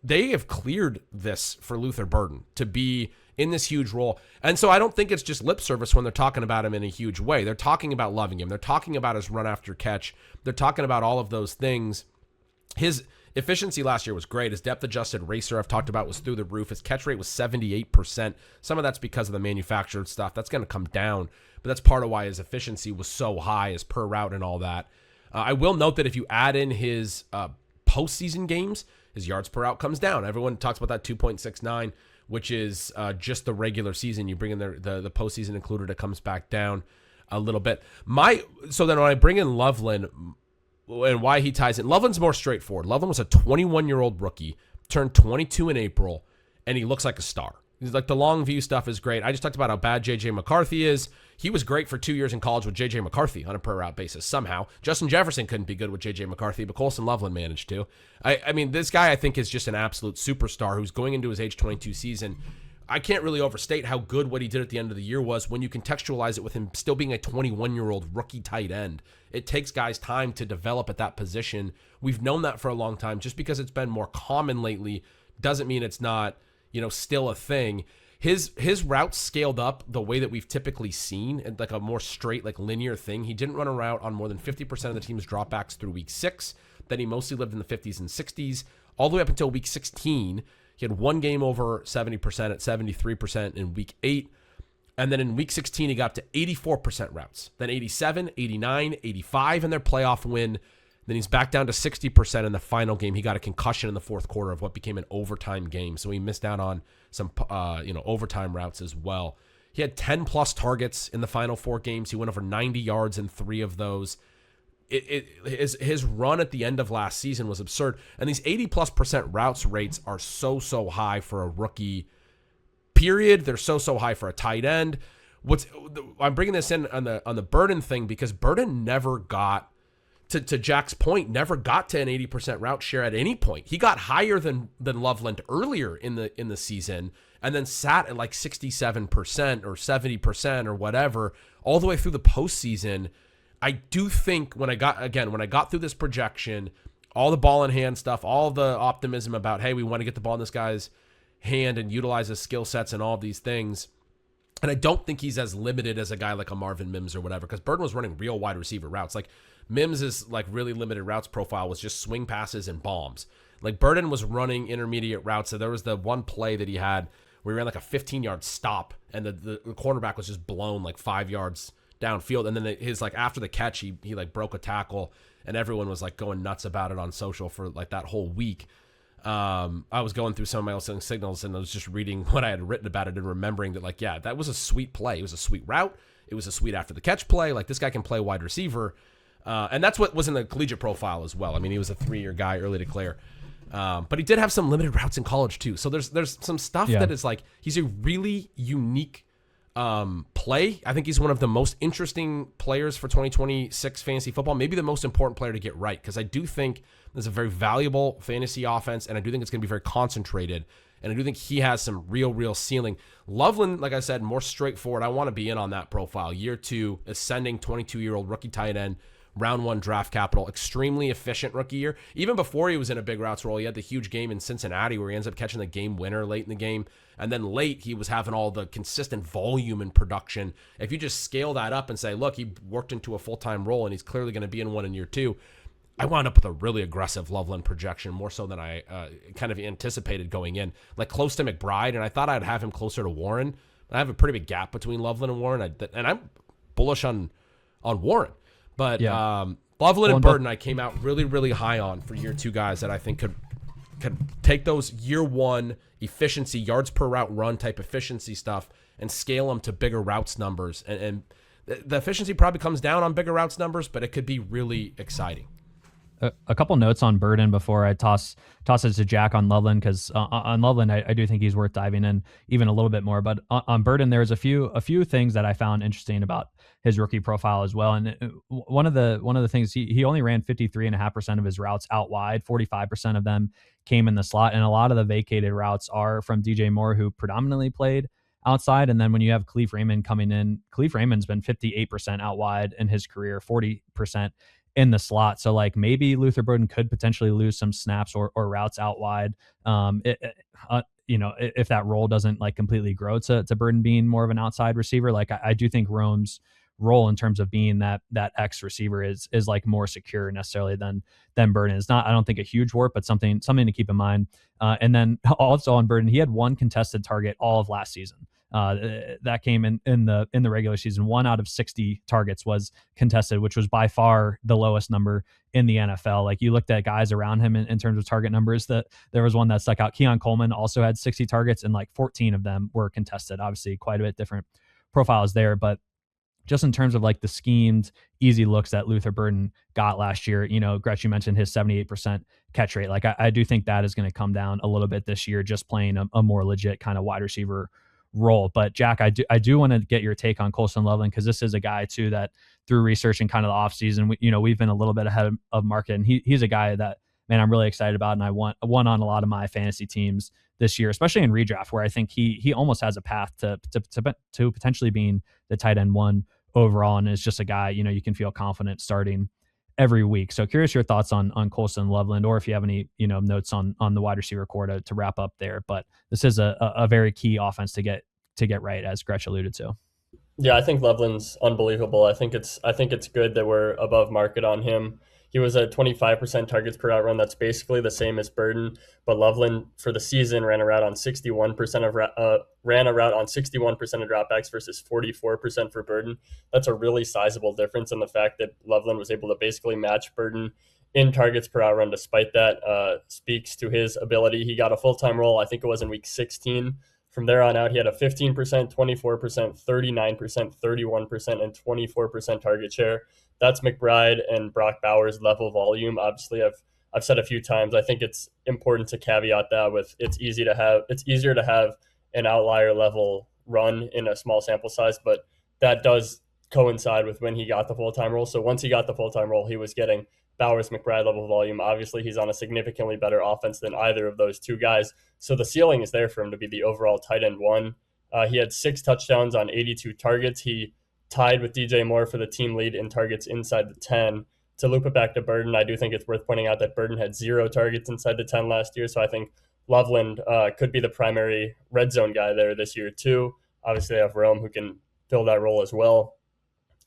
They have cleared this for Luther Burden to be in this huge role. And so I don't think it's just lip service when they're talking about him in a huge way. They're talking about loving him. They're talking about his run after catch. They're talking about all of those things. His efficiency last year was great. His depth-adjusted racer I've talked about was through the roof. His catch rate was 78%. Some of that's because of the manufactured stuff. That's going to come down, but that's part of why his efficiency was so high, his per route and all that. I will note that if you add in his postseason games, his yards per route comes down. Everyone talks about that 2.69, which is just the regular season. You bring in the postseason included, it comes back down a little bit. So then when I bring in Loveland and why he ties in, Loveland's more straightforward. Loveland was a 21-year-old rookie, turned 22 in April, and he looks like a star. He's like, the long view stuff is great. I just talked about how bad J.J. McCarthy is. He was great for 2 years in college with J.J. McCarthy on a per route basis somehow. Justin Jefferson couldn't be good with J.J. McCarthy, but Colson Loveland managed to. I mean, this guy I think is just an absolute superstar who's going into his age 22 season. I can't really overstate how good what he did at the end of the year was when you contextualize it with him still being a 21-year-old rookie tight end. It takes guys time to develop at that position. We've known that for a long time. Just because it's been more common lately doesn't mean it's not, still a thing. His routes scaled up the way that we've typically seen, like a more straight, like linear thing. He didn't run a route on more than 50% of the team's dropbacks through week 6. Then he mostly lived in the 50s and 60s. All the way up until week 16, he had one game over 70% at 73% in week 8. And then in week 16, he got up to 84% routes. Then 87, 89, 85 in their playoff win. Then he's back down to 60% in the final game. He got a concussion in the fourth quarter of what became an overtime game. So he missed out on some overtime routes as well. He had 10-plus targets in the final 4 games. He went over 90 yards in 3 of those. His run at the end of last season was absurd. And these 80-plus% routes rates are so high for a rookie, period. They're so high for a tight end. I'm bringing this in on the Burden thing because Burden never got, to Jack's point, never got to an 80% route share at any point. He got higher than Loveland earlier in the season and then sat at like 67% or 70% or whatever all the way through the postseason. I do think when I got through this projection, all the ball in hand stuff, all the optimism about, hey, we want to get the ball in this guy's hand and utilize his skill sets and all these things. And I don't think he's as limited as a guy like a Marvin Mims or whatever, because Burden was running real wide receiver routes. Like Mims's like really limited routes profile was just swing passes and bombs. Like Burden was running intermediate routes. So there was the one play that he had where he ran like a 15-yard stop and the cornerback was just blown like 5 yards downfield. And then his like after the catch, he like broke a tackle and everyone was like going nuts about it on social for like that whole week. I was going through some of my own signals and I was just reading what I had written about it and remembering that, like, yeah, that was a sweet play. It was a sweet route. It was a sweet after the catch play. Like, this guy can play wide receiver. And that's what was in the collegiate profile as well. I mean, he was a 3-year guy, early declare. But he did have some limited routes in college too. So there's some stuff that is like, he's a really unique play. I think he's one of the most interesting players for 2026 fantasy football, maybe the most important player to get right, because I do think there's a very valuable fantasy offense, and I do think it's going to be very concentrated, and I do think he has some real ceiling. Loveland, like I said, more straightforward. I want to be in on that profile. Year 2, ascending 22-year-old rookie tight end, round 1 draft capital, extremely efficient rookie year. Even before he was in a big routes role, he had the huge game in Cincinnati where he ends up catching the game winner late in the game. And then late, he was having all the consistent volume and production. If you just scale that up and say, look, he worked into a full-time role and he's clearly going to be in one in year 2, I wound up with a really aggressive Loveland projection, more so than I kind of anticipated going in. Like close to McBride, and I thought I'd have him closer to Warren. I have a pretty big gap between Loveland and Warren, and I'm bullish on Warren. But Loveland and Burton I came out really, really high on for year 2 guys that I think could take those year 1 efficiency, yards per route run type efficiency stuff and scale them to bigger routes numbers. And the efficiency probably comes down on bigger routes numbers, but it could be really exciting. A couple notes on Burden before I toss it to Jack on Loveland, because on Loveland I do think he's worth diving in even a little bit more. But on Burden, there's a few things that I found interesting about his rookie profile as well. And one of the things, he only ran 53.5% of his routes out wide, 45% of them came in the slot, and a lot of the vacated routes are from DJ Moore, who predominantly played outside. And then when you have Khalif Raymond coming in, Khalif Raymond's been 58% out wide in his career, 40% in the slot. So like maybe Luther Burden could potentially lose some snaps or routes out wide. If that role doesn't like completely grow to Burden being more of an outside receiver. Like I do think Rome's role in terms of being that X receiver is like more secure necessarily than Burden. It's not, I don't think, a huge warp, but something to keep in mind. And then also on Burden, he had one contested target all of last season. That came in the regular season. 1 out of 60 targets was contested, which was by far the lowest number in the NFL. Like you looked at guys around him in terms of target numbers, that there was one that stuck out. Keon Coleman also had 60 targets and like 14 of them were contested. Obviously quite a bit different profiles there, but just in terms of like the schemed easy looks that Luther Burden got last year, Gretch, you mentioned his 78% catch rate. Like I do think that is going to come down a little bit this year, just playing a more legit kind of wide receiver role. But Jack, I do want to get your take on Colson Loveland, because this is a guy too that through research and kind of the off season, we've been a little bit ahead of market, and he's a guy that, man, I'm really excited about, and I won on a lot of my fantasy teams this year, especially in redraft, where I think he almost has a path to potentially being the tight end 1 overall, and is just a guy you can feel confident starting every week. So curious your thoughts on Colson Loveland, or if you have any notes on the wide receiver core to wrap up there. But this is a very key offense to get right, as Gretch alluded to. Yeah, I think Loveland's unbelievable. I think it's good that we're above market on him. He was at 25% targets per out run. That's basically the same as Burden, but Loveland for the season ran a route on 61% of dropbacks versus 44% for Burden. That's a really sizable difference, and the fact that Loveland was able to basically match Burden in targets per out run despite that speaks to his ability. He got a full-time role, I think it was in week 16. From there on out, he had a 15%, 24%, 39%, 31%, and 24% target share. That's McBride and Brock Bowers level volume. Obviously, I've said a few times, I think it's important to caveat that with it's easier to have an outlier level run in a small sample size, but that does coincide with when he got the full-time role. So once he got the full-time role, he was getting Bowers, McBride level volume. Obviously, he's on a significantly better offense than either of those two guys. So the ceiling is there for him to be the overall tight end 1. He had 6 touchdowns on 82 targets. He tied with DJ Moore for the team lead in targets inside the 10. To loop it back to Burden, I do think it's worth pointing out that Burden had 0 targets inside the 10 last year. So I think Loveland could be the primary red zone guy there this year too. Obviously, they have Rome who can fill that role as well.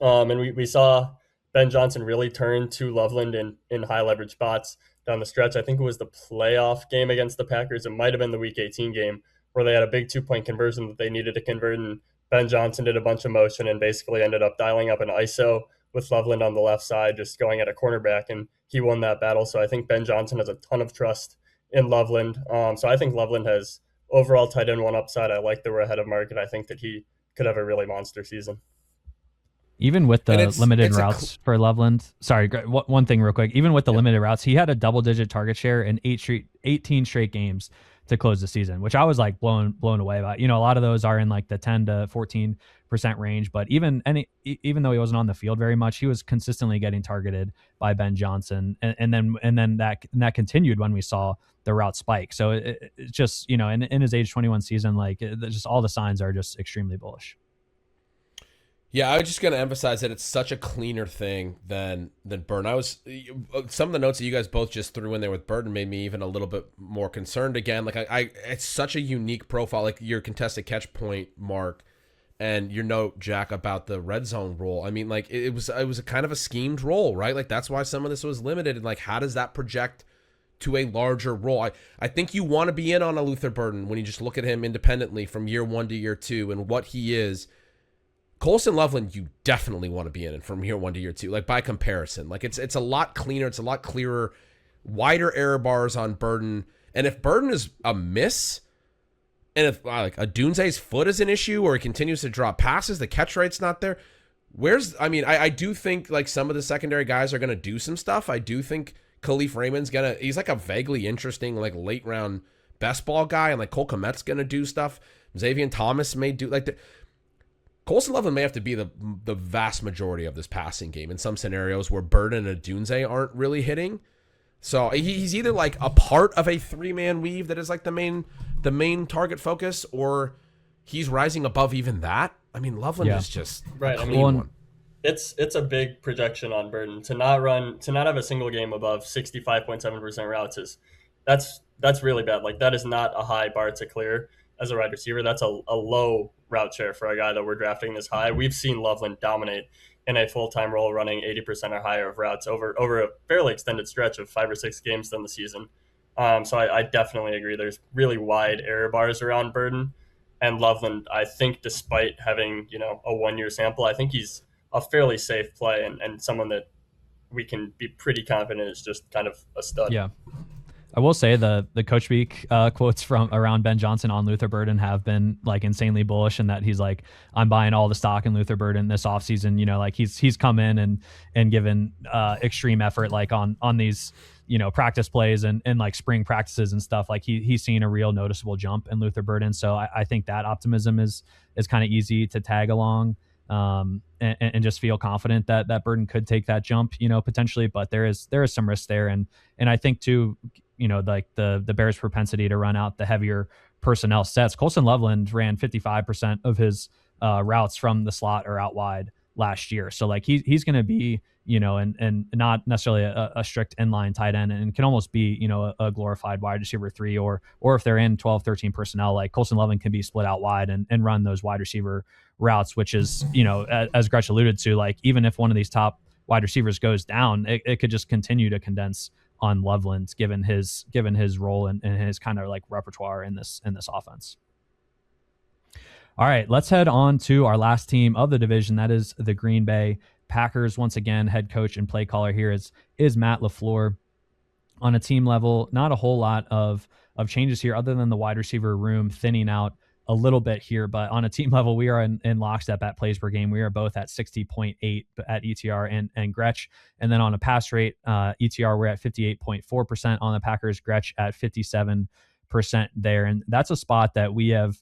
And we saw Ben Johnson really turn to Loveland in high leverage spots down the stretch. I think it was the playoff game against the Packers. It might have been the week 18 game where they had a big 2-point conversion that they needed to convert, and Ben Johnson did a bunch of motion and basically ended up dialing up an ISO with Loveland on the left side, just going at a cornerback, and he won that battle. So I think Ben Johnson has a ton of trust in Loveland. So I think Loveland has overall tight end 1 upside. I like that we're ahead of market. I think that he could have a really monster season. Even with the limited routes for Loveland, sorry, one thing real quick. Even with the limited routes, he had a double-digit target share in 18 straight games to close the season, which I was like blown away by. A lot of those are in like the 10 to 14% range, but even though he wasn't on the field very much, he was consistently getting targeted by Ben Johnson, and then that continued when we saw the route spike. So it's just in his age 21 season, like just all the signs are just extremely bullish. Yeah, I was just going to emphasize that it's such a cleaner thing than Burden. Some of the notes that you guys both just threw in there with Burden made me even a little bit more concerned again. Like it's such a unique profile, like your contested catch point, Mark, and your note, Jack, about the red zone role. I mean, like it was a kind of a schemed role, right? Like that's why some of this was limited. And like, how does that project to a larger role? I think you want to be in on a Luther Burden when you just look at him independently from year 1 to year 2 and what he is. Colson Loveland, you definitely want to be in from year 1 to year 2. Like by comparison, like it's a lot cleaner, it's a lot clearer, wider error bars on Burden. And if Burden is a miss, and if like a Dunze's foot is an issue, or he continues to drop passes, the catch rate's not there. I do think like some of the secondary guys are gonna do some stuff. I do think Khalif Raymond's he's like a vaguely interesting like late round best ball guy, and like Cole Kmet's gonna do stuff. Xavier Thomas may do like Colson Loveland may have to be the vast majority of this passing game in some scenarios where Burden and Dunze aren't really hitting. So he's either like a part of a 3-man weave that is like the main target focus, or he's rising above even that. I mean, Loveland is just right. A clean one. It's a big projection on Burden to not have a single game above 65.7% routes that's really bad. Like that is not a high bar to clear as a wide receiver. That's a low route share for a guy that we're drafting this high. We've seen Loveland dominate in a full-time role running 80% or higher of routes over a fairly extended stretch of 5 or 6 games in the season. So I definitely agree. There's really wide error bars around Burden. And Loveland, I think despite having, a 1-year sample, I think he's a fairly safe play and someone that we can be pretty confident is just kind of a stud. Yeah. I will say the Coach Speak quotes from around Ben Johnson on Luther Burden have been like insanely bullish, and that he's like, I'm buying all the stock in Luther Burden this offseason. Like he's come in and given extreme effort like on these practice plays and like spring practices and stuff. Like he's seen a real noticeable jump in Luther Burden. So I think that optimism is kind of easy to tag along and just feel confident that Burden could take that jump, potentially. But there is some risk there, and I think too, like the Bears' propensity to run out the heavier personnel sets. Colson Loveland ran 55% of his routes from the slot or out wide last year. So like he's going to be, and not necessarily a strict inline tight end, and can almost be, a glorified wide receiver 3, or if they're in 12, 13 personnel, like Colson Loveland can be split out wide and run those wide receiver routes, which is, as Gretch alluded to, like even if one of these top wide receivers goes down, it could just continue to condense on Loveland given his role and his kind of like repertoire in this offense. All right, let's head on to our last team of the division. That is the Green Bay Packers. Once again, head coach and play caller here is Matt LaFleur. On a team level, not a whole lot of changes here other than the wide receiver room thinning out a little bit here. But on a team level, we are in lockstep at plays per game. We are both at 60.8 at ETR and Gretch. And then on a pass rate, ETR, we're at 58.4% on the Packers, Gretch at 57% there. And that's a spot that we have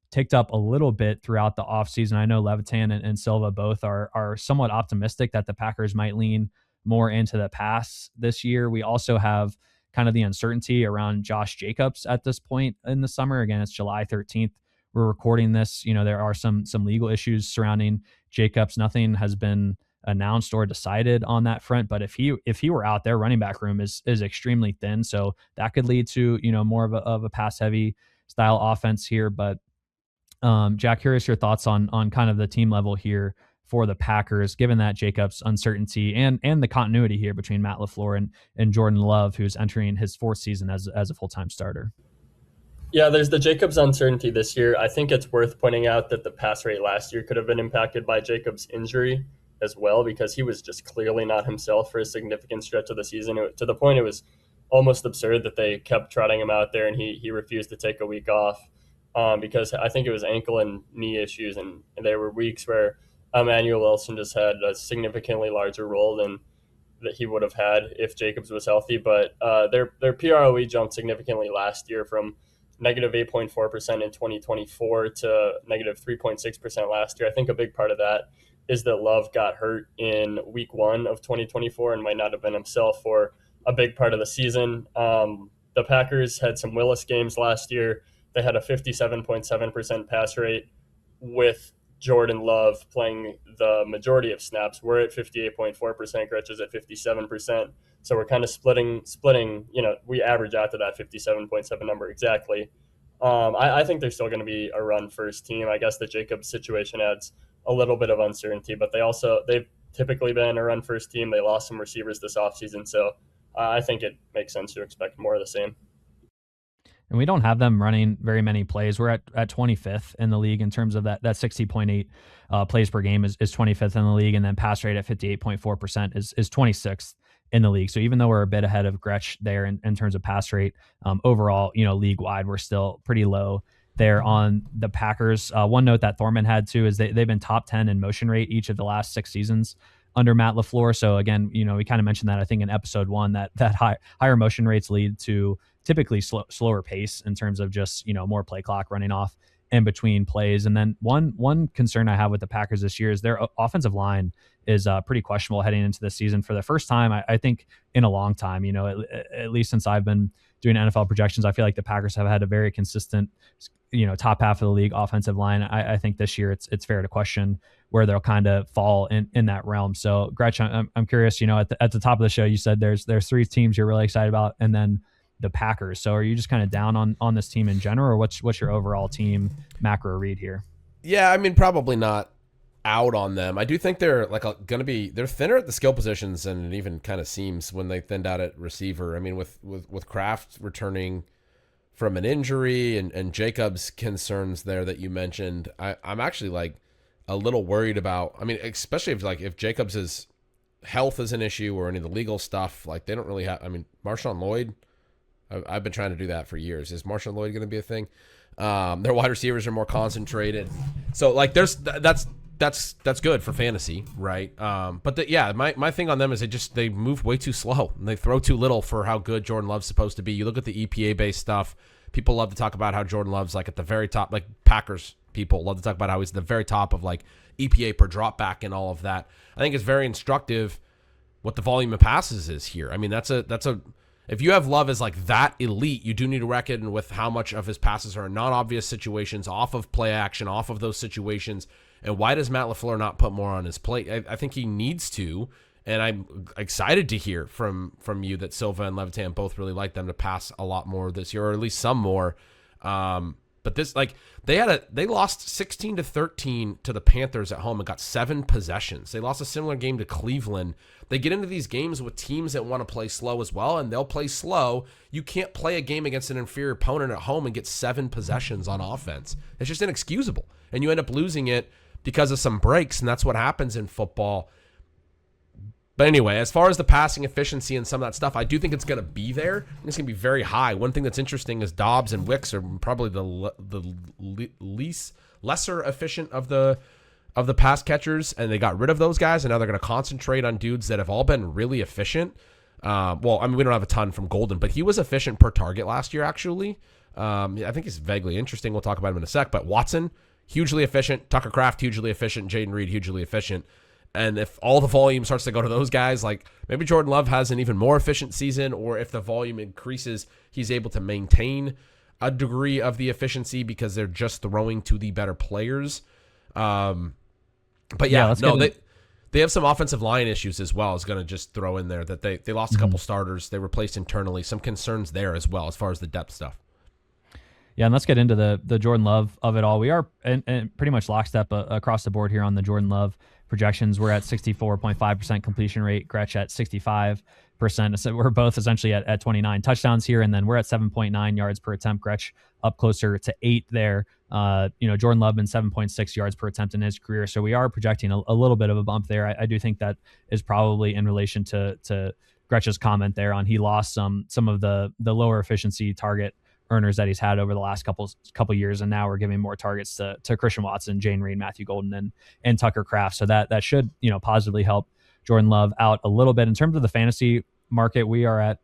ticked up a little bit throughout the offseason. I know Levitan and Silva both are somewhat optimistic that the Packers might lean more into the pass this year. We also have kind of the uncertainty around Josh Jacobs at this point in the summer. Again, it's July 13th. We're recording this. There are some legal issues surrounding Jacobs. Nothing has been announced or decided on that front. But if he were out there, running back room is extremely thin. So that could lead to, more of a pass heavy style offense here. But Jack, curious your thoughts on kind of the team level here for the Packers, given that Jacobs uncertainty and the continuity here between Matt LaFleur and Jordan Love, who's entering his 4th season as a full-time starter. Yeah, there's the Jacobs uncertainty this year. I think it's worth pointing out that the pass rate last year could have been impacted by Jacobs' injury as well, because he was just clearly not himself for a significant stretch of the season, to the point it was almost absurd that they kept trotting him out there and he refused to take a week off because I think it was ankle and knee issues, and there were weeks where Emmanuel Wilson just had a significantly larger role than that he would have had if Jacobs was healthy. But their PROE jumped significantly last year from negative 8.4% in 2024 to negative 3.6% last year. I think a big part of that is that Love got hurt in week 1 of 2024 and might not have been himself for a big part of the season. The Packers had some Willis games last year. They had a 57.7% pass rate with Jordan Love playing the majority of snaps. We're at 58.4%, Gretch is at 57%. So we're kind of splitting, we average out to that 57.7 number exactly. I think they're still going to be a run first team. I guess the Jacobs situation adds a little bit of uncertainty, but they've typically been a run first team. They lost some receivers this offseason. So I think it makes sense to expect more of the same. and we don't have them running very many plays. We're at 25th in the league in terms of that 60.8 plays per game is 25th in the league, and then pass rate at 58.4% is 26th in the league. So even though we're a bit ahead of Gretch there in terms of pass rate, overall, league wide, we're still pretty low there on the Packers. One note that Thorman had too is they've been top 10 in motion rate each of the last 6 seasons under Matt LaFleur. So again, we kind of mentioned that I think in episode 1 that higher motion rates lead to typically slower pace in terms of just more play clock running off in between plays. And then one concern I have with the Packers this year is their offensive line is pretty questionable heading into this season for the first time, I think, in a long time. At least since I've been doing NFL projections, I feel like the Packers have had a very consistent, top half of the league offensive line. I think this year it's fair to question where they'll kind of fall in that realm. So Gretch, I'm curious, at the top of the show, you said there's 3 teams you're really excited about, and then the Packers. So are you just kind of down on this team in general, or what's your overall team macro read here? Yeah, I mean, probably not out on them. I do think they're they're thinner at the skill positions, and it even kind of seems when they thinned out at receiver. I mean, with Kraft returning from an injury and Jacobs' concerns there that you mentioned, I'm actually a little worried about. I mean, especially if Jacobs' health is an issue or any of the legal stuff, they don't really have. I mean, Marshawn Lloyd, I've been trying to do that for years. Is Marshawn Lloyd going to be a thing? Their wide receivers are more concentrated, so that's good for fantasy, right? But my thing on them is they move way too slow and they throw too little for how good Jordan Love's supposed to be. You look at the EPA based stuff. People love to talk about how Jordan Love's at the very top. Packers people love to talk about how he's at the very top of EPA per drop back and all of that. I think it's very instructive what the volume of passes is here. I mean, that's a if you have Love as that elite, you do need to reckon with how much of his passes are in non-obvious situations, off of play action, off of those situations. And why does Matt LaFleur not put more on his plate? I think he needs to, and I'm excited to hear from you that Silva and Levitan both really like them to pass a lot more this year, or at least some more. But this, they lost 16-13 to the Panthers at home and got 7 possessions. They lost a similar game to Cleveland. They get into these games with teams that want to play slow as well, and they'll play slow. You can't play a game against an inferior opponent at home and get 7 possessions on offense. It's just inexcusable. And you end up losing it because of some breaks, and that's what happens in football. But anyway, as far as the passing efficiency and some of that stuff, I do think it's going to be there. It's going to be very high. One thing that's interesting is Dobbs and Wicks are probably the lesser efficient of the pass catchers, and they got rid of those guys, and now they're going to concentrate on dudes that have all been really efficient. Well, I mean, we don't have a ton from Golden, but he was efficient per target last year, actually. I think he's vaguely interesting. We'll talk about him in a sec. But Watson, hugely efficient. Tucker Kraft, hugely efficient. Jaden Reed, hugely efficient. And if all the volume starts to go to those guys, maybe Jordan Love has an even more efficient season, or if the volume increases, he's able to maintain a degree of the efficiency because they're just throwing to the better players. But yeah, they have some offensive line issues as well. I was going to just throw in there that they lost a couple starters. They replaced internally. Some concerns there as well as far as the depth stuff. Yeah, and let's get into the Jordan Love of it all. We are and pretty much lockstep across the board here on the Jordan Love projections. We're at 64.5% completion rate, Gretch at 65%. So we're both essentially at 29 touchdowns here, and then we're at 7.9 yards per attempt. Gretch up closer to 8 there. Jordan Love been 7.6 yards per attempt in his career. So we are projecting a little bit of a bump there. I do think that is probably in relation to Gretch's comment there on he lost some of the lower efficiency target earners that he's had over the last couple years, and now we're giving more targets to Christian Watson, Jane Reed, Matthew Golden, and Tucker Kraft. So that should positively help Jordan Love out a little bit. In terms of the fantasy market, we are at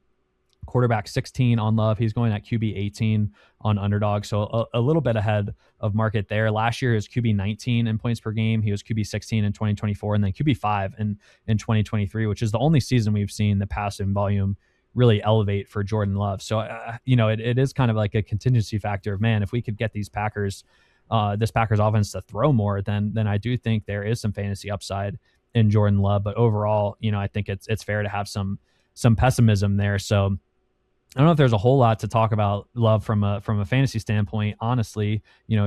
quarterback 16 on Love. He's going at QB 18 on Underdog, so a little bit ahead of market there. Last year, he was QB 19 in points per game. He was QB 16 in 2024, and then QB 5 in 2023, which is the only season we've seen the passing volume really elevate for Jordan Love. So, it is kind of like a contingency factor of, man, if we could get these Packers, this Packers offense to throw more, then I do think there is some fantasy upside in Jordan Love. But overall, I think it's fair to have some pessimism there. So I don't know if there's a whole lot to talk about Love from a fantasy standpoint. Honestly,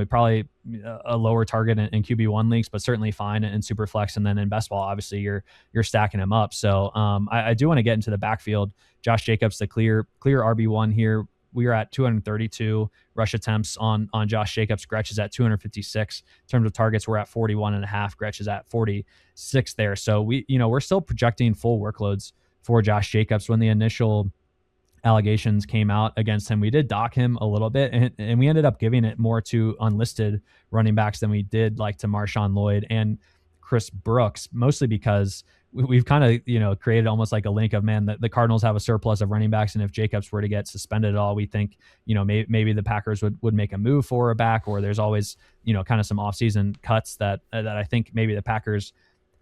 probably a lower target in QB1 leagues, but certainly fine in Superflex. And then in best ball, obviously you're stacking him up. So I do want to get into the backfield. Josh Jacobs, the clear RB1 here we are at 232 rush attempts on Josh Jacobs. Gretch is at 256. In terms of targets, we're at 41.5. Gretch is at 46 there. So we're still projecting full workloads for Josh Jacobs. When the initial allegations came out against him, we did dock him a little bit, and we ended up giving it more to unlisted running backs than we did like to Marshawn Lloyd and Chris Brooks, mostly because we've kind of, created almost like a link of, man, the Cardinals have a surplus of running backs. And if Jacobs were to get suspended at all, we think, maybe the Packers would make a move for a back, or there's always, kind of some offseason cuts that I think maybe the Packers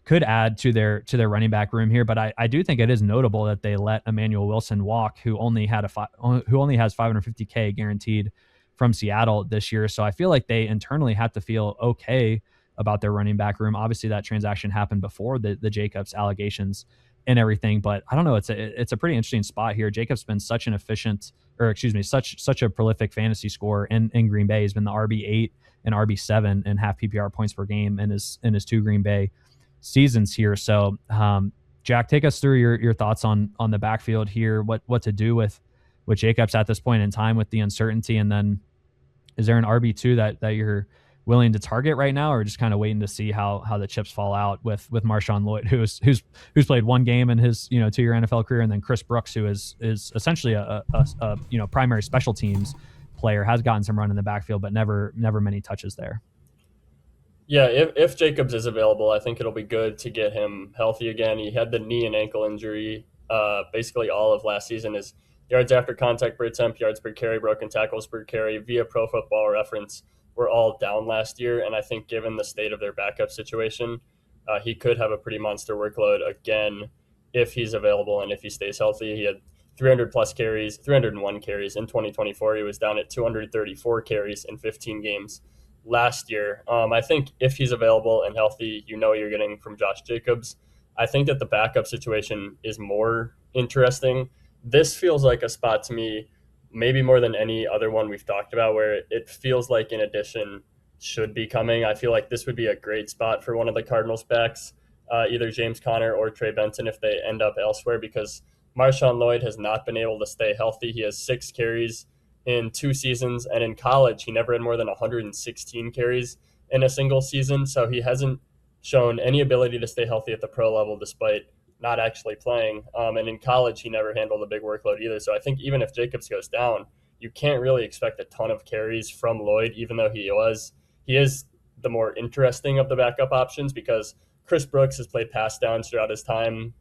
could add to their running back room here. But I do think it is notable that they let Emmanuel Wilson walk, who only has $550K guaranteed from Seattle this year. So I feel like they internally have to feel okay about their running back room. Obviously that transaction happened before the Jacobs allegations and everything, but I don't know. It's a pretty interesting spot here. Jacobs been such a prolific fantasy scorer in Green Bay. He's been the RB8 and RB7 and half PPR points per game in his two Green Bay seasons here. So Jack, take us through your thoughts on the backfield here, what to do with Jacobs at this point in time with the uncertainty. And then is there an RB2 that you're willing to target right now, or just kind of waiting to see how the chips fall out with Marshawn Lloyd, who's played one game in his 2-year NFL career, and then Chris Brooks, who is essentially a primary special teams player, has gotten some run in the backfield, but never many touches there. Yeah, if Jacobs is available, I think it'll be good to get him healthy again. He had the knee and ankle injury basically all of last season. His yards after contact per attempt, yards per carry, broken tackles per carry via Pro Football Reference were all down last year. And I think given the state of their backup situation, he could have a pretty monster workload again if he's available and if he stays healthy. He had 301 carries in 2024. He was down at 234 carries in 15 games last year. I think if he's available and healthy, you're getting from Josh Jacobs. I think that the backup situation is more interesting. This feels like a spot to me, maybe more than any other one we've talked about, where it feels like an addition should be coming. I feel like this would be a great spot for one of the Cardinals backs, either James Conner or Trey Benson if they end up elsewhere, because Marshawn Lloyd has not been able to stay healthy. He has 6 carries in 2 seasons, and in college he never had more than 116 carries in a single season. So he hasn't shown any ability to stay healthy at the pro level despite not actually playing. And in college, he never handled a big workload either. So I think even if Jacobs goes down, you can't really expect a ton of carries from Lloyd, even though he is the more interesting of the backup options, because Chris Brooks has played pass downs throughout his time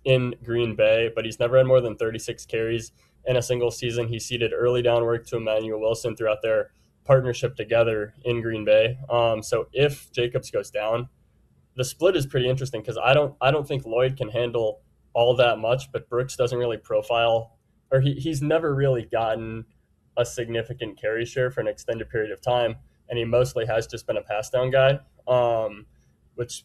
in Green Bay, but he's never had more than 36 carries in a single season. He ceded early down work to Emmanuel Wilson throughout their partnership together in Green Bay. So if Jacobs goes down, the split is pretty interesting, because I don't think Lloyd can handle all that much, but Brooks doesn't really profile, or he's never really gotten a significant carry share for an extended period of time, and he mostly has just been a pass down guy, which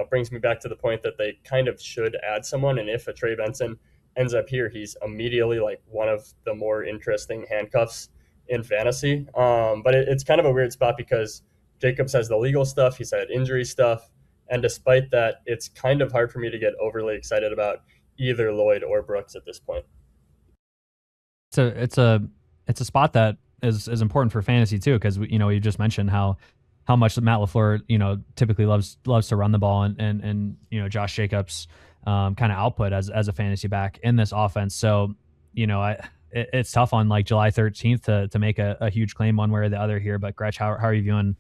brings me back to the point that they kind of should add someone. And if a Trey Benson ends up here, he's immediately like one of the more interesting handcuffs in fantasy. But it's kind of a weird spot because Jacobs has the legal stuff, he's had injury stuff, and despite that, it's kind of hard for me to get overly excited about either Lloyd or Brooks at this point. It's a spot that is important for fantasy too, because you just mentioned how much Matt LaFleur typically loves to run the ball, and Josh Jacobs kind of output as a fantasy back in this offense. So it's tough on like July 13th to make a huge claim one way or the other here. But Gretch, how are you viewing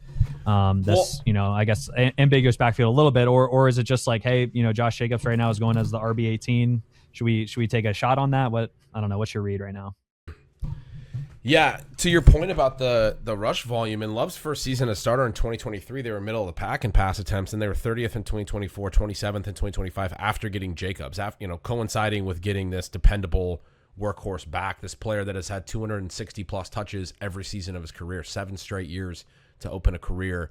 this, I guess ambiguous backfield a little bit, or is it just like, hey, Josh Jacobs right now is going as the RB18. Should we take a shot on that? I don't know. What's your read right now? Yeah, to your point about the rush volume, in Love's first season as starter in 2023, they were middle of the pack in pass attempts, and they were 30th in 2024, 27th in 2025 after getting Jacobs, coinciding with getting this dependable workhorse back, this player that has had 260 plus touches every season of his career, 7 straight years to open a career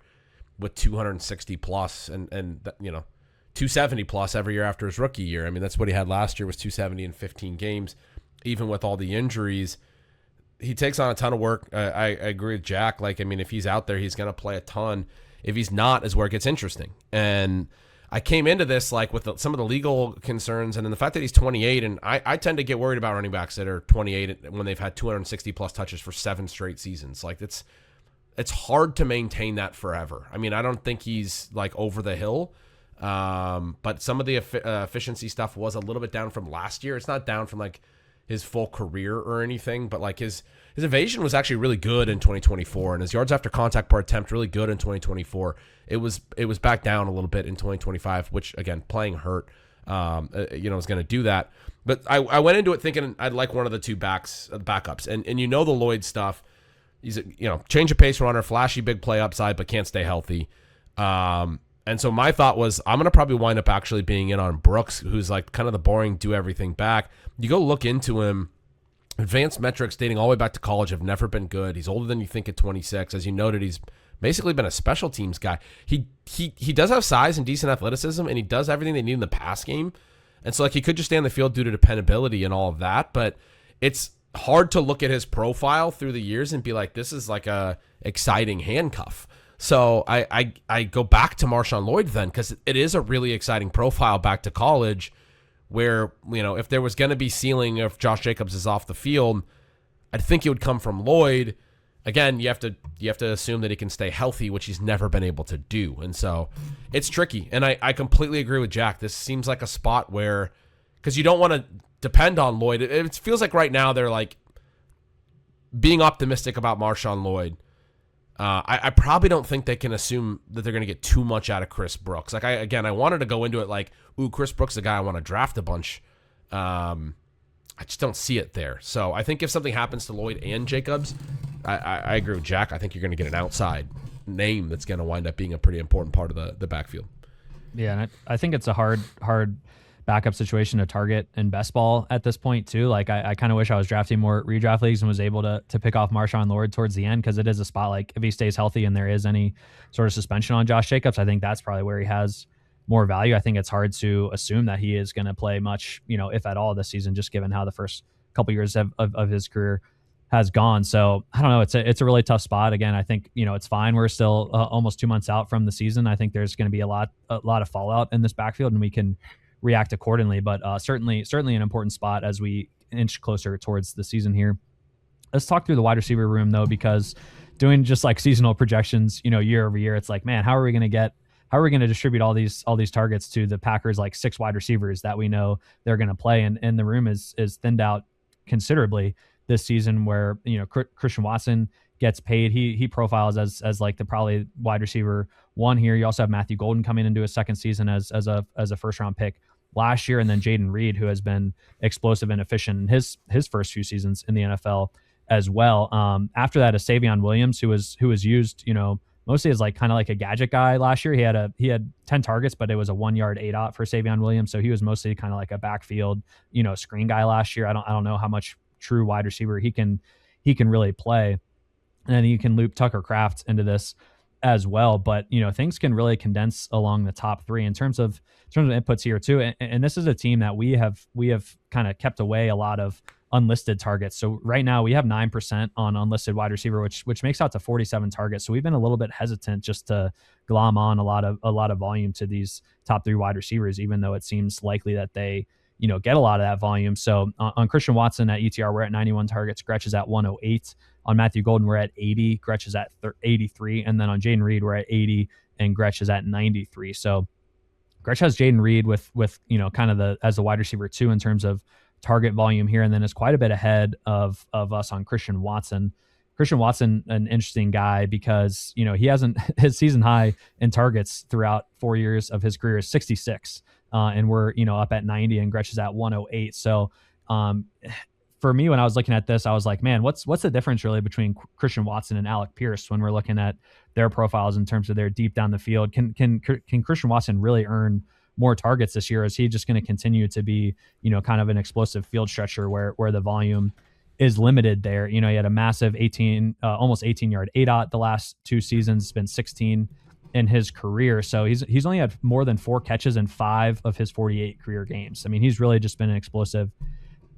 with 260 plus and 270 plus every year after his rookie year. I mean, that's what he had last year, was 270 in 15 games. Even with all the injuries, he takes on a ton of work. I agree with Jack. If he's out there, he's going to play a ton. If he's not, is where it gets interesting. And I came into this like with some of the legal concerns, and then the fact that he's 28, and I tend to get worried about running backs that are 28 when they've had 260 plus touches for 7 straight seasons. Like it's hard to maintain that forever. I mean, I don't think he's like over the hill, but some of the efficiency stuff was a little bit down from last year. It's not down from like his full career or anything, but like his evasion was actually really good in 2024, and his yards after contact per attempt really good in 2024. It was back down a little bit in 2025, which again, playing hurt, is going to do that. But I went into it thinking I'd like one of the two backups, and the Lloyd stuff. He's a change of pace runner, flashy big play upside, but can't stay healthy. And so my thought was I'm going to probably wind up actually being in on Brooks, who's like kind of the boring do everything back. You go look into him. Advanced metrics dating all the way back to college have never been good. He's older than you think at 26. As you noted, he's basically been a special teams guy. He does have size and decent athleticism, and he does everything they need in the pass game. And so like he could just stay on the field due to dependability and all of that, but it's hard to look at his profile through the years and be like, this is like a exciting handcuff. So I go back to Marshawn Lloyd then, because it is a really exciting profile back to college where, if there was going to be ceiling if Josh Jacobs is off the field, I think it would come from Lloyd. Again, you have to assume that he can stay healthy, which he's never been able to do. And so it's tricky. And I completely agree with Jack. This seems like a spot where, because you don't want to depend on Lloyd. It feels like right now they're like being optimistic about Marshawn Lloyd. I probably don't think they can assume that they're going to get too much out of Chris Brooks. Like I wanted to go into it like, ooh, Chris Brooks is a guy I want to draft a bunch. I just don't see it there. So I think if something happens to Lloyd and Jacobs, I agree with Jack. I think you're going to get an outside name that's going to wind up being a pretty important part of the backfield. Yeah, and I think it's a hard backup situation to target in best ball at this point too. Like I kind of wish I was drafting more redraft leagues and was able to pick off Marshawn Lloyd towards the end, because it is a spot like if he stays healthy and there is any sort of suspension on Josh Jacobs, I think that's probably where he has more value. I think it's hard to assume that he is going to play much, if at all this season, just given how the first couple years of his career has gone. So I don't know. It's a really tough spot. Again, I think, it's fine. We're still almost 2 months out from the season. I think there's going to be a lot of fallout in this backfield, and we can react accordingly, but certainly an important spot as we inch closer towards the season here. Let's talk through the wide receiver room though, because doing just like seasonal projections, year over year, it's like, man, how are we going to distribute all these targets to the Packers, like 6 wide receivers that we know they're going to play, and the room is thinned out considerably this season, where Christian Watson gets paid. He profiles as like the probably wide receiver one here. You also have Matthew Golden coming into his second season as a first round pick last year, and then Jaden Reed, who has been explosive and efficient in his first few seasons in the NFL as well. After that is Savion Williams, who was used mostly as like kind of like a gadget guy last year. He had 10 targets, but it was a 1 yard ADOT for Savion Williams, so he was mostly kind of like a backfield screen guy last year. I don't know how much true wide receiver he can really play. And then you can loop Tucker Kraft into this as well. But, things can really condense along the top 3 in terms of inputs here too. And this is a team that we have kind of kept away a lot of unlisted targets. So right now we have 9% on unlisted wide receiver, which makes out to 47 targets. So we've been a little bit hesitant just to glom on a lot of volume to these top 3 wide receivers, even though it seems likely that they, get a lot of that volume. So on Christian Watson at ETR, we're at 91 targets. Gretch is at 108. On Matthew Golden, we're at 80. Gretch is at 83. And then on Jaden Reed, we're at 80, and Gretch is at 93. So Gretch has Jaden Reed with kind of as the wide receiver 2 in terms of target volume here, and then is quite a bit ahead of us on Christian Watson. Christian Watson, an interesting guy because, he hasn't, his season high in targets throughout 4 years of his career is 66. And we're, up at 90, and Gretch is at 108. So, for me, when I was looking at this, I was like, man, what's the difference really between Christian Watson and Alec Pierce when we're looking at their profiles in terms of their deep down the field? Can Christian Watson really earn more targets this year? Is he just going to continue to be, kind of an explosive field stretcher where the volume is limited there? He had a massive almost 18 yard ADOT the last 2 seasons. It's been 16 in his career. So he's only had more than 4 catches in 5 of his 48 career games. I mean, he's really just been an explosive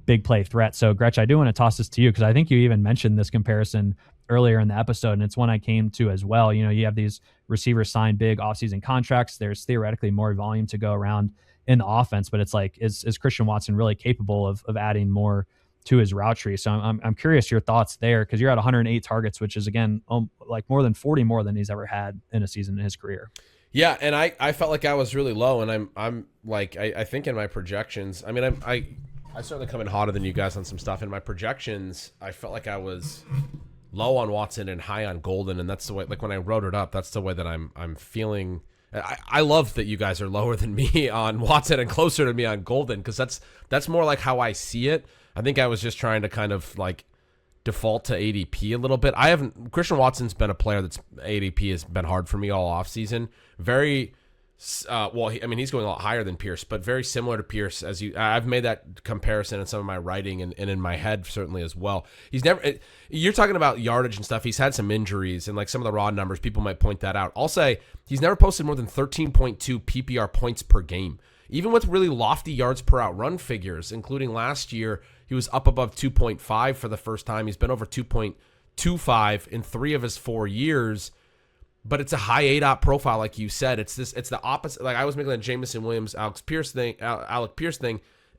big play threat. So Gretch, I do want to toss this to you, because I think you even mentioned this comparison earlier in the episode, and it's one I came to as well. You have these receivers signed big offseason contracts. There's theoretically more volume to go around in the offense, but it's like, is Christian Watson really capable of adding more to his route tree? So I'm curious your thoughts there, because you're at 108 targets, which is, again, like more than 40 more than he's ever had in a season in his career. Yeah, and I felt like I was really low, and I'm like, I think in my projections, I mean, I certainly come in hotter than you guys on some stuff. In my projections, I felt like I was low on Watson and high on Golden, and that's the way, like when I wrote it up, that's the way that I'm feeling. I love that you guys are lower than me on Watson and closer to me on Golden, because that's more like how I see it. I think I was just trying to kind of like default to ADP a little bit. Christian Watson's been a player that's ADP has been hard for me all offseason. Very he's going a lot higher than Pierce, but very similar to Pierce. I've made that comparison in some of my writing and in my head certainly as well. You're talking about yardage and stuff. He's had some injuries, and like some of the raw numbers, people might point that out. I'll say he's never posted more than 13.2 PPR points per game. Even with really lofty yards per out run figures, including last year, he was up above 2.5 for the first time. He's been over 2.25 in 3 of his 4 years. But it's a high ADOT profile, like you said. It's the opposite. Like I was making that Jameson Williams, Alec Pierce thing,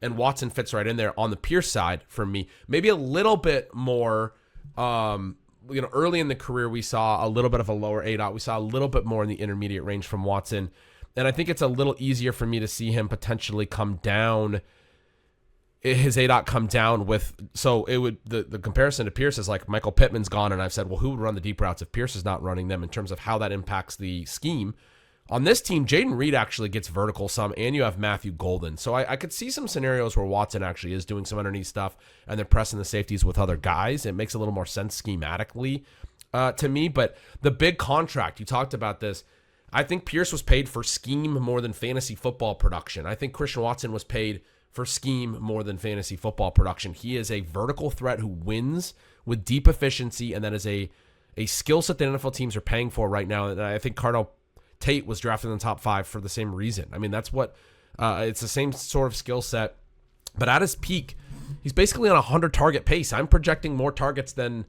and Watson fits right in there on the Pierce side for me. Maybe a little bit more. Early in the career, we saw a little bit of a lower ADOT. We saw a little bit more in the intermediate range from Watson, and I think it's a little easier for me to see him potentially come down. His ADOT come down with, so it would, the comparison to Pierce is like Michael Pittman's gone, and I've said, well, who would run the deep routes if Pierce is not running them, in terms of how that impacts the scheme. On this team, Jaden Reed actually gets vertical some, and you have Matthew Golden. So I could see some scenarios where Watson actually is doing some underneath stuff, and they're pressing the safeties with other guys. It makes a little more sense schematically to me. But the big contract, you talked about this, I think Pierce was paid for scheme more than fantasy football production. I think Christian Watson was paid for scheme more than fantasy football production. He is a vertical threat who wins with deep efficiency, and that is a skill set that NFL teams are paying for right now. And I think Cardell Tate was drafted in the top 5 for the same reason. I mean, that's what it's the same sort of skill set, but at his peak, he's basically on a 100 target pace. I'm projecting more targets than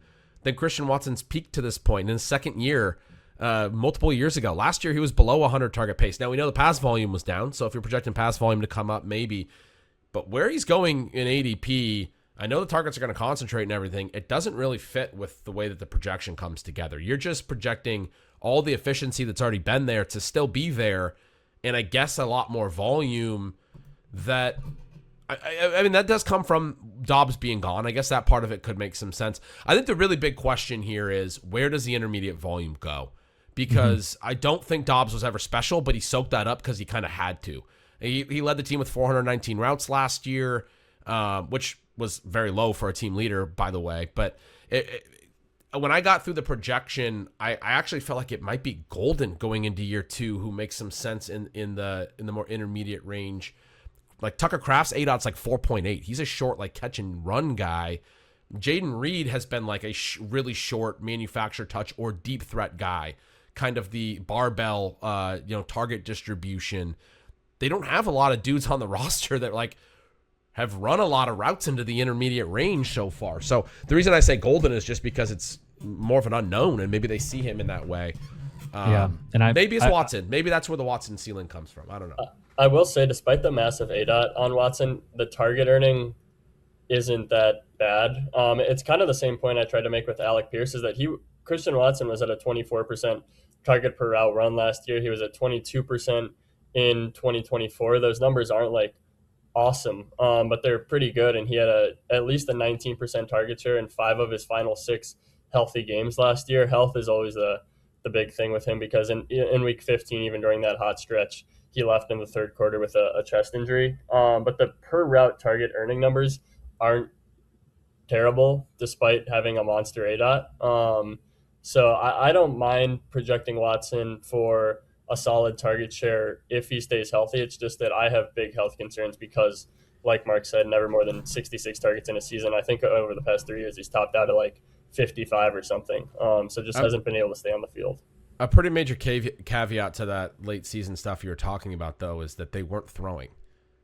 Christian Watson's peak to this point in his second year. Multiple years ago, last year he was below 100 target pace. Now we know the pass volume was down, so if you're projecting pass volume to come up, maybe. But where he's going in ADP, I know the targets are going to concentrate and everything. It doesn't really fit with the way that the projection comes together. You're just projecting all the efficiency that's already been there to still be there, and I guess a lot more volume. That I mean, that does come from Dobbs being gone. I guess that part of it could make some sense. I think the really big question here is, where does the intermediate volume go? Because I don't think Dobbs was ever special, but he soaked that up because he kind of had to. He led the team with 419 routes last year, which was very low for a team leader, by the way. But when I got through the projection, I actually felt like it might be Golden going into year 2, who makes some sense in the more intermediate range. Like Tucker Kraft's ADOT's like 4.8. He's a short, like catch and run guy. Jaden Reed has been like a really short manufacturer touch or deep threat guy, kind of the barbell, target distribution. They don't have a lot of dudes on the roster that like have run a lot of routes into the intermediate range so far. So the reason I say Golden is just because it's more of an unknown, and maybe they see him in that way. And maybe it's Watson. Maybe that's where the Watson ceiling comes from. I don't know. I will say, despite the massive ADOT on Watson, the target earning isn't that bad. It's kind of the same point I tried to make with Alec Pierce, is that Christian Watson was at a 24% target per route run last year. He was at 22% in 2024. Those numbers aren't like awesome, but they're pretty good. And he had at least a 19% target share in 5 of his final 6 healthy games last year. Health is always the big thing with him, because in week 15, even during that hot stretch, he left in the third quarter with a chest injury. But the per route target earning numbers aren't terrible, despite having a monster ADOT. So I don't mind projecting Watson for a solid target share if he stays healthy. It's just that I have big health concerns because, like Mark said, never more than 66 targets in a season. I think over the past 3 years, he's topped out at like 55 or something. So just hasn't been able to stay on the field. A pretty major caveat to that late season stuff you were talking about, though, is that they weren't throwing.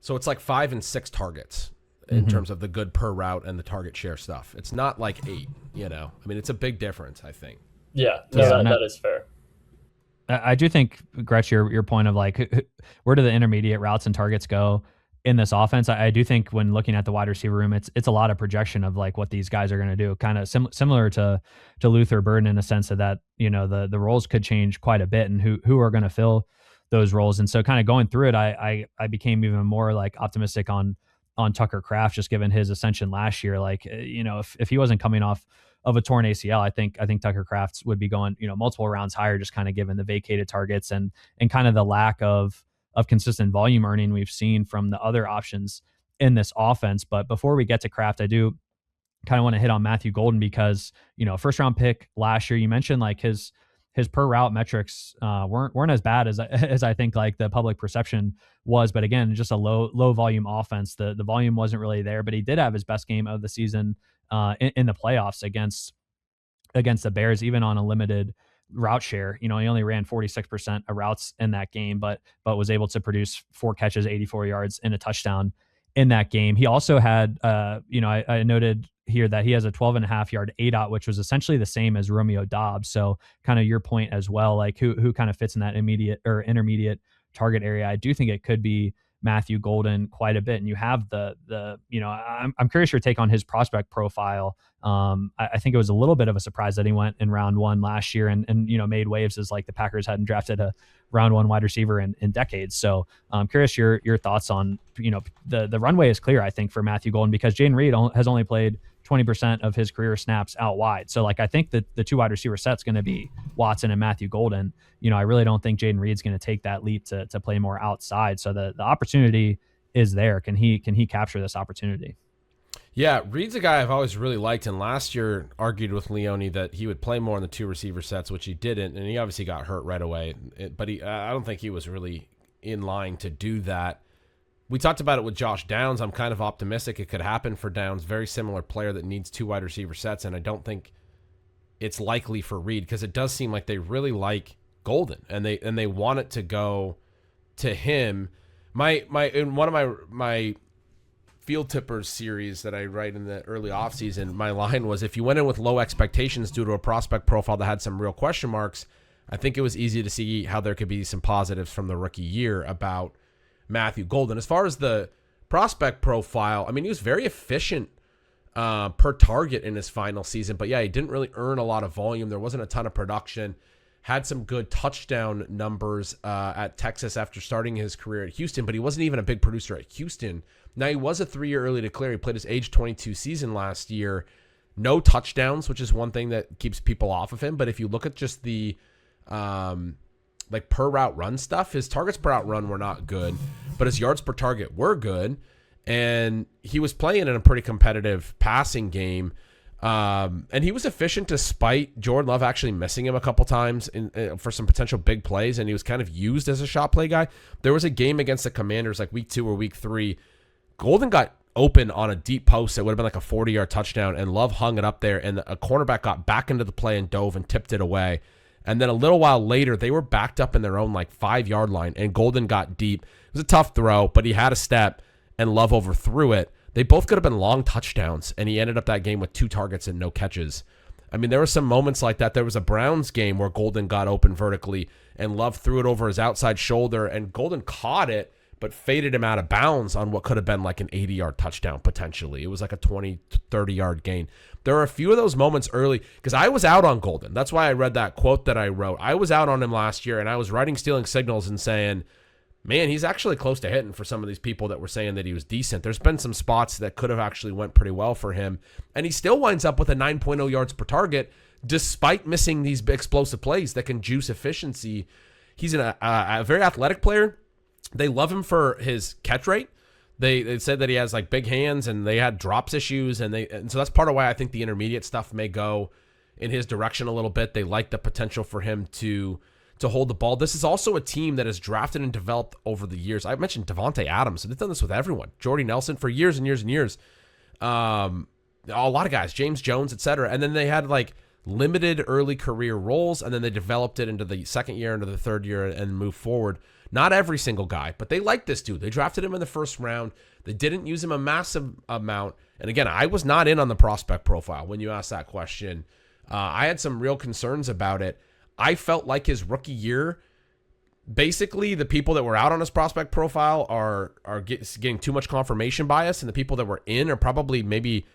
So it's like 5 and 6 targets in terms of the good per route and the target share stuff. It's not like 8, you know. I mean, it's a big difference, I think. Yeah, no, that is fair. I do think, Gretch, your point of like where do the intermediate routes and targets go in this offense? I do think when looking at the wide receiver room, it's a lot of projection of like what these guys are going to do. Kind of similar to Luther Burden in a sense of that, you know, the roles could change quite a bit and who are going to fill those roles. And so kind of going through it, I became even more like optimistic on Tucker Kraft, just given his ascension last year. Like, you know, if he wasn't coming off of a torn ACL, I think Tucker Kraft would be going, you know, multiple rounds higher, just kind of given the vacated targets and kind of the lack of consistent volume earning we've seen from the other options in this offense. But before we get to Kraft, I do kind of want to hit on Matthew Golden because, you know, first round pick last year. You mentioned like his per route metrics weren't as bad as I think like the public perception was. But again, just a low volume offense. The volume wasn't really there, but he did have his best game of the season in the playoffs against the Bears, even on a limited route share. You know, he only ran 46% of routes in that game, but was able to produce 4 catches, 84 yards, and a touchdown in that game. He also had, you know, I noted here that he has a 12.5-yard ADOT, which was essentially the same as Romeo Doubs. So kind of your point as well, like who kind of fits in that immediate or intermediate target area. I do think it could be Matthew Golden quite a bit. And you have the you know, I'm curious your take on his prospect profile. I think it was a little bit of a surprise that he went in round 1 last year and you know, made waves as like the Packers hadn't drafted a round 1 wide receiver in decades. So I'm curious your thoughts on, you know, the runway is clear, I think, for Matthew Golden because Jayden Reed has only played 20% of his career snaps out wide. So like, I think that the 2 wide receiver set's going to be Watson and Matthew Golden. You know, I really don't think Jayden Reed's going to take that leap to play more outside. So the opportunity is there. Can he capture this opportunity? Yeah, Reed's a guy I've always really liked, and last year argued with Leone that he would play more in the 2 receiver sets, which he didn't, and he obviously got hurt right away. But I don't think he was really in line to do that. We talked about it with Josh Downs. I'm kind of optimistic it could happen for Downs. Very similar player that needs 2 wide receiver sets, and I don't think it's likely for Reed because it does seem like they really like Golden and they want it to go to him. In one of my Field Tippers series that I write in the early offseason, my line was, if you went in with low expectations due to a prospect profile that had some real question marks, I think it was easy to see how there could be some positives from the rookie year about Matthew Golden. As far as the prospect profile, I mean, he was very efficient per target in his final season, but yeah, he didn't really earn a lot of volume. There wasn't a ton of production. Had some good touchdown numbers at Texas after starting his career at Houston, but he wasn't even a big producer at Houston. Now, he was a 3-year early declare. He played his age 22 season last year. No touchdowns, which is one thing that keeps people off of him. But if you look at just the like per route run stuff, his targets per route run were not good, but his yards per target were good. And he was playing in a pretty competitive passing game. And he was efficient despite Jordan Love actually missing him a couple times for some potential big plays. And he was kind of used as a shot play guy. There was a game against the Commanders like week 2 or week 3. Golden got open on a deep post that would have been like a 40-yard touchdown, and Love hung it up there, and a cornerback got back into the play and dove and tipped it away. And then a little while later, they were backed up in their own like 5-yard line, and Golden got deep. It was a tough throw, but he had a step, and Love overthrew it. They both could have been long touchdowns, and he ended up that game with 2 targets and no catches. I mean, there were some moments like that. There was a Browns game where Golden got open vertically, and Love threw it over his outside shoulder, and Golden caught it, but faded him out of bounds on what could have been like an 80-yard touchdown potentially. It was like a 20, 30-yard gain. There are a few of those moments early because I was out on Golden. That's why I read that quote that I wrote. I was out on him last year, and I was writing Stealing Signals and saying, man, he's actually close to hitting for some of these people that were saying that he was decent. There's been some spots that could have actually went pretty well for him, and he still winds up with a 9.0 yards per target despite missing these explosive plays that can juice efficiency. He's a very athletic player. They love him for his catch rate. They said that he has like big hands, and they had drops issues, and so that's part of why I think the intermediate stuff may go in his direction a little bit. They like the potential for him to hold the ball. This is also a team that has drafted and developed over the years. I mentioned Devontae Adams, and they've done this with everyone. Jordy Nelson for years and years and years. A lot of guys, James Jones, etc. And then they had like limited early career roles, and then they developed it into the second year, into the third year, and moved forward. Not every single guy, but they like this dude. They drafted him in the first round. They didn't use him a massive amount. And again, I was not in on the prospect profile when you asked that question. I had some real concerns about it. I felt like his rookie year, basically the people that were out on his prospect profile are getting too much confirmation bias, and the people that were in are probably maybe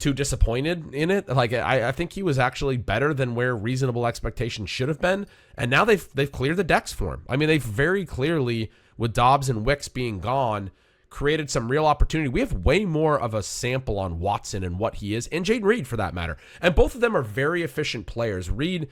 too disappointed in it. Like I think he was actually better than where reasonable expectations should have been, and now they've cleared the decks for him. I mean, they've very clearly, with Dobbs and Wicks being gone, created some real opportunity. We have way more of a sample on Watson and what he is, and Jaden Reed for that matter. And both of them are very efficient players. Reed,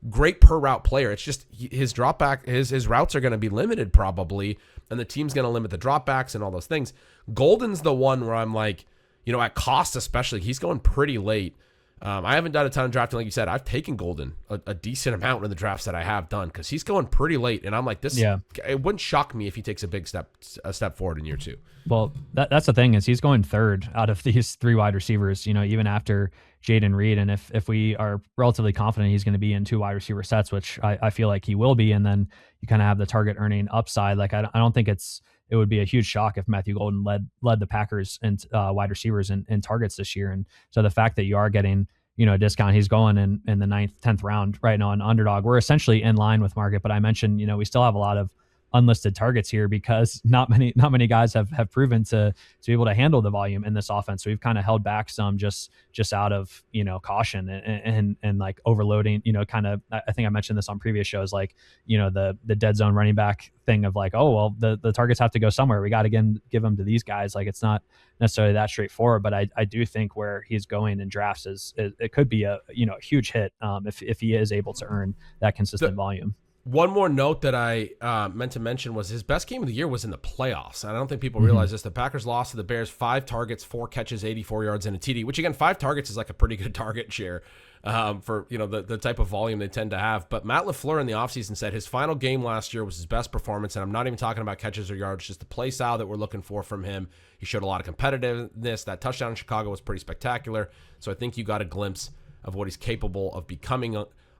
great per route player. It's just his dropback, his routes are going to be limited probably, and the team's going to limit the dropbacks and all those things. Golden's the one where I'm like, at cost especially, he's going pretty late. I haven't done a ton of drafting, like you said. I've taken Golden a decent amount in the drafts that I have done because he's going pretty late, and I'm like, this. Yeah. It wouldn't shock me if he takes a step forward in year 2. Well, that's the thing is he's going third out of these 3 wide receivers. Even after Jaden Reed, and if we are relatively confident he's going to be in 2 wide receiver sets, which I feel like he will be, and then you kind of have the target earning upside. Like I don't think it would be a huge shock if Matthew Golden led the Packers and wide receivers in targets this year. And so the fact that you are getting a discount, he's going in the 9th, 10th round right now, an underdog. We're essentially in line with market, but I mentioned, we still have a lot of unlisted targets here because not many guys have proven to be able to handle the volume in this offense. So we've kind of held back some just out of, caution and like overloading, kind of, I think I mentioned this on previous shows, like, the dead zone running back thing of like, oh, well, the targets have to go somewhere. We got to give them to these guys. Like, it's not necessarily that straightforward, but I do think where he's going in drafts it could be a huge hit if he is able to earn that consistent volume. One more note that I meant to mention was his best game of the year was in the playoffs. And I don't think people realize this. The Packers lost to the Bears 5 targets, 4 catches, 84 yards, and a TD, which again, 5 targets is like a pretty good target share for the type of volume they tend to have. But Matt LaFleur in the offseason said his final game last year was his best performance. And I'm not even talking about catches or yards, just the play style that we're looking for from him. He showed a lot of competitiveness. That touchdown in Chicago was pretty spectacular. So I think you got a glimpse of what he's capable of becoming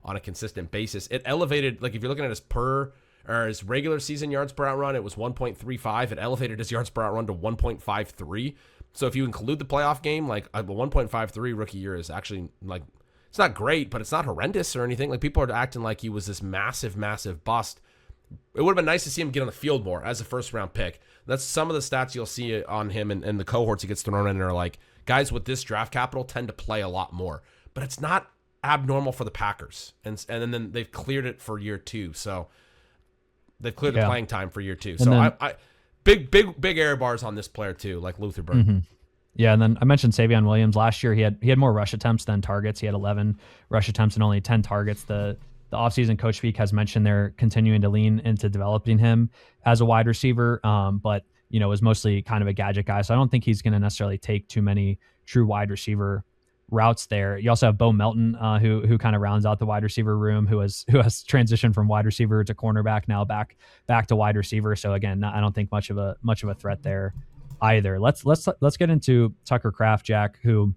on a consistent basis. It elevated, like if you're looking at his regular season yards per out run, it was 1.35. It elevated his yards per out run to 1.53. So if you include the playoff game, like a 1.53 rookie year is actually like, it's not great, but it's not horrendous or anything. Like people are acting like he was this massive, massive bust. It would have been nice to see him get on the field more as a first round pick. That's some of the stats you'll see on him and the cohorts he gets thrown in are like, guys with this draft capital tend to play a lot more, but it's not abnormal for the Packers, and then they've cleared it for year 2, so they've cleared the playing time for year 2. And so then, I big error bars on this player too, like Luther Burke. Mm-hmm. Yeah, and then I mentioned Savion Williams last year. He had more rush attempts than targets. He had 11 rush attempts and only 10 targets. The offseason coach Feek has mentioned they're continuing to lean into developing him as a wide receiver, but was mostly kind of a gadget guy. So I don't think he's going to necessarily take too many true wide receiver routes there. You also have Bo Melton, who kind of rounds out the wide receiver room, who has transitioned from wide receiver to cornerback, now back to wide receiver. So again, I don't think much of a threat there either. Let's get into Tucker Kraft, Jack, who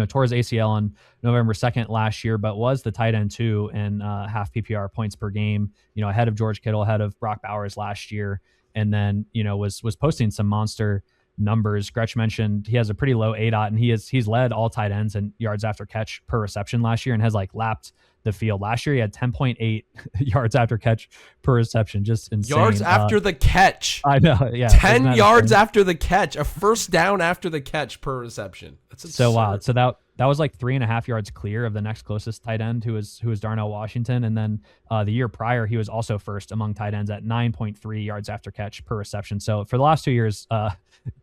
tore his ACL on November 2nd last year, but was the tight end 2 in half PPR points per game, ahead of George Kittle, ahead of Brock Bowers last year, and then was posting some monster numbers. Gretch mentioned he has a pretty low ADOT, and he's led all tight ends in yards after catch per reception last year and has like lapped the field. Last year he had 10.8 yards after catch per reception. Just insane. Yards after the catch. I know. Yeah. 10 yards after the catch, a first down after the catch per reception. That's so wild. So that was like 3.5 yards clear of the next closest tight end, who was Darnell Washington. And then the year prior, he was also first among tight ends at 9.3 yards after catch per reception. So for the last 2 years,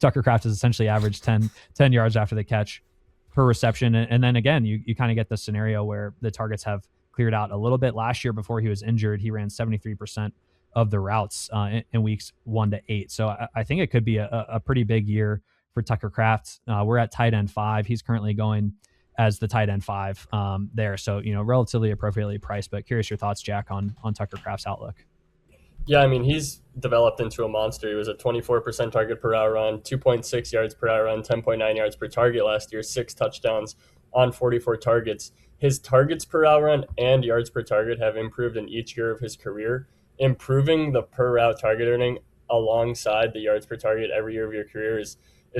Tucker Kraft has essentially averaged 10 yards after the catch per reception. And then again, you kind of get the scenario where the targets have cleared out a little bit. Last year, before he was injured, he ran 73% of the routes in weeks 1 to 8. So I think it could be a pretty big year for Tucker Kraft. We're at tight end 5. He's currently going as the tight end 5 there. So, relatively appropriately priced, but curious your thoughts, Jack, on Tucker Kraft's outlook. Yeah, I mean, he's developed into a monster. He was a 24% target per hour run, 2.6 yards per hour run, 10.9 yards per target last year, 6 touchdowns on 44 targets. His targets per hour run and yards per target have improved in each year of his career. improving the per route target earning alongside the yards per target every year of your career is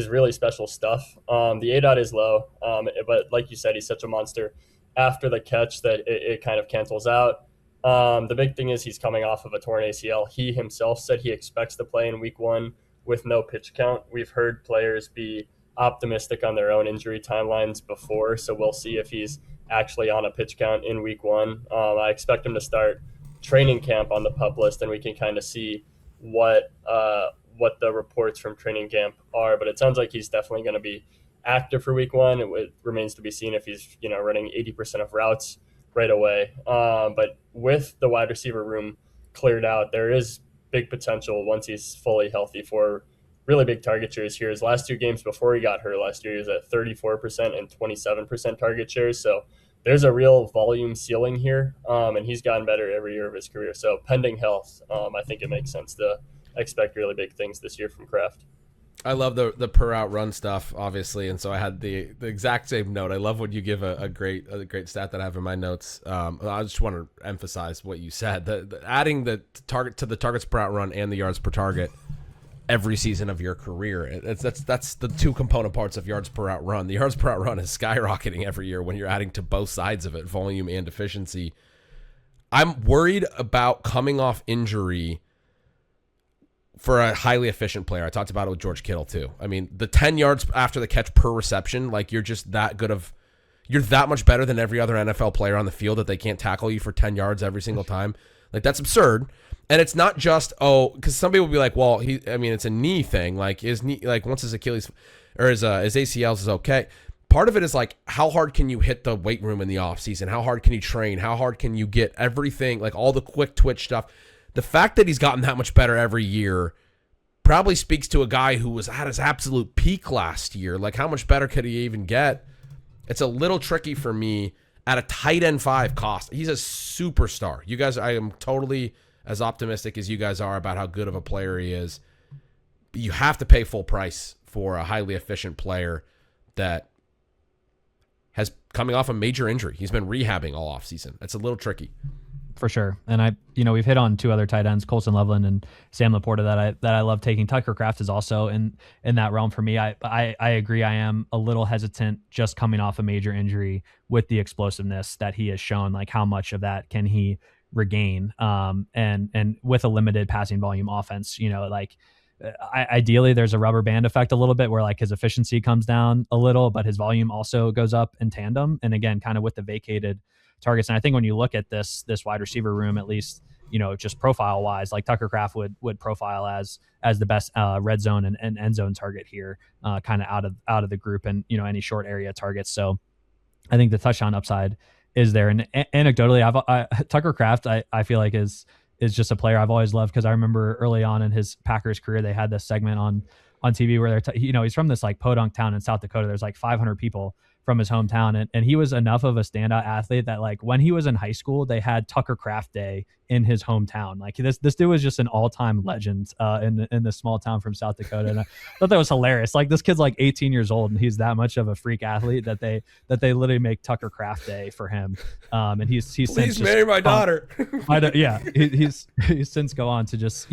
really special stuff. The A dot is low, but like you said, he's such a monster after the catch that it kind of cancels out. The big thing is he's coming off of a torn ACL. He himself said he expects to play in week 1 with no pitch count. We've heard players be optimistic on their own injury timelines before, so we'll see if he's actually on a pitch count in week 1. I expect him to start training camp on the PUP list, and we can kind of see what the reports from training camp are. But it sounds like he's definitely going to be active for week 1. It remains to be seen if he's running 80% of routes right away. But with the wide receiver room cleared out, there is big potential once he's fully healthy for really big target shares here. His last 2 games before he got hurt last year, he was at 34% and 27% target shares. So there's a real volume ceiling here, and he's gotten better every year of his career. So pending health, I think it makes sense to expect really big things this year from Kraft. I love the per out run stuff, obviously, and so I had the exact same note. I love when you give a great stat that I have in my notes. I just want to emphasize what you said. Adding the target to the targets per out run and the yards per target every season of your career. That's the 2 component parts of yards per out run. The yards per out run is skyrocketing every year when you're adding to both sides of it, volume and efficiency. I'm worried about coming off injury for a highly efficient player. I talked about it with George Kittle too. I mean, the 10 yards after the catch per reception, like you're just you're that much better than every other NFL player on the field that they can't tackle you for 10 yards every single time. Like that's absurd. And it's not just, because some people will be like, well, it's a knee thing. Like his knee, like once his Achilles or his ACLs is okay. Part of it is like, how hard can you hit the weight room in the off season? How hard can you train? How hard can you get everything, like all the quick twitch stuff? The fact that he's gotten that much better every year probably speaks to a guy who was at his absolute peak last year. Like, how much better could he even get? It's a little tricky for me at a tight end 5 cost. He's a superstar. You guys, I am totally as optimistic as you guys are about how good of a player he is. But you have to pay full price for a highly efficient player that has coming off a major injury. He's been rehabbing all offseason. It's a little tricky. For sure. And we've hit on 2 other tight ends, Colson Loveland and Sam Laporta, that I love taking. Tucker Kraft is also in that realm for me. I agree. I am a little hesitant just coming off a major injury with the explosiveness that he has shown. Like, how much of that can he regain? And with a limited passing volume offense, ideally there's a rubber band effect a little bit where like his efficiency comes down a little, but his volume also goes up in tandem. And again, kind of with the vacated targets. And I think when you look at this wide receiver room, at least, just profile wise, like Tucker Kraft would profile as the best red zone and end zone target here, kind of out of the group, and any short area targets. So I think the touchdown upside is there. And anecdotally, Tucker Kraft, I feel like is just a player I've always loved, because I remember early on in his Packers career, they had this segment on TV where he's from this like podunk town in South Dakota. There's like 500 people from his hometown. And he was enough of a standout athlete that like when he was in high school, they had Tucker Kraft Day in his hometown. Like this dude was just an all-time legend in this small town from South Dakota. And I thought that was hilarious. Like this kid's like 18 years old and he's that much of a freak athlete that they literally make Tucker Kraft Day for him. And he's Please marry my daughter. He's since go on to just,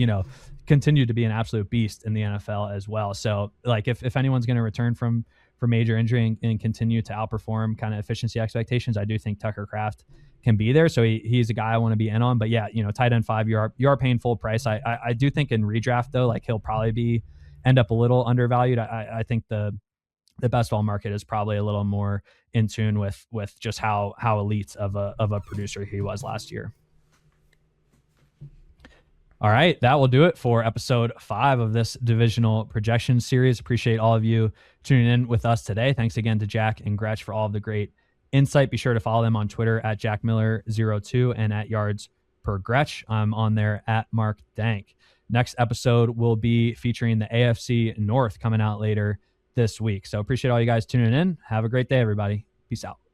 continue to be an absolute beast in the NFL as well. So like if anyone's going to return from major injury and continue to outperform kind of efficiency expectations, I do think Tucker Kraft can be there. So he's a guy I want to be in on. But yeah, tight end 5, you are paying full price. I do think in redraft though, like he'll probably end up a little undervalued. I think the best ball market is probably a little more in tune with just how elite of a producer he was last year. All right, that will do it for episode 5 of this divisional projection series. Appreciate all of you tuning in with us today. Thanks again to Jack and Gretch for all of the great insight. Be sure to follow them on Twitter at JackMiller02 and at YardsPerGretch. I'm on there at MarkDank. Next episode will be featuring the AFC North coming out later this week. So appreciate all you guys tuning in. Have a great day, everybody. Peace out.